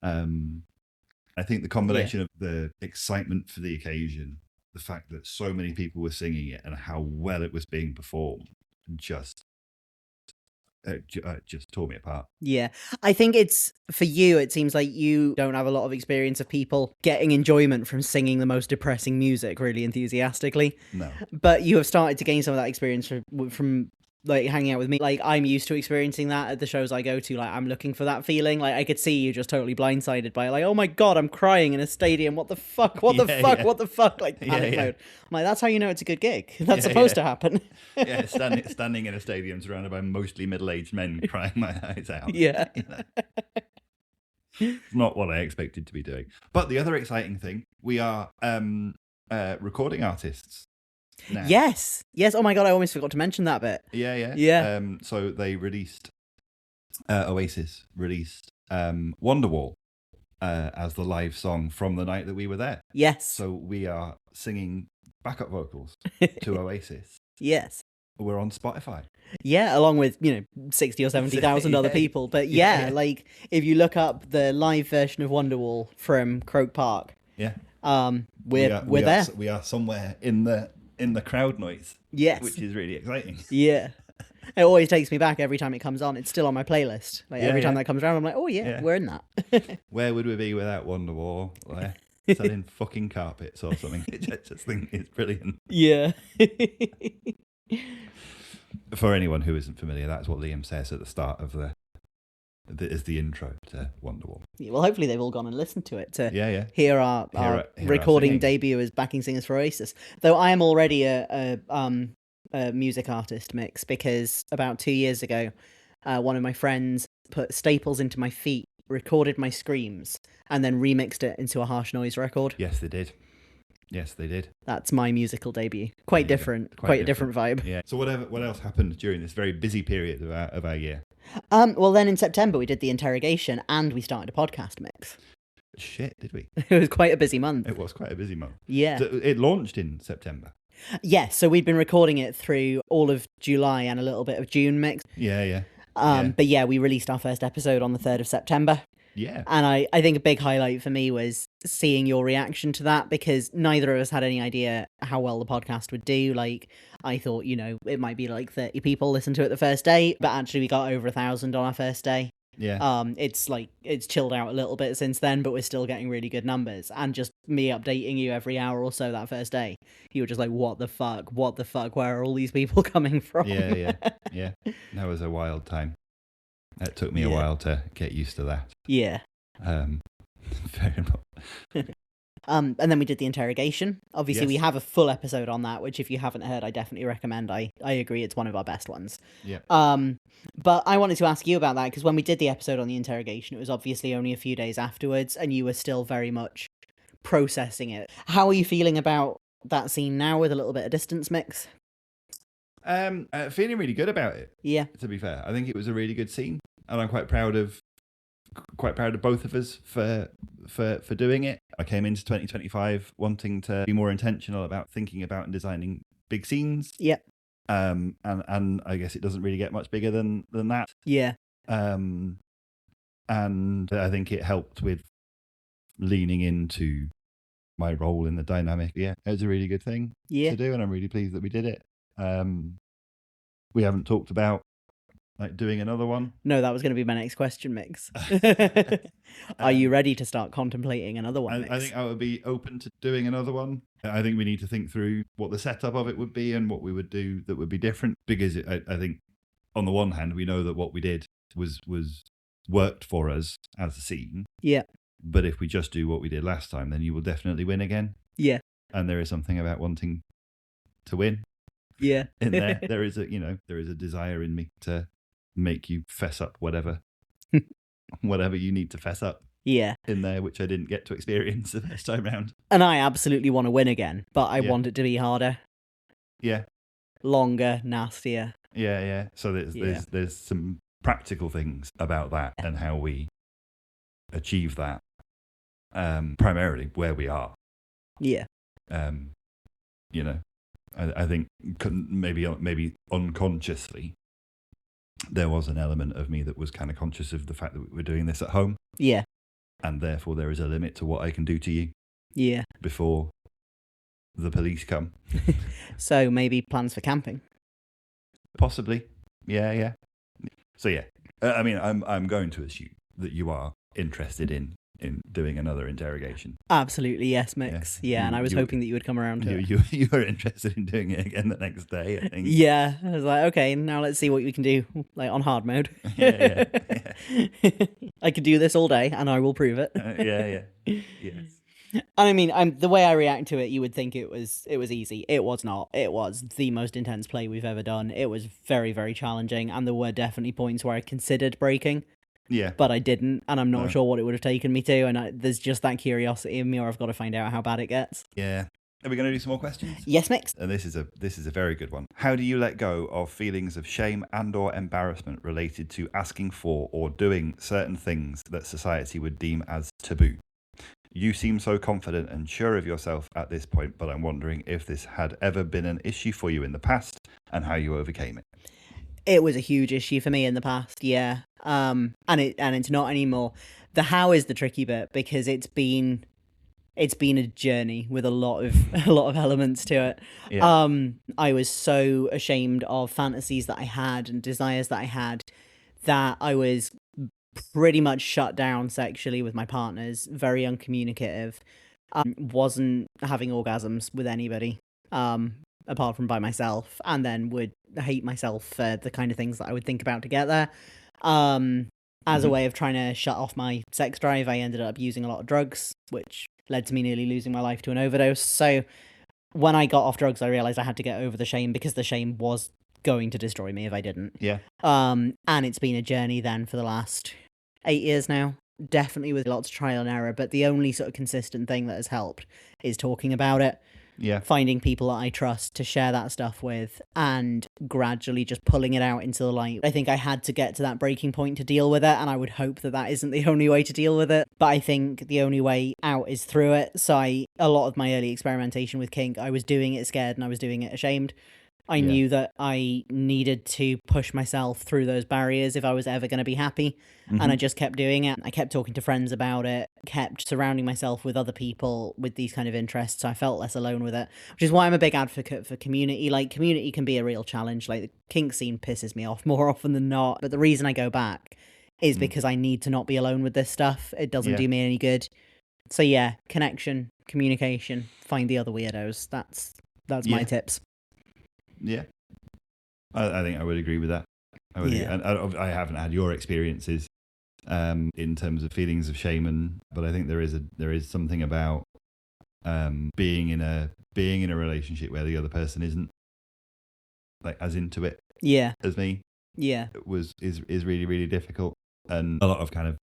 Speaker 2: I think the combination of the excitement for the occasion, the fact that so many people were singing it, and how well it was being performed, just tore me apart.
Speaker 1: Yeah. I think it's, for you, it seems like you don't have a lot of experience of people getting enjoyment from singing the most depressing music really enthusiastically.
Speaker 2: No.
Speaker 1: But you have started to gain some of that experience from like hanging out with me. Like, I'm used to experiencing that at the shows I go to. Like, I'm looking for that feeling. Like, I could see you just totally blindsided by it. Like, oh my God, I'm crying in a stadium. What the fuck? What the fuck? Like, panic mode. I'm like, that's how you know it's a good gig. That's supposed to happen.
Speaker 2: Standing in a stadium surrounded by mostly middle-aged men crying my eyes out.
Speaker 1: Yeah.
Speaker 2: It's not what I expected to be doing. But the other exciting thing, we are recording artists now.
Speaker 1: Yes. Oh my God, I almost forgot to mention that bit.
Speaker 2: Yeah. So they released Oasis released Wonderwall as the live song from the night that we were there.
Speaker 1: Yes.
Speaker 2: So we are singing backup vocals to Oasis.
Speaker 1: Yes.
Speaker 2: We're on Spotify.
Speaker 1: Yeah, along with 60 or 70,000 other people. But like if you look up the live version of Wonderwall from Croke Park, we're there.
Speaker 2: We are somewhere in the crowd noise.
Speaker 1: Yes,
Speaker 2: which is really exciting.
Speaker 1: Yeah, it always takes me back every time it comes on. It's still on my playlist. Like every time that comes around, I'm like, oh yeah, we're in that.
Speaker 2: Where would we be without Wonderwall? Like, selling fucking carpets or something. I just think it's brilliant.
Speaker 1: Yeah.
Speaker 2: For anyone who isn't familiar, that's what Liam says at the start of is the intro to Wonderwall.
Speaker 1: Yeah, well, hopefully they've all gone and listened to it to hear our recording debut as backing singers for Oasis. Though I am already a music artist, Mix, because about 2 years ago, one of my friends put staples into my feet, recorded my screams, and then remixed it into a harsh noise record.
Speaker 2: Yes, they did.
Speaker 1: That's my musical debut. Quite different. Quite a different vibe.
Speaker 2: Yeah. So what else happened during this very busy period of our year?
Speaker 1: Well, then in September we did the interrogation and we started a podcast, Mix.
Speaker 2: Shit, did we?
Speaker 1: It was quite a busy month.
Speaker 2: It was quite a busy month.
Speaker 1: Yeah.
Speaker 2: So it launched in September.
Speaker 1: Yeah, so we'd been recording it through all of July and a little bit of June, Mix.
Speaker 2: Yeah.
Speaker 1: But yeah, we released our first episode on the 3rd of September.
Speaker 2: Yeah.
Speaker 1: And I think a big highlight for me was seeing your reaction to that, because neither of us had any idea how well the podcast would do. Like, I thought, it might be like 30 people listen to it the first day, but actually we got over 1,000 on our first day.
Speaker 2: Yeah.
Speaker 1: It's chilled out a little bit since then, but we're still getting really good numbers. And just me updating you every hour or so that first day, you were just like, what the fuck, where are all these people coming from?
Speaker 2: Yeah. That was a wild time. It took me a while to get used to that.
Speaker 1: Yeah.
Speaker 2: Fair enough.
Speaker 1: And then we did the interrogation. Obviously, we have a full episode on that, which if you haven't heard, I definitely recommend. I agree, it's one of our best ones.
Speaker 2: Yeah.
Speaker 1: But I wanted to ask you about that, because when we did the episode on the interrogation, it was obviously only a few days afterwards, and you were still very much processing it. How are you feeling about that scene now with a little bit of distance, Mix?
Speaker 2: Feeling really good about it.
Speaker 1: Yeah.
Speaker 2: To be fair, I think it was a really good scene, and I'm quite proud of both of us for doing it. I came into 2025 wanting to be more intentional about thinking about and designing big scenes.
Speaker 1: Yep.
Speaker 2: And I guess it doesn't really get much bigger than that.
Speaker 1: Yeah.
Speaker 2: And I think it helped with leaning into my role in the dynamic. Yeah, it was a really good thing to do, and I'm really pleased that we did it. We haven't talked about doing another one.
Speaker 1: No, that was going to be my next question, Mix. Are you ready to start contemplating another one, Mix?
Speaker 2: I think I would be open to doing another one. I think we need to think through what the setup of it would be and what we would do that would be different, because I think on the one hand, we know that what we did was worked for us as a scene.
Speaker 1: Yeah.
Speaker 2: But if we just do what we did last time, then you will definitely win again.
Speaker 1: Yeah.
Speaker 2: And there is something about wanting to win.
Speaker 1: Yeah.
Speaker 2: In there, there is a desire in me to make you fess up whatever you need to fess up.
Speaker 1: Yeah.
Speaker 2: in there, which I didn't get to experience the first time round.
Speaker 1: And I absolutely want to win again, but I want it to be harder.
Speaker 2: Yeah.
Speaker 1: Longer, nastier.
Speaker 2: Yeah. So there's some practical things about that and how we achieve that. Primarily where we are.
Speaker 1: Yeah.
Speaker 2: You know, I think maybe unconsciously there was an element of me that was kind of conscious of the fact that we were doing this at home.
Speaker 1: Yeah.
Speaker 2: And therefore there is a limit to what I can do to you.
Speaker 1: Yeah.
Speaker 2: Before the police come.
Speaker 1: So maybe plans for camping.
Speaker 2: Possibly. Yeah. So yeah. I mean, I'm going to assume that you are interested in doing another interrogation.
Speaker 1: Absolutely, yes, Mix. Yeah, and I was hoping that you would come around to it.
Speaker 2: You were interested in doing it again the next day, I think.
Speaker 1: Yeah, I was like, okay, now let's see what we can do, like on hard mode.
Speaker 2: Yeah.
Speaker 1: I could do this all day, and I will prove it.
Speaker 2: Yeah. Yes.
Speaker 1: And I mean, the way I react to it, you would think it was easy. It was not. It was the most intense play we've ever done. It was very, very challenging, and there were definitely points where I considered breaking.
Speaker 2: Yeah.
Speaker 1: But I didn't, and I'm not sure what it would have taken me to, and there's just that curiosity in me, or I've got to find out how bad it gets.
Speaker 2: Yeah. Are we going to do some more questions?
Speaker 1: Yes, Mix.
Speaker 2: And this is a very good one. How do you let go of feelings of shame and or embarrassment related to asking for or doing certain things that society would deem as taboo? You seem so confident and sure of yourself at this point, but I'm wondering if this had ever been an issue for you in the past and how you overcame it.
Speaker 1: It was a huge issue for me in the past, yeah. And it's not anymore. The how is the tricky bit because it's been a journey with a lot of elements to it.
Speaker 2: Yeah.
Speaker 1: I was so ashamed of fantasies that I had and desires that I had that I was pretty much shut down sexually with my partners, very uncommunicative, wasn't having orgasms with anybody apart from by myself, and then would hate myself for the kind of things that I would think about to get there. As a way of trying to shut off my sex drive, I ended up using a lot of drugs, which led to me nearly losing my life to an overdose. So when I got off drugs, I realized I had to get over the shame because the shame was going to destroy me if I didn't.
Speaker 2: Yeah.
Speaker 1: And it's been a journey then for the last 8 years now, definitely with lots of trial and error, but the only sort of consistent thing that has helped is talking about it.
Speaker 2: Yeah.
Speaker 1: Finding people that I trust to share that stuff with and gradually just pulling it out into the light. I think I had to get to that breaking point to deal with it, and I would hope that that isn't the only way to deal with it. But I think the only way out is through it. So a lot of my early experimentation with kink, I was doing it scared and I was doing it ashamed. I knew that I needed to push myself through those barriers if I was ever going to be happy. And I just kept doing it. I kept talking to friends about it, kept surrounding myself with other people with these kind of interests. So I felt less alone with it, which is why I'm a big advocate for community. Like, community can be a real challenge. Like, the kink scene pisses me off more often than not. But the reason I go back is because I need to not be alone with this stuff. It doesn't do me any good. So yeah, connection, communication, find the other weirdos. That's my tips.
Speaker 2: Yeah, I think I would agree with that. I would agree. And I haven't had your experiences in terms of feelings of shame, but I think there is something about being in a relationship where the other person isn't like as into it as me. Yeah, is really, really difficult, and a lot of kind of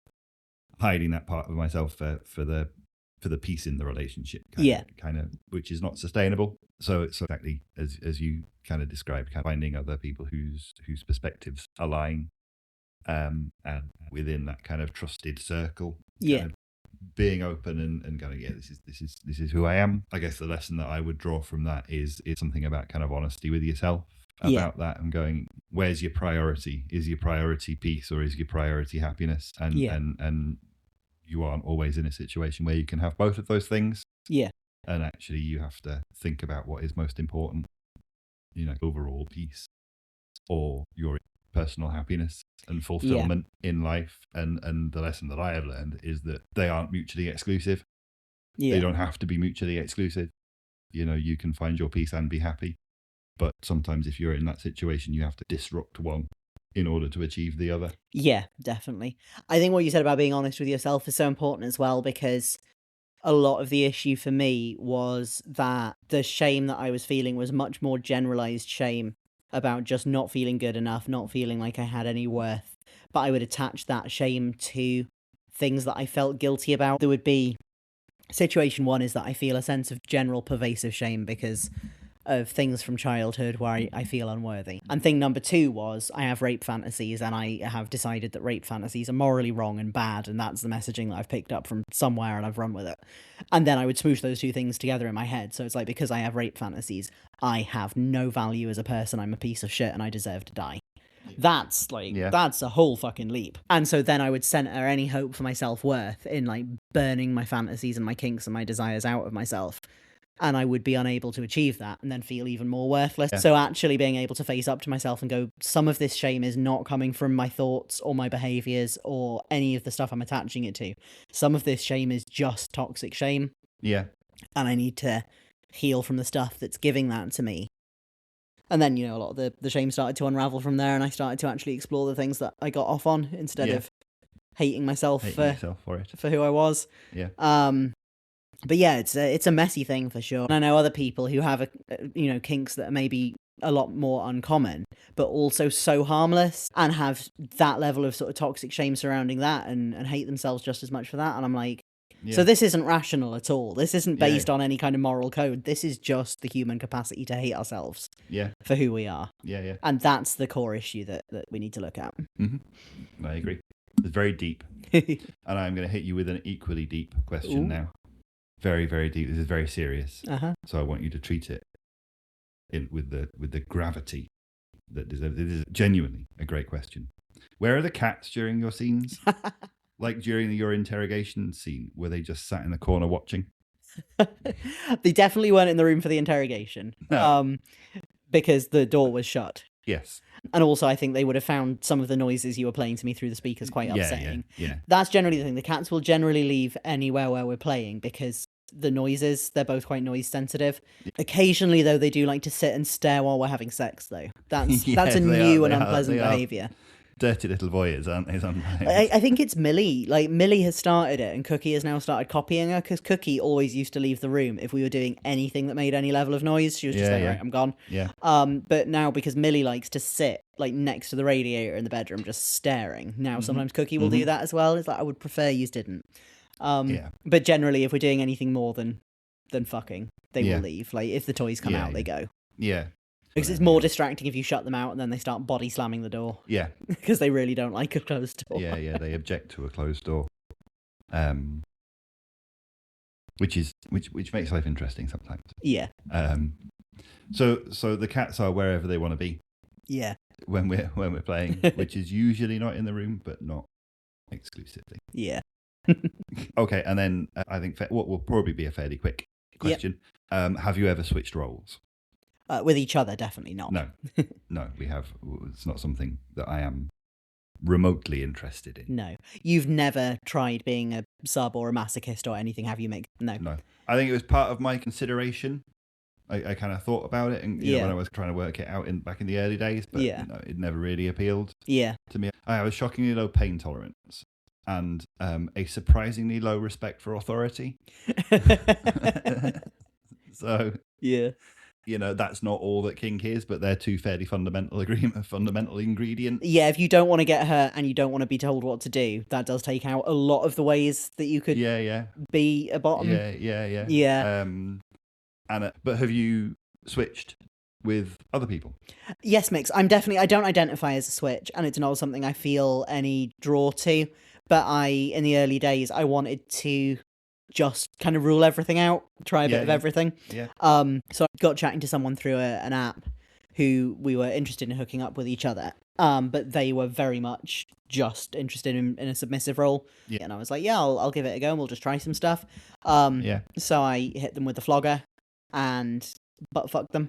Speaker 2: hiding that part of myself for the peace in the relationship. Kind of, which is not sustainable. So it's exactly as you kind of described, kind of finding other people whose perspectives align, and within that kind of trusted circle. Kind of being open and going, this is who I am. I guess the lesson that I would draw from that is something about kind of honesty with yourself about that, and going, where's your priority? Is your priority peace or is your priority happiness? And you aren't always in a situation where you can have both of those things. Yeah. And actually you have to think about what is most important, overall peace or your personal happiness and fulfillment in life. And the lesson that I have learned is that they aren't mutually exclusive. They don't have to be mutually exclusive. You can find your peace and be happy. But sometimes if you're in that situation, you have to disrupt one in order to achieve the other. Yeah, definitely. I think what you said about being honest with yourself is so important as well, because a lot of the issue for me was that the shame that I was feeling was much more generalized shame about just not feeling good enough, not feeling like I had any worth. But I would attach that shame to
Speaker 1: things that I felt guilty about. There would be situation one is that I feel a sense of general pervasive shame because of things from childhood where I feel unworthy. And thing number two was I have rape fantasies, and I have decided that rape fantasies are morally wrong and bad, and that's the messaging that I've picked up from somewhere and I've run with it. And then I would smoosh those two things together in my head. So it's like, because I have rape fantasies, I have no value as a person, I'm a piece of shit and I deserve to die. That's like, that's a whole fucking leap. And so then I would center any hope for my self-worth in like burning my fantasies and my kinks and my desires out of myself. And I would be unable to achieve that and then feel even more worthless. Yeah. So actually being able to face up to myself and go, some of this shame is not coming from my thoughts or my behaviors or any of the stuff I'm attaching it to. Some of this shame is just toxic shame.
Speaker 2: Yeah.
Speaker 1: And I need to heal from the stuff that's giving that to me. And then, you know, a lot of the shame started to unravel from there, and I started to actually explore the things that I got off on instead of hating myself for who I was.
Speaker 2: Yeah.
Speaker 1: But yeah, it's a messy thing for sure. And I know other people who have kinks that are maybe a lot more uncommon, but also so harmless, and have that level of sort of toxic shame surrounding that, and hate themselves just as much for that. And I'm like, so this isn't rational at all. This isn't based on any kind of moral code. This is just the human capacity to hate ourselves for who we are.
Speaker 2: Yeah.
Speaker 1: And that's the core issue that we need to look at.
Speaker 2: Mm-hmm. I agree. It's very deep. And I'm going to hit you with an equally deep question now. Very, very deep. This is very serious. So I want you to treat it with the gravity that deserves. This is genuinely a great question. Where are the cats during your scenes? Like during your interrogation scene, were they just sat in the corner watching?
Speaker 1: They definitely weren't in the room for the interrogation.
Speaker 2: No.
Speaker 1: Because the door was shut.
Speaker 2: Yes.
Speaker 1: And also, I think they would have found some of the noises you were playing to me through the speakers quite upsetting.
Speaker 2: Yeah.
Speaker 1: That's generally the thing. The cats will generally leave anywhere where we're playing because the noises, they're both quite noise sensitive. Occasionally, though, they do like to sit and stare while we're having sex, though. That's a new and unpleasant behaviour.
Speaker 2: Dirty little voyeurs, aren't they? Sometimes.
Speaker 1: I think it's Millie. Like, Millie has started it, and Cookie has now started copying her, because Cookie always used to leave the room if we were doing anything that made any level of noise. She was just right, I'm gone.
Speaker 2: Yeah.
Speaker 1: But now, because Millie likes to sit like next to the radiator in the bedroom, just staring. Now, sometimes Cookie will do that as well. It's like, I would prefer you didn't. But generally, if we're doing anything more than fucking, they will leave. Like, if the toys come out, they go.
Speaker 2: Yeah.
Speaker 1: Because it's more distracting if you shut them out and then they start body slamming the door.
Speaker 2: Yeah.
Speaker 1: Because they really don't like a closed door.
Speaker 2: Yeah, they object to a closed door. Which makes life interesting sometimes.
Speaker 1: Yeah.
Speaker 2: So the cats are wherever they want to be.
Speaker 1: Yeah.
Speaker 2: When we're playing, which is usually not in the room, but not exclusively.
Speaker 1: Yeah.
Speaker 2: Okay, and then I think what will probably be a fairly quick question. Yep. Have you ever switched roles?
Speaker 1: With each other, definitely not.
Speaker 2: No, we have. It's not something that I am remotely interested in.
Speaker 1: No. You've never tried being a sub or a masochist or anything, have you, Mick? No.
Speaker 2: I think it was part of my consideration. I kind of thought about it, and when I was trying to work it out back in the early days, but it never really appealed to me. I have a shockingly low pain tolerance and a surprisingly low respect for authority. So that's not all that kink is, but they're two fairly fundamental ingredients. Yeah,
Speaker 1: if you don't want to get hurt and you don't want to be told what to do, that does take out a lot of the ways that you could be a bottom.
Speaker 2: Yeah. But have you switched with other people?
Speaker 1: Yes, Mix. I don't identify as a switch, and it's not something I feel any draw to. But in the early days, I wanted to just kind of rule everything out, try a bit of everything.
Speaker 2: Yeah.
Speaker 1: So I got chatting to someone through an app who we were interested in hooking up with each other. But they were very much just interested in a submissive role. Yeah. And I was like, I'll give it a go and we'll just try some stuff. So I hit them with the flogger and butt fucked them.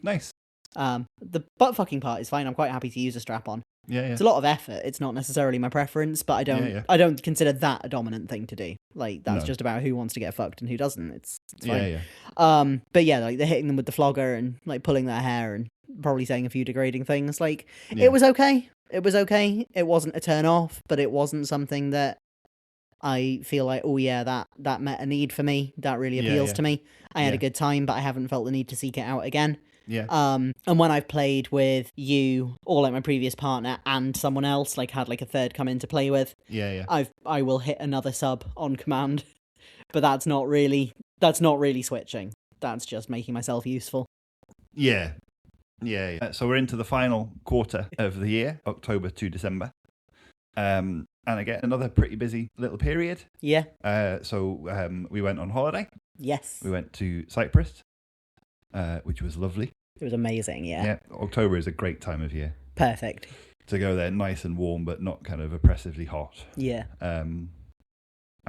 Speaker 2: Nice.
Speaker 1: The butt fucking part is fine. I'm quite happy to use a strap on.
Speaker 2: Yeah.
Speaker 1: It's a lot of effort. It's not necessarily my preference, but I don't consider that a dominant thing to do. Like, that's just about who wants to get fucked and who doesn't. It's fine. But like, they're hitting them with the flogger and like pulling their hair and probably saying a few degrading things. Like, it was okay. It wasn't a turn off, but it wasn't something that I feel like, that met a need for me. That really appeals to me. I had a good time, but I haven't felt the need to seek it out again.
Speaker 2: Yeah.
Speaker 1: And when I've played with you or like my previous partner and someone else, like had like a third come in to play with,
Speaker 2: Yeah.
Speaker 1: I will hit another sub on command, but that's not really switching. That's just making myself useful.
Speaker 2: Yeah. So we're into the final quarter of the year, October to December. And again, another pretty busy little period.
Speaker 1: Yeah.
Speaker 2: So we went on holiday.
Speaker 1: Yes.
Speaker 2: We went to Cyprus, which was lovely.
Speaker 1: It was amazing, yeah.
Speaker 2: Yeah, October is a great time of year.
Speaker 1: Perfect.
Speaker 2: To go there, nice and warm, but not kind of oppressively hot.
Speaker 1: Yeah.
Speaker 2: And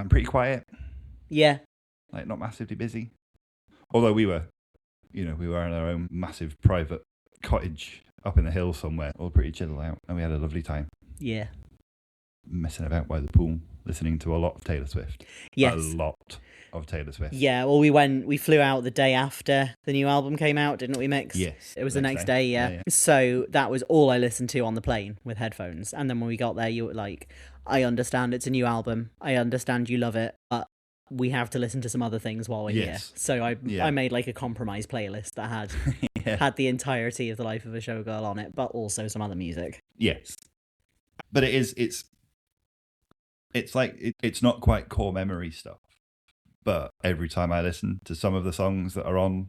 Speaker 2: pretty quiet.
Speaker 1: Yeah.
Speaker 2: Like, not massively busy. Although we were in our own massive private cottage up in the hills somewhere, all pretty chilled out, and we had a lovely time.
Speaker 1: Yeah.
Speaker 2: Messing about by the pool, listening to a lot of Taylor Swift.
Speaker 1: Yes.
Speaker 2: A lot of Taylor Swift.
Speaker 1: Yeah, well, we flew out the day after the new album came out, didn't we, Mix?
Speaker 2: Yes.
Speaker 1: It was the next day, yeah. So that was all I listened to on the plane with headphones. And then when we got there, you were like, I understand it's a new album. I understand you love it, but we have to listen to some other things while we're here. So I made like a compromise playlist that had had the entirety of The Life of a Showgirl on it, but also some other music.
Speaker 2: Yes. But it's like, it's not quite core memory stuff. But every time I listen to some of the songs that are on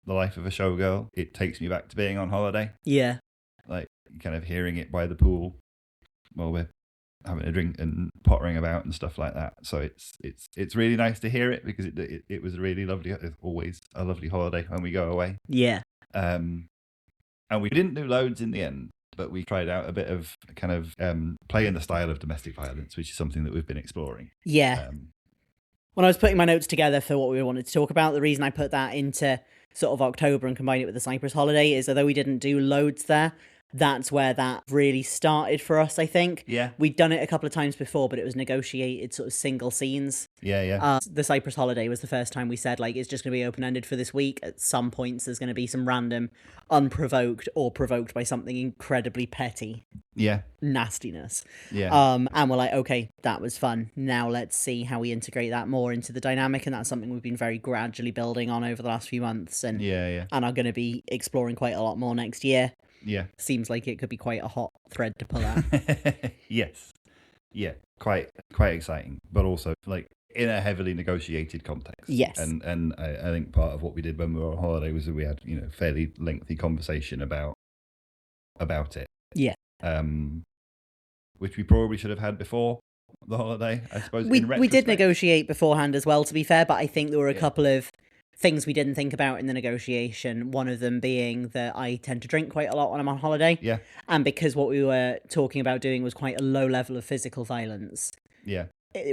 Speaker 2: The Life of a Showgirl, it takes me back to being on holiday.
Speaker 1: Yeah.
Speaker 2: Like, kind of hearing it by the pool while we're having a drink and pottering about and stuff like that. So it's really nice to hear it, because it was really lovely. It's always a lovely holiday when we go away.
Speaker 1: Yeah.
Speaker 2: And we didn't do loads in the end, but we tried out a bit of kind of play in the style of domestic violence, which is something that we've been exploring.
Speaker 1: Yeah. When I was putting my notes together for what we wanted to talk about, the reason I put that into sort of October and combined it with the Cyprus holiday is, although we didn't do loads there, that's where that really started for us, I think.
Speaker 2: Yeah.
Speaker 1: We'd done it a couple of times before, but it was negotiated sort of single scenes.
Speaker 2: Yeah.
Speaker 1: The Cyprus holiday was the first time we said, like, it's just going to be open-ended for this week. At some points, there's going to be some random, unprovoked or provoked by something incredibly petty.
Speaker 2: Yeah.
Speaker 1: Nastiness.
Speaker 2: Yeah.
Speaker 1: And we're like, okay, that was fun. Now let's see how we integrate that more into the dynamic. And that's something we've been very gradually building on over the last few months. And and are going to be exploring quite a lot more next year.
Speaker 2: Yeah.
Speaker 1: Seems like it could be quite a hot thread to pull out.
Speaker 2: Yes. Yeah. Quite exciting, but also like in a heavily negotiated context.
Speaker 1: Yes.
Speaker 2: And I think part of what we did when we were on holiday was that we had, fairly lengthy conversation about it.
Speaker 1: Yeah.
Speaker 2: Which we probably should have had before the holiday, I suppose.
Speaker 1: We did negotiate beforehand as well, to be fair, but I think there were a couple of things we didn't think about in the negotiation. One of them being that I tend to drink quite a lot when I'm on holiday.
Speaker 2: Yeah.
Speaker 1: And because what we were talking about doing was quite a low level of physical violence.
Speaker 2: Yeah.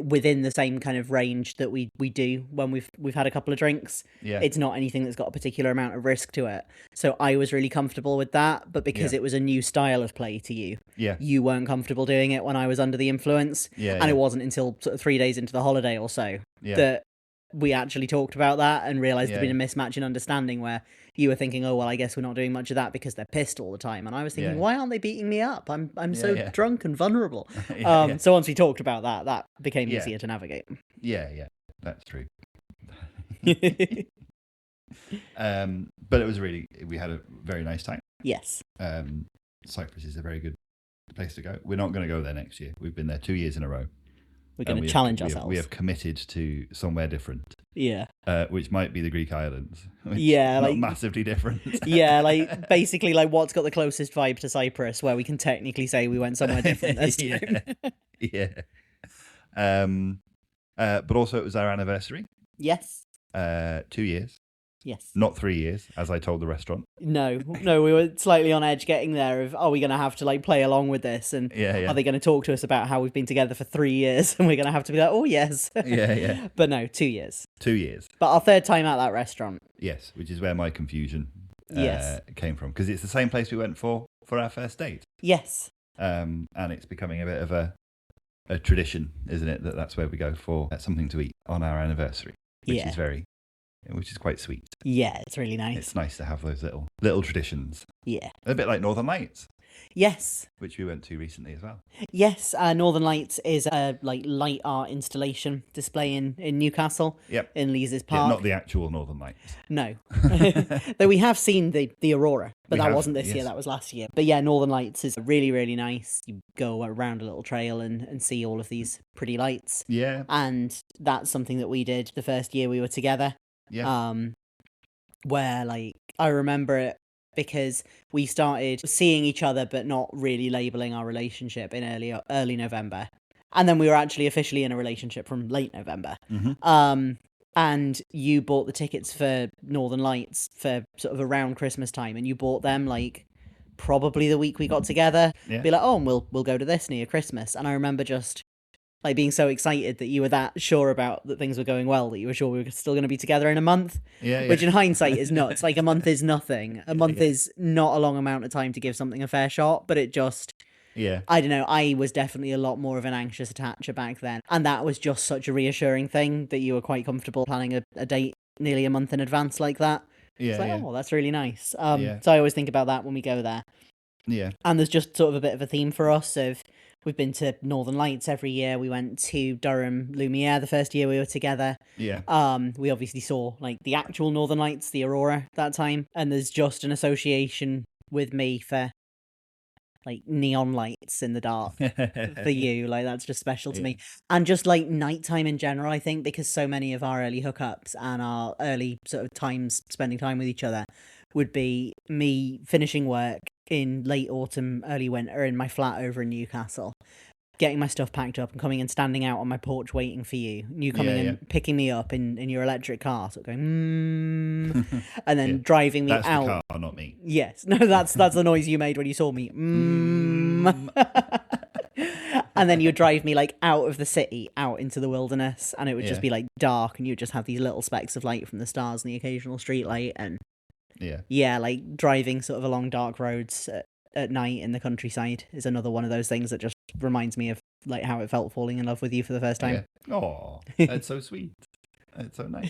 Speaker 1: Within the same kind of range that we do when we've had a couple of drinks.
Speaker 2: Yeah.
Speaker 1: It's not anything that's got a particular amount of risk to it. So I was really comfortable with that, but because it was a new style of play to you, you weren't comfortable doing it when I was under the influence. And it wasn't until sort of 3 days into the holiday or so that we actually talked about that and realised there'd been a mismatch in understanding, where you were thinking, oh, well, I guess we're not doing much of that because they're pissed all the time. And I was thinking, why aren't they beating me up? I'm so drunk and vulnerable. So once we talked about that became easier to navigate.
Speaker 2: Yeah, that's true. But it was we had a very nice time.
Speaker 1: Yes.
Speaker 2: Cyprus is a very good place to go. We're not going to go there next year. We've been there 2 years in a row.
Speaker 1: We're going to challenge ourselves.
Speaker 2: We have committed to somewhere different.
Speaker 1: Yeah.
Speaker 2: Which might be the Greek islands.
Speaker 1: Not
Speaker 2: massively different.
Speaker 1: Basically what's got the closest vibe to Cyprus, where we can technically say we went somewhere different this time.
Speaker 2: But also it was our anniversary.
Speaker 1: Yes.
Speaker 2: 2 years.
Speaker 1: Yes.
Speaker 2: Not 3 years, as I told the restaurant.
Speaker 1: No, we were slightly on edge getting there of, are we going to have to play along with this? And are they going to talk to us about how we've been together for 3 years? And we're going to have to be like, oh, yes.
Speaker 2: Yeah.
Speaker 1: But no, 2 years.
Speaker 2: 2 years.
Speaker 1: But our third time at that restaurant.
Speaker 2: Yes, which is where my confusion came from. Because it's the same place we went for our first date.
Speaker 1: Yes.
Speaker 2: And it's becoming a bit of a tradition, isn't it? That's where we go for something to eat on our anniversary. Which is quite sweet.
Speaker 1: Yeah, it's really nice.
Speaker 2: It's nice to have those little traditions.
Speaker 1: Yeah.
Speaker 2: A bit like Northern Lights.
Speaker 1: Yes.
Speaker 2: which we went to recently as well.
Speaker 1: Yes, Northern Lights is a light art installation display in Newcastle.
Speaker 2: Yep.
Speaker 1: In Lees's
Speaker 2: Yeah,
Speaker 1: Park.
Speaker 2: not the actual Northern Lights.
Speaker 1: No. Though we have seen the Aurora, but that wasn't this
Speaker 2: yes.
Speaker 1: year, that was last year. But yeah, Northern Lights is really, really nice. You go around a little trail and see all of these pretty lights.
Speaker 2: Yeah.
Speaker 1: And that's something that we did the first year we were together.
Speaker 2: Yeah.
Speaker 1: Where I remember it because we started seeing each other but not really labeling our relationship in early November. And then we were actually officially in a relationship from late November.
Speaker 2: Mm-hmm.
Speaker 1: And you bought the tickets for Northern Lights for sort of around Christmas time, and you bought them probably the week we got together.
Speaker 2: Yeah.
Speaker 1: Be like, oh, and we'll go to this near Christmas. And I remember just being so excited that you were that sure about that things were going well, that you were sure we were still going to be together in a month.
Speaker 2: Yeah.
Speaker 1: Which in hindsight is nuts. A month is nothing. A month is not a long amount of time to give something a fair shot, but it just...
Speaker 2: Yeah.
Speaker 1: I don't know, I was definitely a lot more of an anxious attacher back then. And that was just such a reassuring thing that you were quite comfortable planning a date nearly a month in advance like that.
Speaker 2: Yeah.
Speaker 1: It's oh, that's really nice.
Speaker 2: Yeah.
Speaker 1: So I always think about that when we go there.
Speaker 2: Yeah.
Speaker 1: And there's just sort of a bit of a theme for us of... We've been to Northern Lights every year. We went to Durham Lumiere the first year we were together.
Speaker 2: Yeah.
Speaker 1: We obviously saw the actual Northern Lights, the Aurora, that time. And there's just an association with me for neon lights in the dark for you. That's just special to me. And just nighttime in general, I think, because so many of our early hookups and our early sort of times spending time with each other would be me finishing work in late autumn, early winter in my flat over in Newcastle, getting my stuff packed up and coming and standing out on my porch waiting for you. You coming and picking me up in your electric car, sort of going, and then driving me
Speaker 2: That's
Speaker 1: out.
Speaker 2: The car, not me.
Speaker 1: Yes. No, that's the noise you made when you saw me. And then you would drive me out of the city, out into the wilderness, and it would just be dark, and you'd just have these little specks of light from the stars and the occasional street light, and driving sort of along dark roads at night in the countryside is another one of those things that just reminds me of how it felt falling in love with you for the first time.
Speaker 2: Oh, that's so sweet. That's so nice.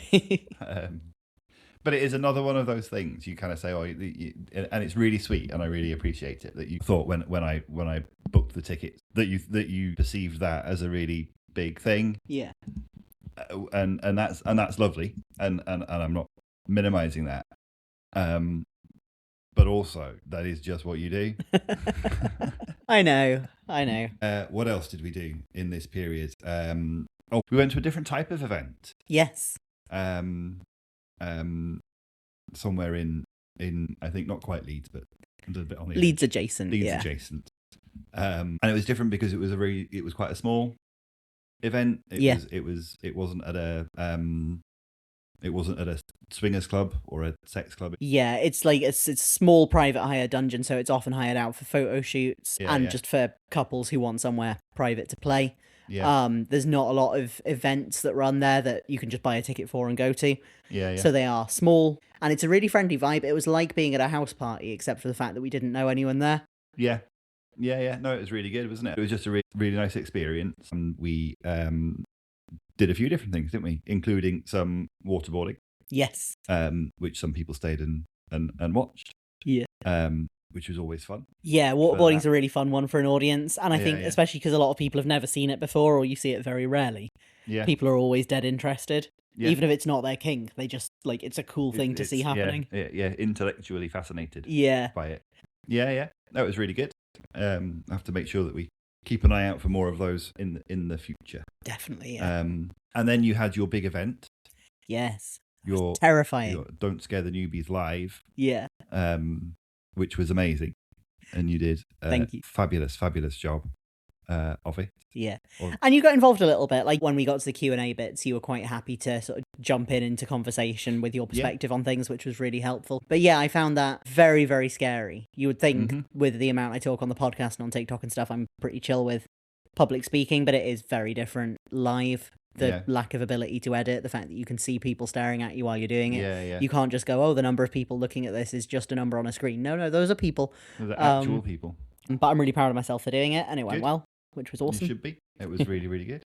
Speaker 2: But it is another one of those things you kind of say, and it's really sweet, and I really appreciate it that you thought when I booked the tickets that you perceived that as a really big thing.
Speaker 1: Yeah.
Speaker 2: And that's lovely, and I'm not minimizing that. But also that is just what you do.
Speaker 1: I know.
Speaker 2: What else did we do in this period? We went to a different type of event.
Speaker 1: Yes.
Speaker 2: Somewhere in I think not quite Leeds, but a little bit on the
Speaker 1: Leeds adjacent.
Speaker 2: Adjacent. And it was different because it was quite a small event. It wasn't at a swingers club or a sex club.
Speaker 1: Yeah, it's it's a small private hire dungeon, so it's often hired out for photo shoots just for couples who want somewhere private to play.
Speaker 2: Yeah.
Speaker 1: There's not a lot of events that run there that you can just buy a ticket for and go to.
Speaker 2: Yeah.
Speaker 1: So they are small, and it's a really friendly vibe. It was like being at a house party, except for the fact that we didn't know anyone there.
Speaker 2: Yeah. No, it was really good, wasn't it? It was just a really nice experience, and we did a few different things, didn't we? Including some waterboarding.
Speaker 1: Yes.
Speaker 2: Which some people stayed and watched.
Speaker 1: Yeah.
Speaker 2: Which was always fun.
Speaker 1: Yeah, waterboarding's a really fun one for an audience, and I think especially because a lot of people have never seen it before, or you see it very rarely.
Speaker 2: Yeah.
Speaker 1: People are always dead interested. Yeah. Even if it's not their kink, they just it's a cool thing to see happening.
Speaker 2: Yeah, intellectually fascinated.
Speaker 1: Yeah.
Speaker 2: By it. Yeah. That was really good. I have to make sure that we keep an eye out for more of those in the future.
Speaker 1: Definitely. Yeah.
Speaker 2: And then you had your big event.
Speaker 1: Yes.
Speaker 2: Your
Speaker 1: terrifying.
Speaker 2: Your Don't Scare the Newbies live.
Speaker 1: Yeah.
Speaker 2: Which was amazing, and you did
Speaker 1: Thank you.
Speaker 2: fabulous job of it.
Speaker 1: Yeah. And you got involved a little bit, when we got to the Q&A bits, you were quite happy to sort of jump into conversation with your perspective on things, which was really helpful. But yeah, I found that very, very scary. You would think with the amount I talk on the podcast and on TikTok and stuff, I'm pretty chill with public speaking, but it is very different live. The lack of ability to edit, the fact that you can see people staring at you while you're doing it.
Speaker 2: Yeah.
Speaker 1: You can't just go, oh, the number of people looking at this is just a number on a screen. No, those are people.
Speaker 2: Those are actual people.
Speaker 1: But I'm really proud of myself for doing it, and it went well, which was awesome.
Speaker 2: It should be. It was really, really good.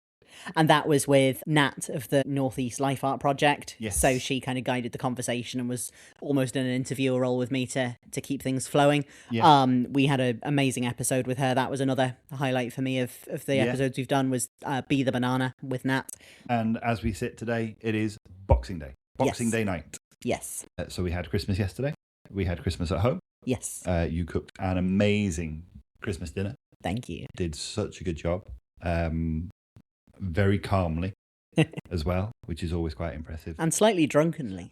Speaker 1: And that was with Nat of the Northeast Life Art Project.
Speaker 2: Yes.
Speaker 1: So she kind of guided the conversation and was almost in an interviewer role with me to keep things flowing.
Speaker 2: Yeah.
Speaker 1: We had an amazing episode with her. That was another highlight for me of the episodes we've done was Be the Banana with Nat.
Speaker 2: And as we sit today, it is Boxing Day. Boxing Day night.
Speaker 1: Yes.
Speaker 2: So we had Christmas yesterday. We had Christmas at home.
Speaker 1: Yes.
Speaker 2: You cooked an amazing Christmas dinner.
Speaker 1: Thank you.
Speaker 2: Did such a good job. Very calmly as well, which is always quite impressive.
Speaker 1: And slightly drunkenly.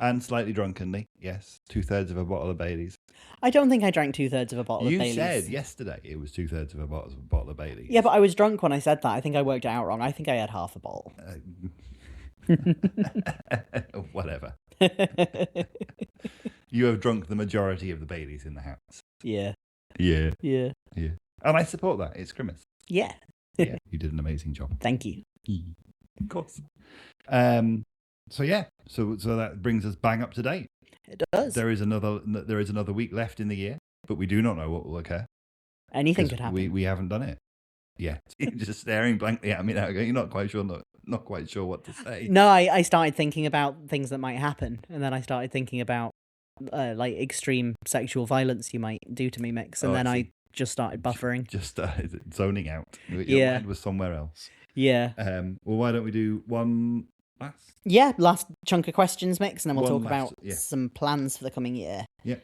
Speaker 2: Yes. 2/3 of a bottle of Baileys.
Speaker 1: I don't think I drank 2/3 of a bottle of Baileys.
Speaker 2: You said yesterday it was 2/3 of a bottle of Baileys.
Speaker 1: Yeah, but I was drunk when I said that. I think I worked it out wrong. I think I had half a bottle.
Speaker 2: Whatever. You have drunk the majority of the Baileys in the house.
Speaker 1: Yeah.
Speaker 2: Yeah.
Speaker 1: Yeah.
Speaker 2: Yeah. And I support that. It's Christmas.
Speaker 1: Yeah.
Speaker 2: Yeah. You did an amazing job.
Speaker 1: Thank you.
Speaker 2: Of course. So that brings us bang up to date.
Speaker 1: It does.
Speaker 2: There is another week left in the year, but we do not know what will occur.
Speaker 1: Anything could happen.
Speaker 2: We haven't done it yet. You're just staring blankly at me now. You're not quite sure what to say.
Speaker 1: No, I started thinking about things that might happen, and then I started thinking about like extreme sexual violence you might do to me, Mix, and then I just started buffering.
Speaker 2: Just started zoning out.
Speaker 1: Your
Speaker 2: mind was somewhere else.
Speaker 1: Yeah.
Speaker 2: Well, why don't we do one last?
Speaker 1: Yeah, last chunk of questions, Mix, and then we'll talk about
Speaker 2: yeah.
Speaker 1: some plans for the coming year.
Speaker 2: Yeah.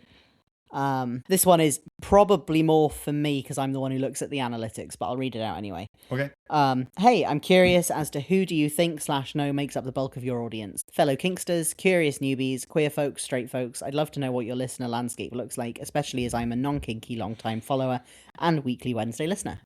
Speaker 1: This one is probably more for me because I'm the one who looks at the analytics, but I'll read it out anyway.
Speaker 2: Okay.
Speaker 1: Hey, I'm curious as to who do you think /know makes up the bulk of your audience? Fellow Kinksters, curious newbies, queer folks, straight folks. I'd love to know what your listener landscape looks like, especially as I'm a non-kinky long-time follower and weekly Wednesday listener.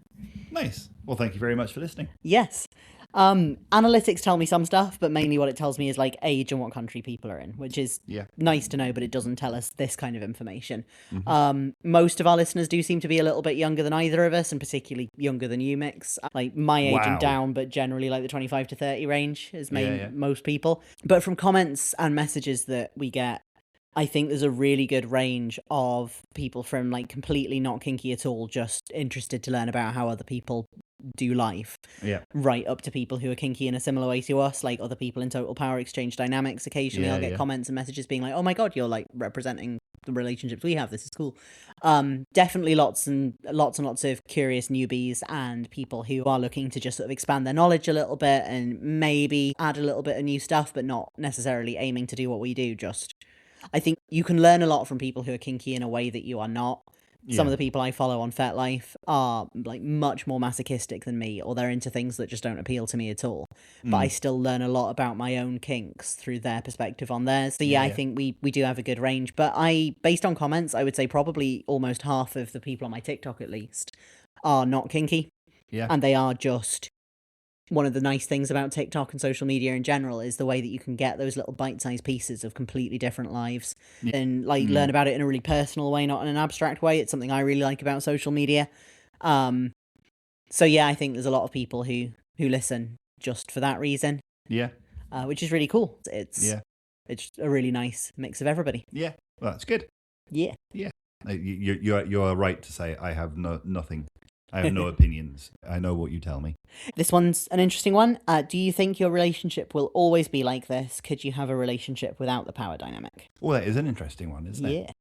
Speaker 2: Nice. Well, thank you very much for listening.
Speaker 1: Yes. Analytics tell me some stuff, but mainly what it tells me is like age and what country people are in, which is nice to know, but it doesn't tell us this kind of information. Mm-hmm. Most of our listeners do seem to be a little bit younger than either of us, and particularly younger than you, Mix. Like my age and down, but generally like the 25 to 30 range is most people. But from comments and messages that we get, I think there's a really good range of people from like completely not kinky at all, just interested to learn about how other people do life, right up to people who are kinky in a similar way to us, like other people in total power exchange dynamics. Occasionally I'll get comments and messages being like, oh my god, you're like representing the relationships we have, this is cool. Definitely lots and lots of curious newbies and people who are looking to just sort of expand their knowledge a little bit and maybe add a little bit of new stuff, but not necessarily aiming to do what we do. Just I think you can learn a lot from people who are kinky in a way that you are not. Some of the people I follow on FetLife are like much more masochistic than me, or they're into things that just don't appeal to me at all. But I still learn a lot about my own kinks through their perspective on theirs. So I think we do have a good range. But based on comments, I would say probably almost half of the people on my TikTok at least are not kinky.
Speaker 2: Yeah.
Speaker 1: And they are just... One of the nice things about TikTok and social media in general is the way that you can get those little bite-sized pieces of completely different lives and like learn about it in a really personal way, not in an abstract way. It's something I really like about social media. So I think there's a lot of people who listen just for that reason. Yeah. Which is really cool. It's a really nice mix of everybody.
Speaker 2: Yeah. Well, that's good.
Speaker 1: Yeah.
Speaker 2: Yeah. You are right to say I have nothing. I have no opinions. I know what you tell me.
Speaker 1: This one's an interesting one. Do you think your relationship will always be like this? Could you have a relationship without the power dynamic?
Speaker 2: Well, that is an interesting one, isn't it?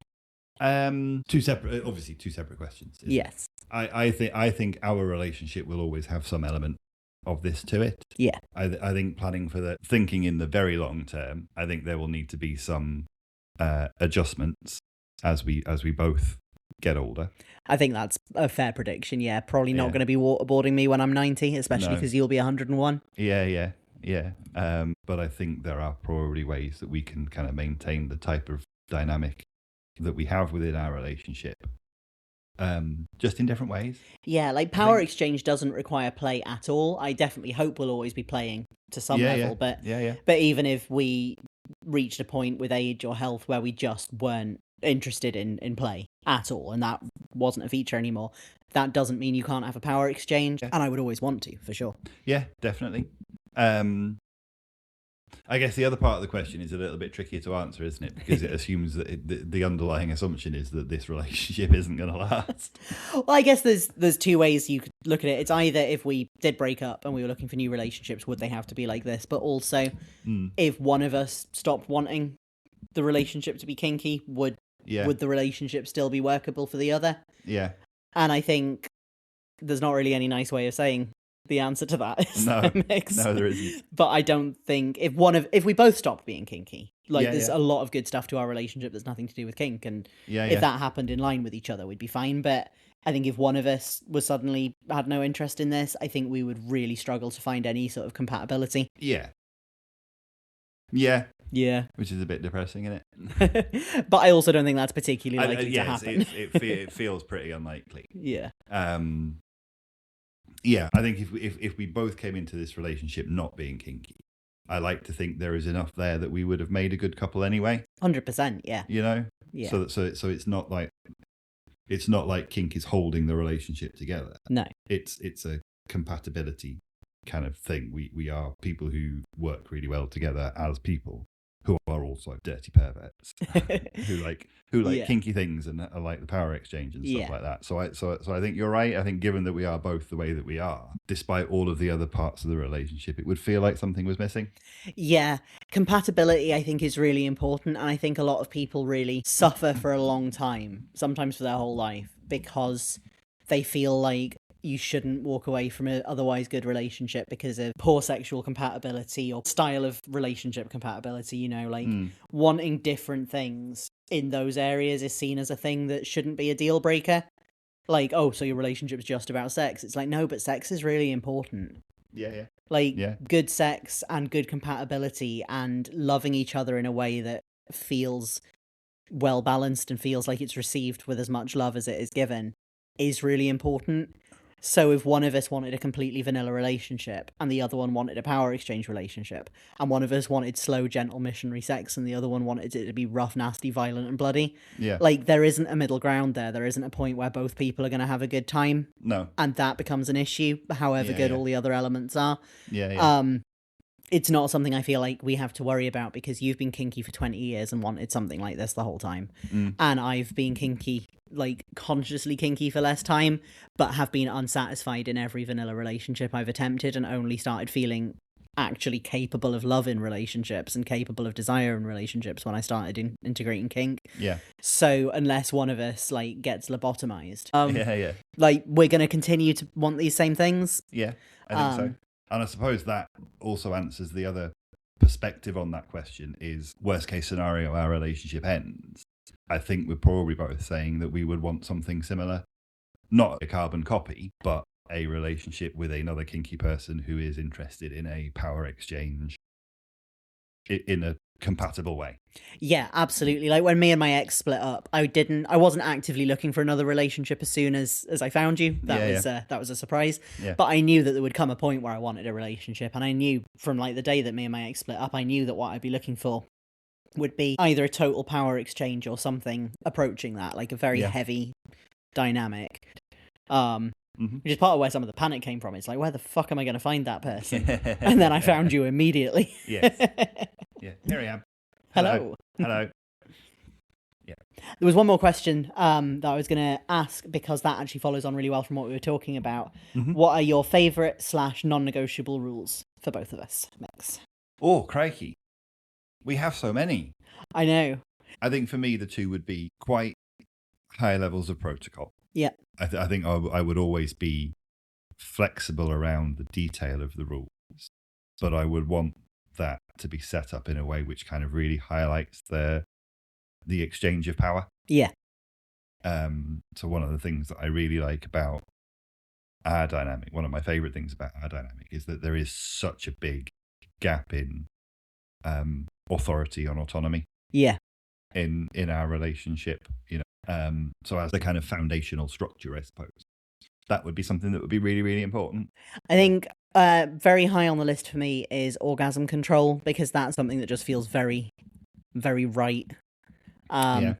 Speaker 1: Yeah.
Speaker 2: Two separate questions.
Speaker 1: Yes.
Speaker 2: I think our relationship will always have some element of this to it.
Speaker 1: Yeah.
Speaker 2: I think planning for the thinking in the very long term, I think there will need to be some adjustments as we both get older.
Speaker 1: I think that's a fair prediction. Yeah, probably not going to be waterboarding me when I'm 90, especially because you'll be 101.
Speaker 2: Yeah. But I think there are probably ways that we can kind of maintain the type of dynamic that we have within our relationship, just in different ways.
Speaker 1: Yeah, like power exchange doesn't require play at all. I definitely hope we'll always be playing to some level, but even if we reached a point with age or health where we just weren't interested in play at all and that wasn't a feature anymore, that doesn't mean you can't have a power exchange, and I would always want to, for sure.
Speaker 2: Yeah, definitely. I guess the other part of the question is a little bit trickier to answer, isn't it? Because it assumes that the underlying assumption is that this relationship isn't going to last.
Speaker 1: Well, I guess there's two ways you could look at it. It's either if we did break up and we were looking for new relationships, would they have to be like this? But also, if one of us stopped wanting the relationship to be kinky, would the relationship still be workable for the other?
Speaker 2: Yeah.
Speaker 1: And I think there's not really any nice way of saying the answer to that.
Speaker 2: No, there isn't.
Speaker 1: But I don't think if we both stopped being kinky, there's a lot of good stuff to our relationship that's nothing to do with kink, and if that happened in line with each other, we'd be fine. But I think if one of us was suddenly had no interest in this, I think we would really struggle to find any sort of compatibility.
Speaker 2: Yeah. Which is a bit depressing, isn't it?
Speaker 1: But I also don't think that's particularly likely to happen.
Speaker 2: It feels pretty unlikely.
Speaker 1: Yeah.
Speaker 2: I think if we both came into this relationship not being kinky, I like to think there is enough there that we would have made a good couple anyway.
Speaker 1: 100%, yeah.
Speaker 2: You know?
Speaker 1: Yeah.
Speaker 2: So it's not like kink is holding the relationship together.
Speaker 1: No.
Speaker 2: It's a compatibility kind of thing. We are people who work really well together as people, who are also dirty perverts who like kinky things and are like the power exchange and stuff like that. So I think you're right. I think given that we are both the way that we are, despite all of the other parts of the relationship, it would feel like something was missing. Yeah.
Speaker 1: Compatibility, I think, is really important, and I think a lot of people really suffer for a long time, sometimes for their whole life, because they feel like you shouldn't walk away from an otherwise good relationship because of poor sexual compatibility or style of relationship compatibility, wanting different things in those areas is seen as a thing that shouldn't be a deal breaker. Like, oh, so your relationship's just about sex. It's like, no, but sex is really important.
Speaker 2: Yeah.
Speaker 1: Good sex and good compatibility and loving each other in a way that feels well balanced and feels like it's received with as much love as it is given is really important. So if one of us wanted a completely vanilla relationship and the other one wanted a power exchange relationship, and one of us wanted slow, gentle missionary sex and the other one wanted it to be rough, nasty, violent and bloody, there isn't a middle ground there. There isn't a point where both people are going to have a good time.
Speaker 2: No.
Speaker 1: And that becomes an issue, however good all the other elements are.
Speaker 2: Yeah.
Speaker 1: It's not something I feel like we have to worry about because you've been kinky for 20 years and wanted something like this the whole time. And I've been kinky, consciously kinky for less time, but have been unsatisfied in every vanilla relationship I've attempted and only started feeling actually capable of love in relationships and capable of desire in relationships when I started integrating kink.
Speaker 2: Yeah.
Speaker 1: So unless one of us gets lobotomized, we're going to continue to want these same things.
Speaker 2: Yeah, I think so. And I suppose that also answers the other perspective on that question is worst case scenario, our relationship ends. I think we're probably both saying that we would want something similar, not a carbon copy, but a relationship with another kinky person who is interested in a power exchange in a compatible way.
Speaker 1: Yeah, absolutely. Like when me and my ex split up, I wasn't actively looking for another relationship as soon as I found you. That was a surprise.
Speaker 2: Yeah.
Speaker 1: But I knew that there would come a point where I wanted a relationship, and I knew from the day that me and my ex split up, I knew that what I'd be looking for would be either a total power exchange or something approaching that, like a very heavy dynamic. Which is part of where some of the panic came from. It's like, where the fuck am I going to find that person? And then I found you immediately.
Speaker 2: Yes. Yeah, here I am.
Speaker 1: Hello.
Speaker 2: Yeah.
Speaker 1: There was one more question that I was going to ask, because that actually follows on really well from what we were talking about. What are your favourite / non-negotiable rules for both of us, Mix?
Speaker 2: Oh, crikey. We have so many.
Speaker 1: I know.
Speaker 2: I think for me, the two would be quite high levels of protocol.
Speaker 1: Yeah.
Speaker 2: I think I would always be flexible around the detail of the rules, but I would want that to be set up in a way which kind of really highlights the exchange of power.
Speaker 1: Yeah.
Speaker 2: So one of the things that I really like about our dynamic, one of my favorite things about our dynamic, is that there is such a big gap in authority and autonomy.
Speaker 1: Yeah.
Speaker 2: In our relationship, so as a kind of foundational structure, I suppose that would be something that would be really, really important.
Speaker 1: I think very high on the list for me is orgasm control, because that's something that just feels very, very right. And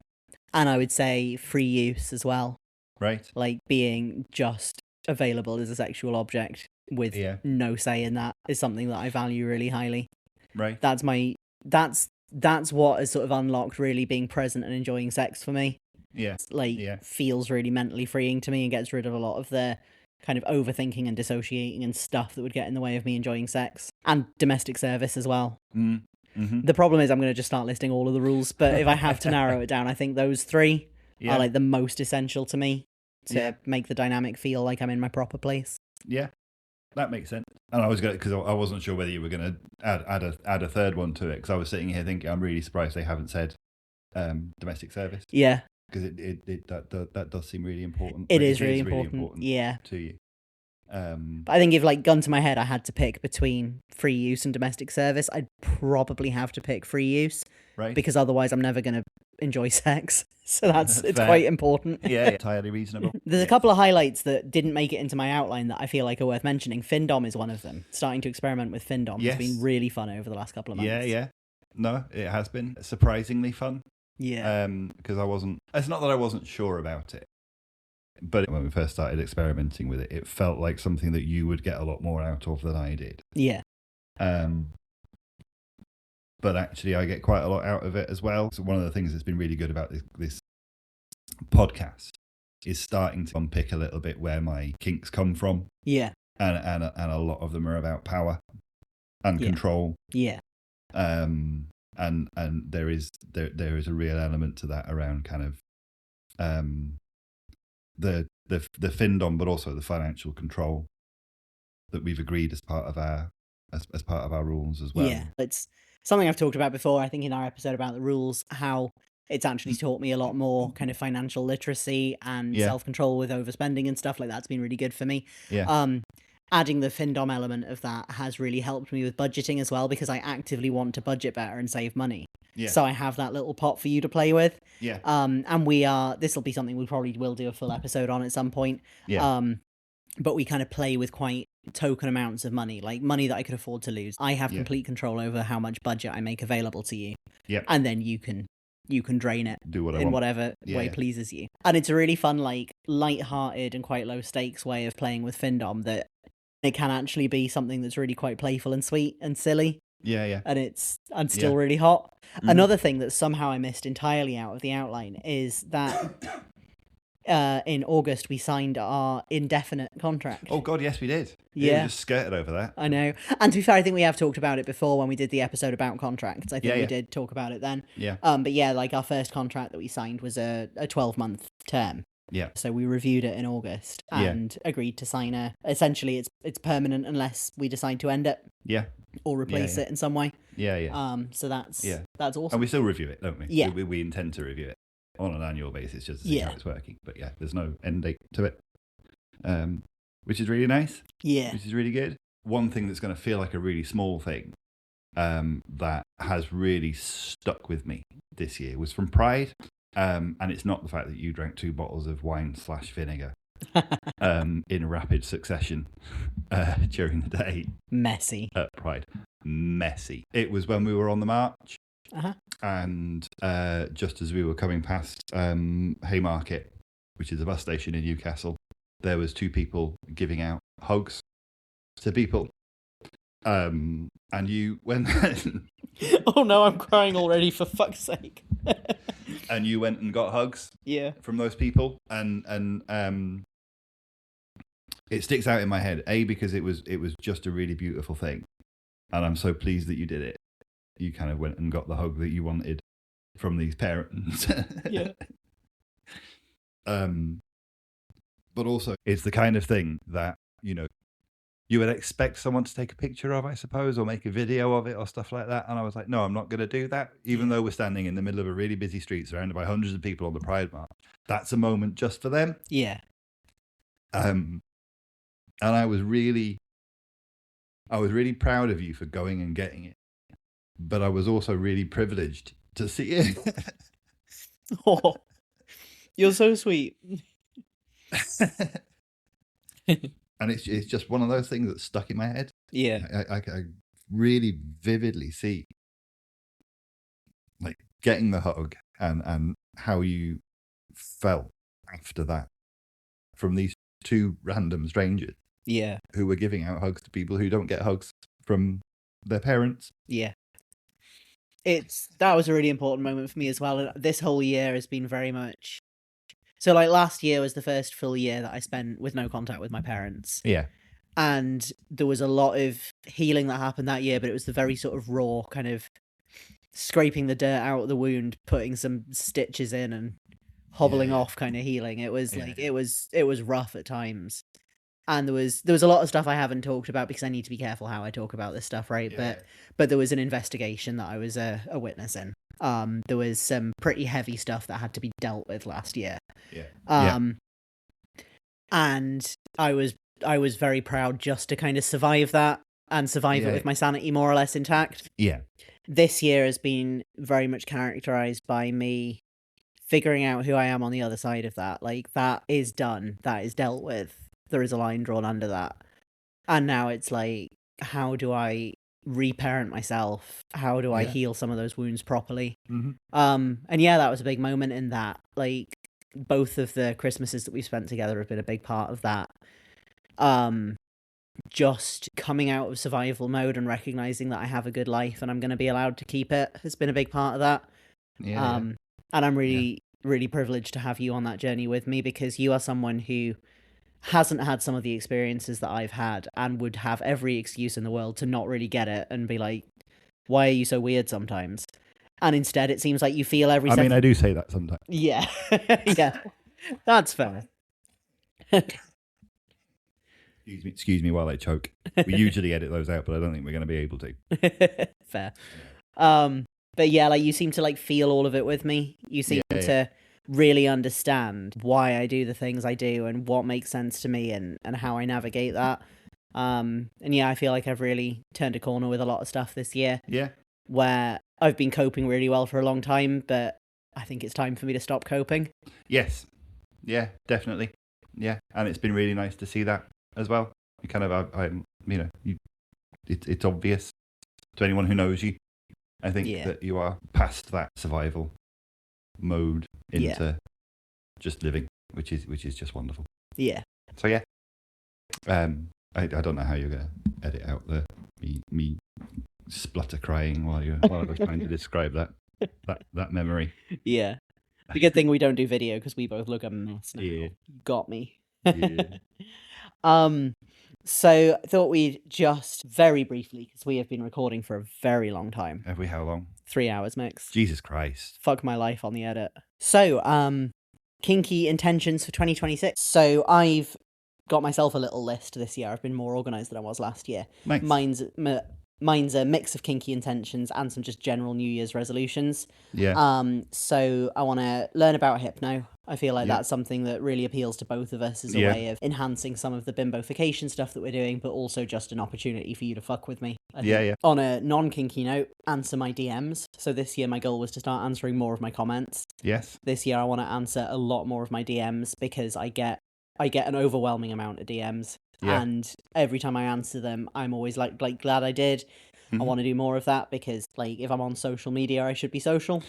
Speaker 1: I would say free use as well.
Speaker 2: Right.
Speaker 1: Like being just available as a sexual object with no say in that is something that I value really highly.
Speaker 2: Right.
Speaker 1: That's what has sort of unlocked really being present and enjoying sex for me.
Speaker 2: Yeah.
Speaker 1: It's like feels really mentally freeing to me and gets rid of a lot of the kind of overthinking and dissociating and stuff that would get in the way of me enjoying sex. And domestic service as well.
Speaker 2: Mm-hmm.
Speaker 1: The problem is I'm going to just start listing all of the rules, but if I have to narrow it down, I think those three are like the most essential to me to make the dynamic feel like I'm in my proper place.
Speaker 2: Yeah, that makes sense. And I was going because I wasn't sure whether you were going to add a third one to it, because I was sitting here thinking I'm really surprised they haven't said domestic service.
Speaker 1: Yeah,
Speaker 2: because that does seem really important.
Speaker 1: It is really important. Yeah,
Speaker 2: to you.
Speaker 1: But I think if like gun to my head, I had to pick between free use and domestic service, I'd probably have to pick free use,
Speaker 2: right?
Speaker 1: Because otherwise, I'm never going to enjoy sex. So it's quite important.
Speaker 2: Yeah, entirely reasonable.
Speaker 1: There's a couple of highlights that didn't make it into my outline that I feel like are worth mentioning. Findom is one of them. Starting to experiment with Findom has been really fun over the last couple of months.
Speaker 2: Yeah. No, it has been surprisingly fun.
Speaker 1: Yeah.
Speaker 2: Because it's not that I wasn't sure about it, but when we first started experimenting with it, it felt like something that you would get a lot more out of than I did.
Speaker 1: Yeah.
Speaker 2: But actually, I get quite a lot out of it as well. So one of the things that's been really good about this podcast is starting to unpick a little bit where my kinks come from.
Speaker 1: Yeah.
Speaker 2: And a lot of them are about power and control.
Speaker 1: Yeah.
Speaker 2: And there is a real element to that around kind of the Findom, but also the financial control that we've agreed as part of our rules as well.
Speaker 1: Yeah, it's something I've talked about before, I think in our episode about the rules, how it's actually taught me a lot more kind of financial literacy and self-control with overspending and stuff like that's been really good for me.
Speaker 2: Yeah.
Speaker 1: Adding the Findom element of that has really helped me with budgeting as well, because I actively want to budget better and save money.
Speaker 2: Yeah.
Speaker 1: So I have that little pot for you to play with.
Speaker 2: Yeah.
Speaker 1: And this will be something we probably will do a full episode on at some point.
Speaker 2: Yeah.
Speaker 1: But we kind of play with quite token amounts of money, like money that I could afford to lose. I have complete control over how much budget I make available to you.
Speaker 2: Yeah.
Speaker 1: And then you can drain it in whatever way pleases you. And it's a really fun, like light-hearted and quite low stakes way of playing with Findom that it can actually be something that's really quite playful and sweet and silly.
Speaker 2: Yeah.
Speaker 1: And still really hot. Another thing that somehow I missed entirely out of the outline is that in August we signed our indefinite contract.
Speaker 2: Oh God, yes we did.
Speaker 1: Yeah.
Speaker 2: We just skirted over that.
Speaker 1: I know. And to be fair, I think we have talked about it before when we did the episode about contracts. I think we did talk about it then.
Speaker 2: Yeah.
Speaker 1: But yeah, like our first contract that we signed was a 12-month term.
Speaker 2: Yeah.
Speaker 1: So we reviewed it in August and agreed to sign essentially it's permanent unless we decide to end it.
Speaker 2: Yeah.
Speaker 1: Or replace it in some way.
Speaker 2: Yeah.
Speaker 1: So that's awesome.
Speaker 2: And we still review it, don't we?
Speaker 1: Yeah.
Speaker 2: We intend to review it on an annual basis just to see how it's working. But yeah, there's no end date to it. Which is really nice.
Speaker 1: Yeah.
Speaker 2: Which is really good. One thing that's going to feel like a really small thing that has really stuck with me this year was from Pride. And it's not the fact that you drank 2 bottles of wine/vinegar in rapid succession during the day.
Speaker 1: Messy.
Speaker 2: At Pride. Messy. It was when we were on the march.
Speaker 1: Uh-huh.
Speaker 2: And just as we were coming past Haymarket, which is a bus station in Newcastle, there was 2 people giving out hugs to people. And you went...
Speaker 1: Oh no, I'm crying already, for fuck's sake.
Speaker 2: And you went and got hugs from those people. And it sticks out in my head, A, because it was just a really beautiful thing. And I'm so pleased that you did it. You kind of went and got the hug that you wanted from these parents.
Speaker 1: Yeah.
Speaker 2: But also, it's the kind of thing that, you would expect someone to take a picture of, I suppose, or make a video of it or stuff like that. And I was like, no, I'm not going to do that. Even though we're standing in the middle of a really busy street surrounded by hundreds of people on the Pride March. That's a moment just for them.
Speaker 1: Yeah.
Speaker 2: And I was really proud of you for going and getting it. But I was also really privileged to see it.
Speaker 1: Oh, you're so sweet.
Speaker 2: And it's just one of those things that's stuck in my head.
Speaker 1: Yeah.
Speaker 2: I really vividly see like getting the hug and how you felt after that from these 2 random strangers.
Speaker 1: Yeah.
Speaker 2: Who were giving out hugs to people who don't get hugs from their parents.
Speaker 1: Yeah. that was a really important moment for me as well. And this whole year has been very much. So, like, last year was the first full year that I spent with no contact with my parents.
Speaker 2: Yeah.
Speaker 1: And there was a lot of healing that happened that year, but it was the very sort of raw kind of scraping the dirt out of the wound, putting some stitches in and hobbling off kind of healing. It was like, it was rough at times. And there was a lot of stuff I haven't talked about because I need to be careful how I talk about this stuff, right? But there was an investigation that I was a witness in. There was some pretty heavy stuff that had to be dealt with last year. And I was very proud just to kind of survive that and survive it with my sanity more or less intact.
Speaker 2: Yeah.
Speaker 1: This year has been very much characterized by me figuring out who I am on the other side of that. Like, that is done. That is dealt with. There is a line drawn under that. And now it's like, how do I reparent myself? How do I heal some of those wounds properly?
Speaker 2: Mm-hmm.
Speaker 1: And yeah, that was a big moment in that. Like, both of the Christmases that we spent together have been a big part of that. Just coming out of survival mode and recognizing that I have a good life and I'm going to be allowed to keep it has been a big part of that. And I'm really, really privileged to have you on that journey with me, because you are someone who hasn't had some of the experiences that I've had and would have every excuse in the world to not really get it and be like, why are you so weird sometimes? And instead, it seems like you feel every second.
Speaker 2: I mean, I do say that sometimes.
Speaker 1: Yeah. Yeah. That's fair.
Speaker 2: Excuse me while I choke. We usually edit those out, but I don't think we're going to be able to.
Speaker 1: Fair. But yeah, like, you seem to like feel all of it with me. You seem to really understand why I do the things I do and what makes sense to me and how I navigate that. And yeah, I feel like I've really turned a corner with a lot of stuff this year.
Speaker 2: Yeah.
Speaker 1: Where I've been coping really well for a long time, but I think it's time for me to stop coping.
Speaker 2: Yes. Yeah, definitely. Yeah. And it's been really nice to see that as well. You kind of, it's obvious to anyone who knows you. I think that you are past that survival mode into just living, which is just wonderful.
Speaker 1: Yeah.
Speaker 2: So yeah. I don't know how you're gonna edit out the me splutter crying while I was trying to describe that memory.
Speaker 1: Yeah. It's a good thing we don't do video because we both look a mess now. Yeah. You got me.
Speaker 2: Yeah.
Speaker 1: So I thought we'd just very briefly, because we have been recording for a very long time.
Speaker 2: Have we? How long?
Speaker 1: 3 hours, Mix.
Speaker 2: Jesus Christ.
Speaker 1: Fuck my life on the edit. So, kinky intentions for 2026. So I've got myself a little list this year. I've been more organised than I was last year.
Speaker 2: Nice.
Speaker 1: Mine's a mix of kinky intentions and some just general New Year's resolutions.
Speaker 2: Yeah.
Speaker 1: So I want to learn about hypno. I feel like that's something that really appeals to both of us as a way of enhancing some of the bimbofication stuff that we're doing, but also just an opportunity for you to fuck with me.
Speaker 2: Yeah.
Speaker 1: On a non-kinky note, answer my DMs. So this year my goal was to start answering more of my comments.
Speaker 2: Yes.
Speaker 1: This year I want to answer a lot more of my DMs because I get an overwhelming amount of DMs. Yeah. And every time I answer them, I'm always like glad I did. Mm-hmm. I want to do more of that because, like, if I'm on social media, I should be social.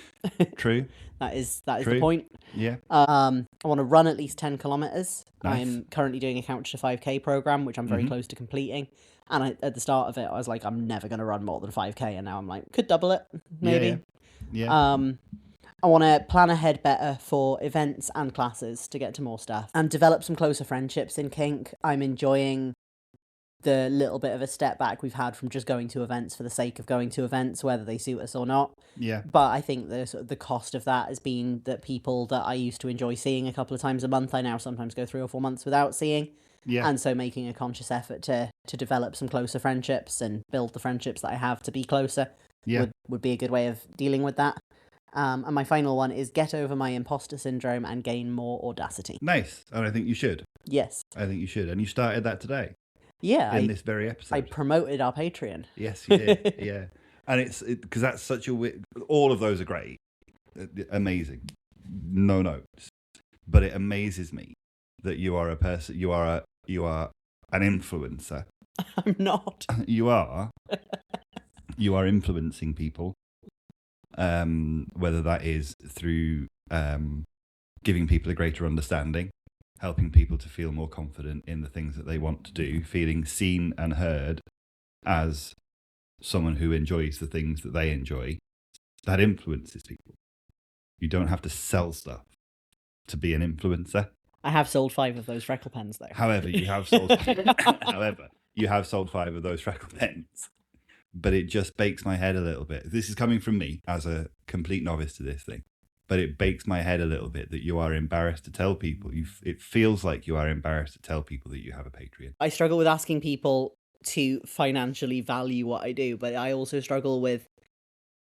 Speaker 2: True.
Speaker 1: That is the point.
Speaker 2: Yeah.
Speaker 1: I want to run at least 10 kilometers.
Speaker 2: Nice.
Speaker 1: I'm currently doing a Couch to 5K program, which I'm very close to completing. And at the start of it, I was like, I'm never going to run more than 5K. And now I'm like, could double it, maybe.
Speaker 2: Yeah.
Speaker 1: I want to plan ahead better for events and classes to get to more stuff and develop some closer friendships in kink. I'm enjoying the little bit of a step back we've had from just going to events for the sake of going to events, whether they suit us or not.
Speaker 2: Yeah.
Speaker 1: But I think the cost of that has been that people that I used to enjoy seeing a couple of times a month, I now sometimes go 3 or 4 months without seeing. Yeah. And so making a conscious effort to develop some closer friendships and build the friendships that I have to be closer would be a good way of dealing with that. And my final one is get over my imposter syndrome and gain more audacity.
Speaker 2: Nice. And I think you should.
Speaker 1: Yes.
Speaker 2: I think you should. And you started that today.
Speaker 1: Yeah.
Speaker 2: In this very episode.
Speaker 1: I promoted our Patreon.
Speaker 2: Yes, you did. Yeah. And it's because that's such a all of those are great. Amazing. No notes. But it amazes me that you are a person, you are an influencer.
Speaker 1: I'm not.
Speaker 2: You are influencing people. Whether that is through giving people a greater understanding, helping people to feel more confident in the things that they want to do, feeling seen and heard as someone who enjoys the things that they enjoy, that influences people. You don't have to sell stuff to be an influencer.
Speaker 1: I have sold 5 of those freckle pens, though.
Speaker 2: However, you have sold 5 of those freckle pens. But it just bakes my head a little bit. This is coming from me as a complete novice to this thing. But it bakes my head a little bit that you are embarrassed to tell people. It feels like you are embarrassed to tell people that you have a Patreon.
Speaker 1: I struggle with asking people to financially value what I do, but I also struggle with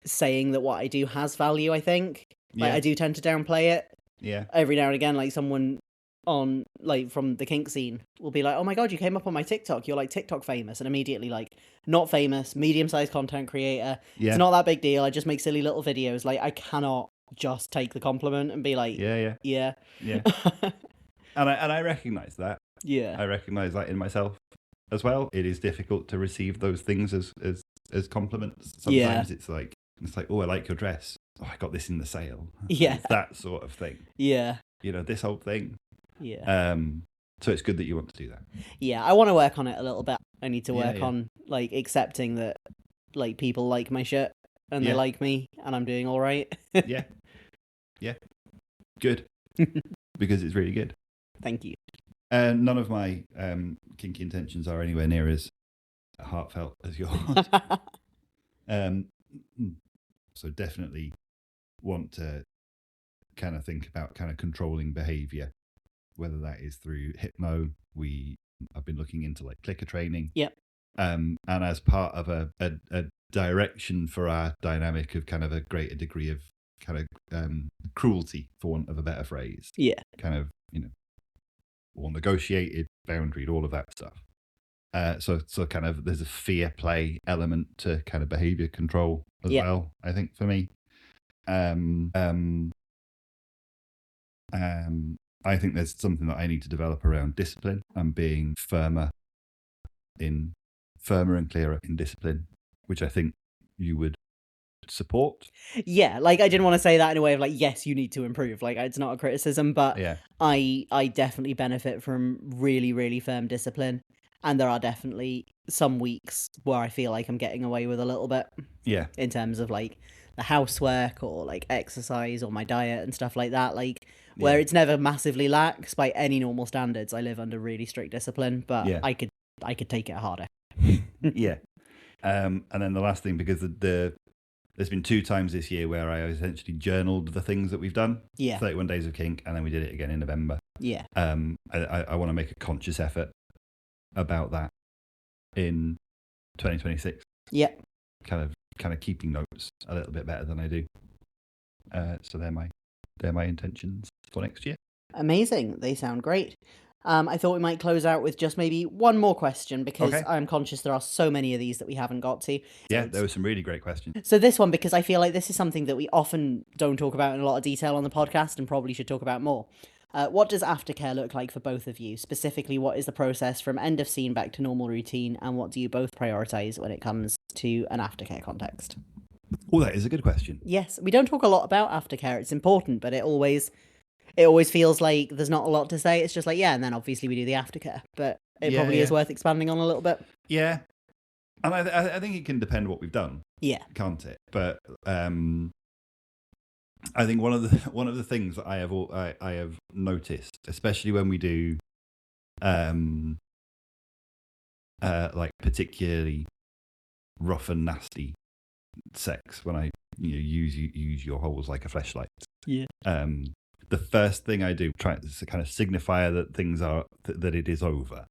Speaker 1: saying that what I do has value, I think. Like, I do tend to downplay it.
Speaker 2: Yeah.
Speaker 1: Every now and again, like, someone on, like, from the kink scene will be like, oh my god, you came up on my TikTok, you're like TikTok famous, and immediately like, not famous, medium-sized content creator. Yeah. It's not that big deal, I just make silly little videos. Like, I cannot just take the compliment and be like, yeah.
Speaker 2: And I recognize that.
Speaker 1: Yeah.
Speaker 2: I recognize that in myself as well. It is difficult to receive those things as compliments. Sometimes it's like, oh, I like your dress. Oh, I got this in the sale.
Speaker 1: Yeah.
Speaker 2: It's that sort of thing.
Speaker 1: Yeah.
Speaker 2: You know, this whole thing.
Speaker 1: Yeah.
Speaker 2: So it's good that you want to do that.
Speaker 1: Yeah, I want to work on it a little bit. I need to work on, like, accepting that, like, people like my shit and they like me and I'm doing all right.
Speaker 2: Yeah. Good. Because it's really good.
Speaker 1: Thank you.
Speaker 2: None of my kinky intentions are anywhere near as heartfelt as yours. So definitely want to kind of think about kind of controlling behavior, whether that is through hypno. I've been looking into like clicker training.
Speaker 1: Yep.
Speaker 2: And as part of a direction for our dynamic of kind of a greater degree of kind of cruelty, for want of a better phrase.
Speaker 1: Yeah.
Speaker 2: Kind of, or negotiated, boundaried, all of that stuff. So kind of there's a fear play element to kind of behavior control as well, I think, for me. I think there's something that I need to develop around discipline and being firmer and clearer in discipline, which I think you would support.
Speaker 1: Yeah, like, I didn't want to say that in a way of like, yes, you need to improve. Like, it's not a criticism, but I definitely benefit from really, really firm discipline. And there are definitely some weeks where I feel like I'm getting away with a little bit.
Speaker 2: Yeah.
Speaker 1: In terms of like the housework or like exercise or my diet and stuff like that. Like, where it's never massively lax by any normal standards. I live under really strict discipline, but I could take it harder.
Speaker 2: Yeah. And then the last thing, because there's been 2 times this year where I essentially journaled the things that we've done. Yeah. 31 Days of Kink, and then we did it again in November.
Speaker 1: Yeah.
Speaker 2: I want to make a conscious effort about that in 2026.
Speaker 1: Yeah.
Speaker 2: Kind of keeping notes a little bit better than I do. So they're my intentions for next year.
Speaker 1: Amazing. They sound great. I thought we might close out with just maybe one more question, because I'm conscious there are so many of these that we haven't got to.
Speaker 2: Yeah, there were some really great questions.
Speaker 1: So this one, because I feel like this is something that we often don't talk about in a lot of detail on the podcast and probably should talk about more. What does aftercare look like for both of you? Specifically, what is the process from end of scene back to normal routine, and what do you both prioritize when it comes to an aftercare context?
Speaker 2: Oh, that is a good question.
Speaker 1: Yes, we don't talk a lot about aftercare. It's important, but it always feels like there's not a lot to say. It's just like, and then obviously we do the aftercare, but it probably is worth expanding on a little bit.
Speaker 2: Yeah, and I think it can depend what we've done.
Speaker 1: Yeah,
Speaker 2: can't it? But I think one of the things that I have noticed, especially when we do like particularly rough and nasty sex, when I use your holes like a fleshlight. Yeah. The first thing I do, try to kind of signify that things are that it is over,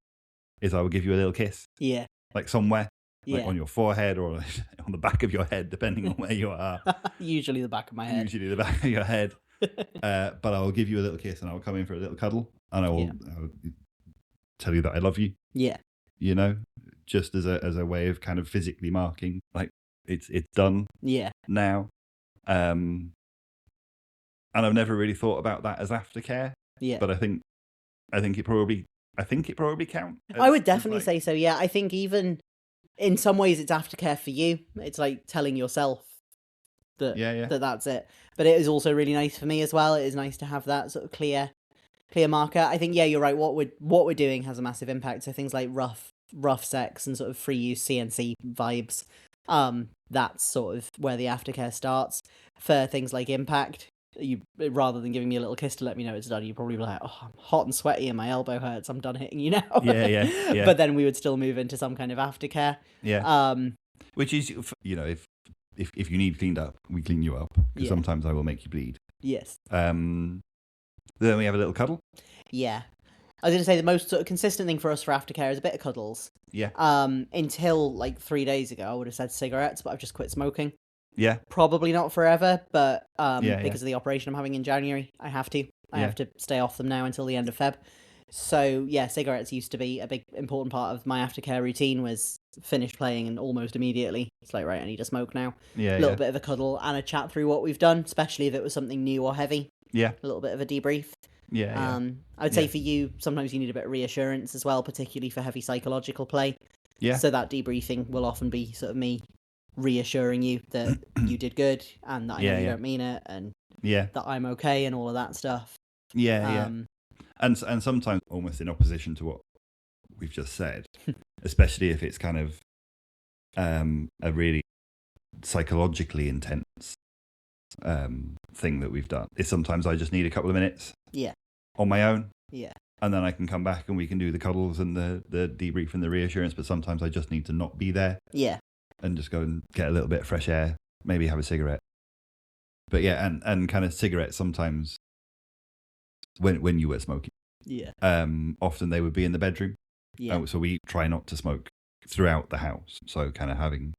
Speaker 2: is I will give you a little kiss. Yeah. Like somewhere. Like on your forehead or on the back of your head, depending on where you are.
Speaker 1: Usually the back of my head.
Speaker 2: Usually the back of your head. But I will give you a little kiss and I will come in for a little cuddle and I will tell you that I love you. Yeah. Just as a way of kind of physically marking, like it's done. Yeah. Now. And I've never really thought about that as aftercare. Yeah. But I think it probably counts.
Speaker 1: I would definitely say so. Yeah. I think even in some ways it's aftercare for you. It's like telling yourself that that's it. But it is also really nice for me as well. It is nice to have that sort of clear marker. I think you're right. What we're doing has a massive impact. So things like rough sex and sort of free use CNC vibes That's sort of where the aftercare starts. For things like impact, you rather than giving me a little kiss to let me know it's done, you'd probably be like, oh, I'm hot and sweaty and my elbow hurts, I'm done hitting you now.
Speaker 2: Yeah.
Speaker 1: But then we would still move into some kind of aftercare.
Speaker 2: Yeah. Which is, if you need cleaned up, we clean you up, because sometimes I will make you bleed.
Speaker 1: Yes.
Speaker 2: Then we have a little cuddle.
Speaker 1: Yeah. I was going to say the most sort of consistent thing for us for aftercare is a bit of cuddles.
Speaker 2: Yeah.
Speaker 1: Until like 3 days ago, I would have said cigarettes, but I've just quit smoking.
Speaker 2: Yeah.
Speaker 1: Probably not forever, but because of the operation I'm having in January, I have to. I have to stay off them now until the end of Feb. So yeah, cigarettes used to be a big important part of my aftercare routine. Was finish playing and almost immediately it's like, right, I need to smoke now.
Speaker 2: Yeah.
Speaker 1: A little bit of a cuddle and a chat through what we've done, especially if it was something new or heavy.
Speaker 2: Yeah.
Speaker 1: A little bit of a debrief.
Speaker 2: Yeah.
Speaker 1: I would say for you, sometimes you need a bit of reassurance as well, particularly for heavy psychological play.
Speaker 2: Yeah.
Speaker 1: So that debriefing will often be sort of me reassuring you that you did good and that I know you don't mean it and that I'm okay and all of that stuff.
Speaker 2: Yeah. And sometimes almost in opposition to what we've just said, especially if it's kind of a really psychologically intense thing that we've done, is sometimes I just need a couple of minutes on my own, and then I can come back and we can do the cuddles and the debrief and the reassurance. But sometimes I just need to not be there, and just go and get a little bit of fresh air, maybe have a cigarette. But and kind of cigarettes sometimes when you were smoking, often they would be in the bedroom. So we try not to smoke throughout the house, so kind of having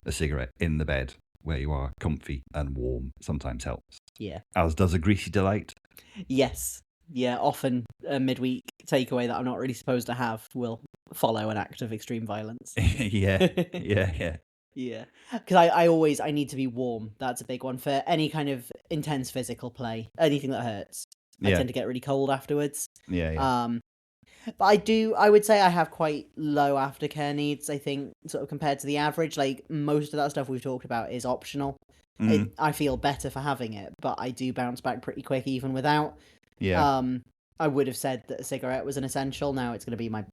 Speaker 2: a cigarette in the bed where you are comfy and warm sometimes helps. As does a greasy delight.
Speaker 1: Yes. Often a midweek takeaway that I'm not really supposed to have will follow an act of extreme violence.
Speaker 2: Yeah.
Speaker 1: Because I need to be warm. That's a big one for any kind of intense physical play. Anything that hurts. I tend to get really cold afterwards. But I would say I have quite low aftercare needs, I think, sort of compared to the average. Like, most of that stuff we've talked about is optional. I feel better for having it, but I do bounce back pretty quick even without. I would have said that a cigarette was an essential. Now it's going to be my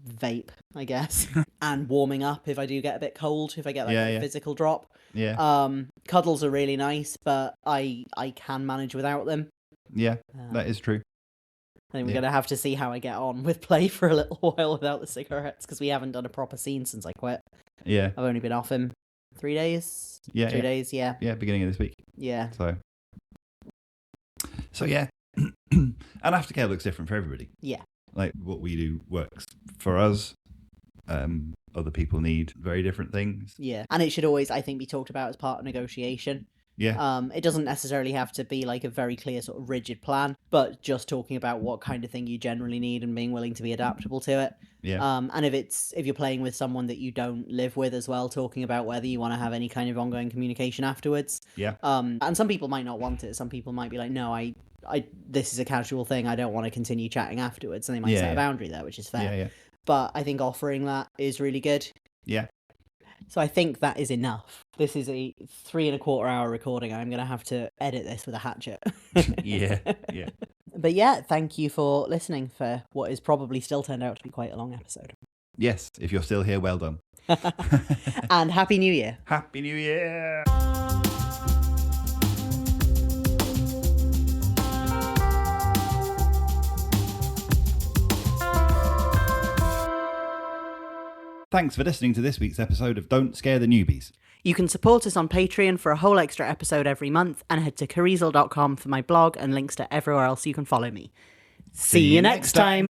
Speaker 1: vape, I guess. And warming up if I do get a bit cold, if I get a physical drop. Cuddles are really nice, but I can manage without them.
Speaker 2: That is true.
Speaker 1: I think we're going to have to see how I get on with play for a little while without the cigarettes, because we haven't done a proper scene since I quit. I've only been off him 3 days. 2 days,
Speaker 2: beginning of this week. So yeah. And aftercare looks different for everybody. Like, what we do works for us. Other people need very different things.
Speaker 1: And it should always, I think, be talked about as part of negotiation. It doesn't necessarily have to be like a very clear sort of rigid plan, but just talking about what kind of thing you generally need and being willing to be adaptable to it. And if you're playing with someone that you don't live with as well, talking about whether you want to have any kind of ongoing communication afterwards. And some people might not want it. Some people might be like, no, I this is a casual thing. I don't want to continue chatting afterwards. And they might set a boundary there, which is fair. But I think offering that is really good. So I think that is enough. This is a 3.25 hour recording. I'm going to have to edit this with a hatchet. But yeah, thank you for listening for what is probably still turned out to be quite a long episode.
Speaker 2: Yes, if you're still here, well done.
Speaker 1: And Happy New Year.
Speaker 2: Happy New Year. Thanks for listening to this week's episode of Don't Scare the Newbies.
Speaker 1: You can support us on Patreon for a whole extra episode every month, and head to kirizal.com for my blog and links to everywhere else you can follow me. See you next time.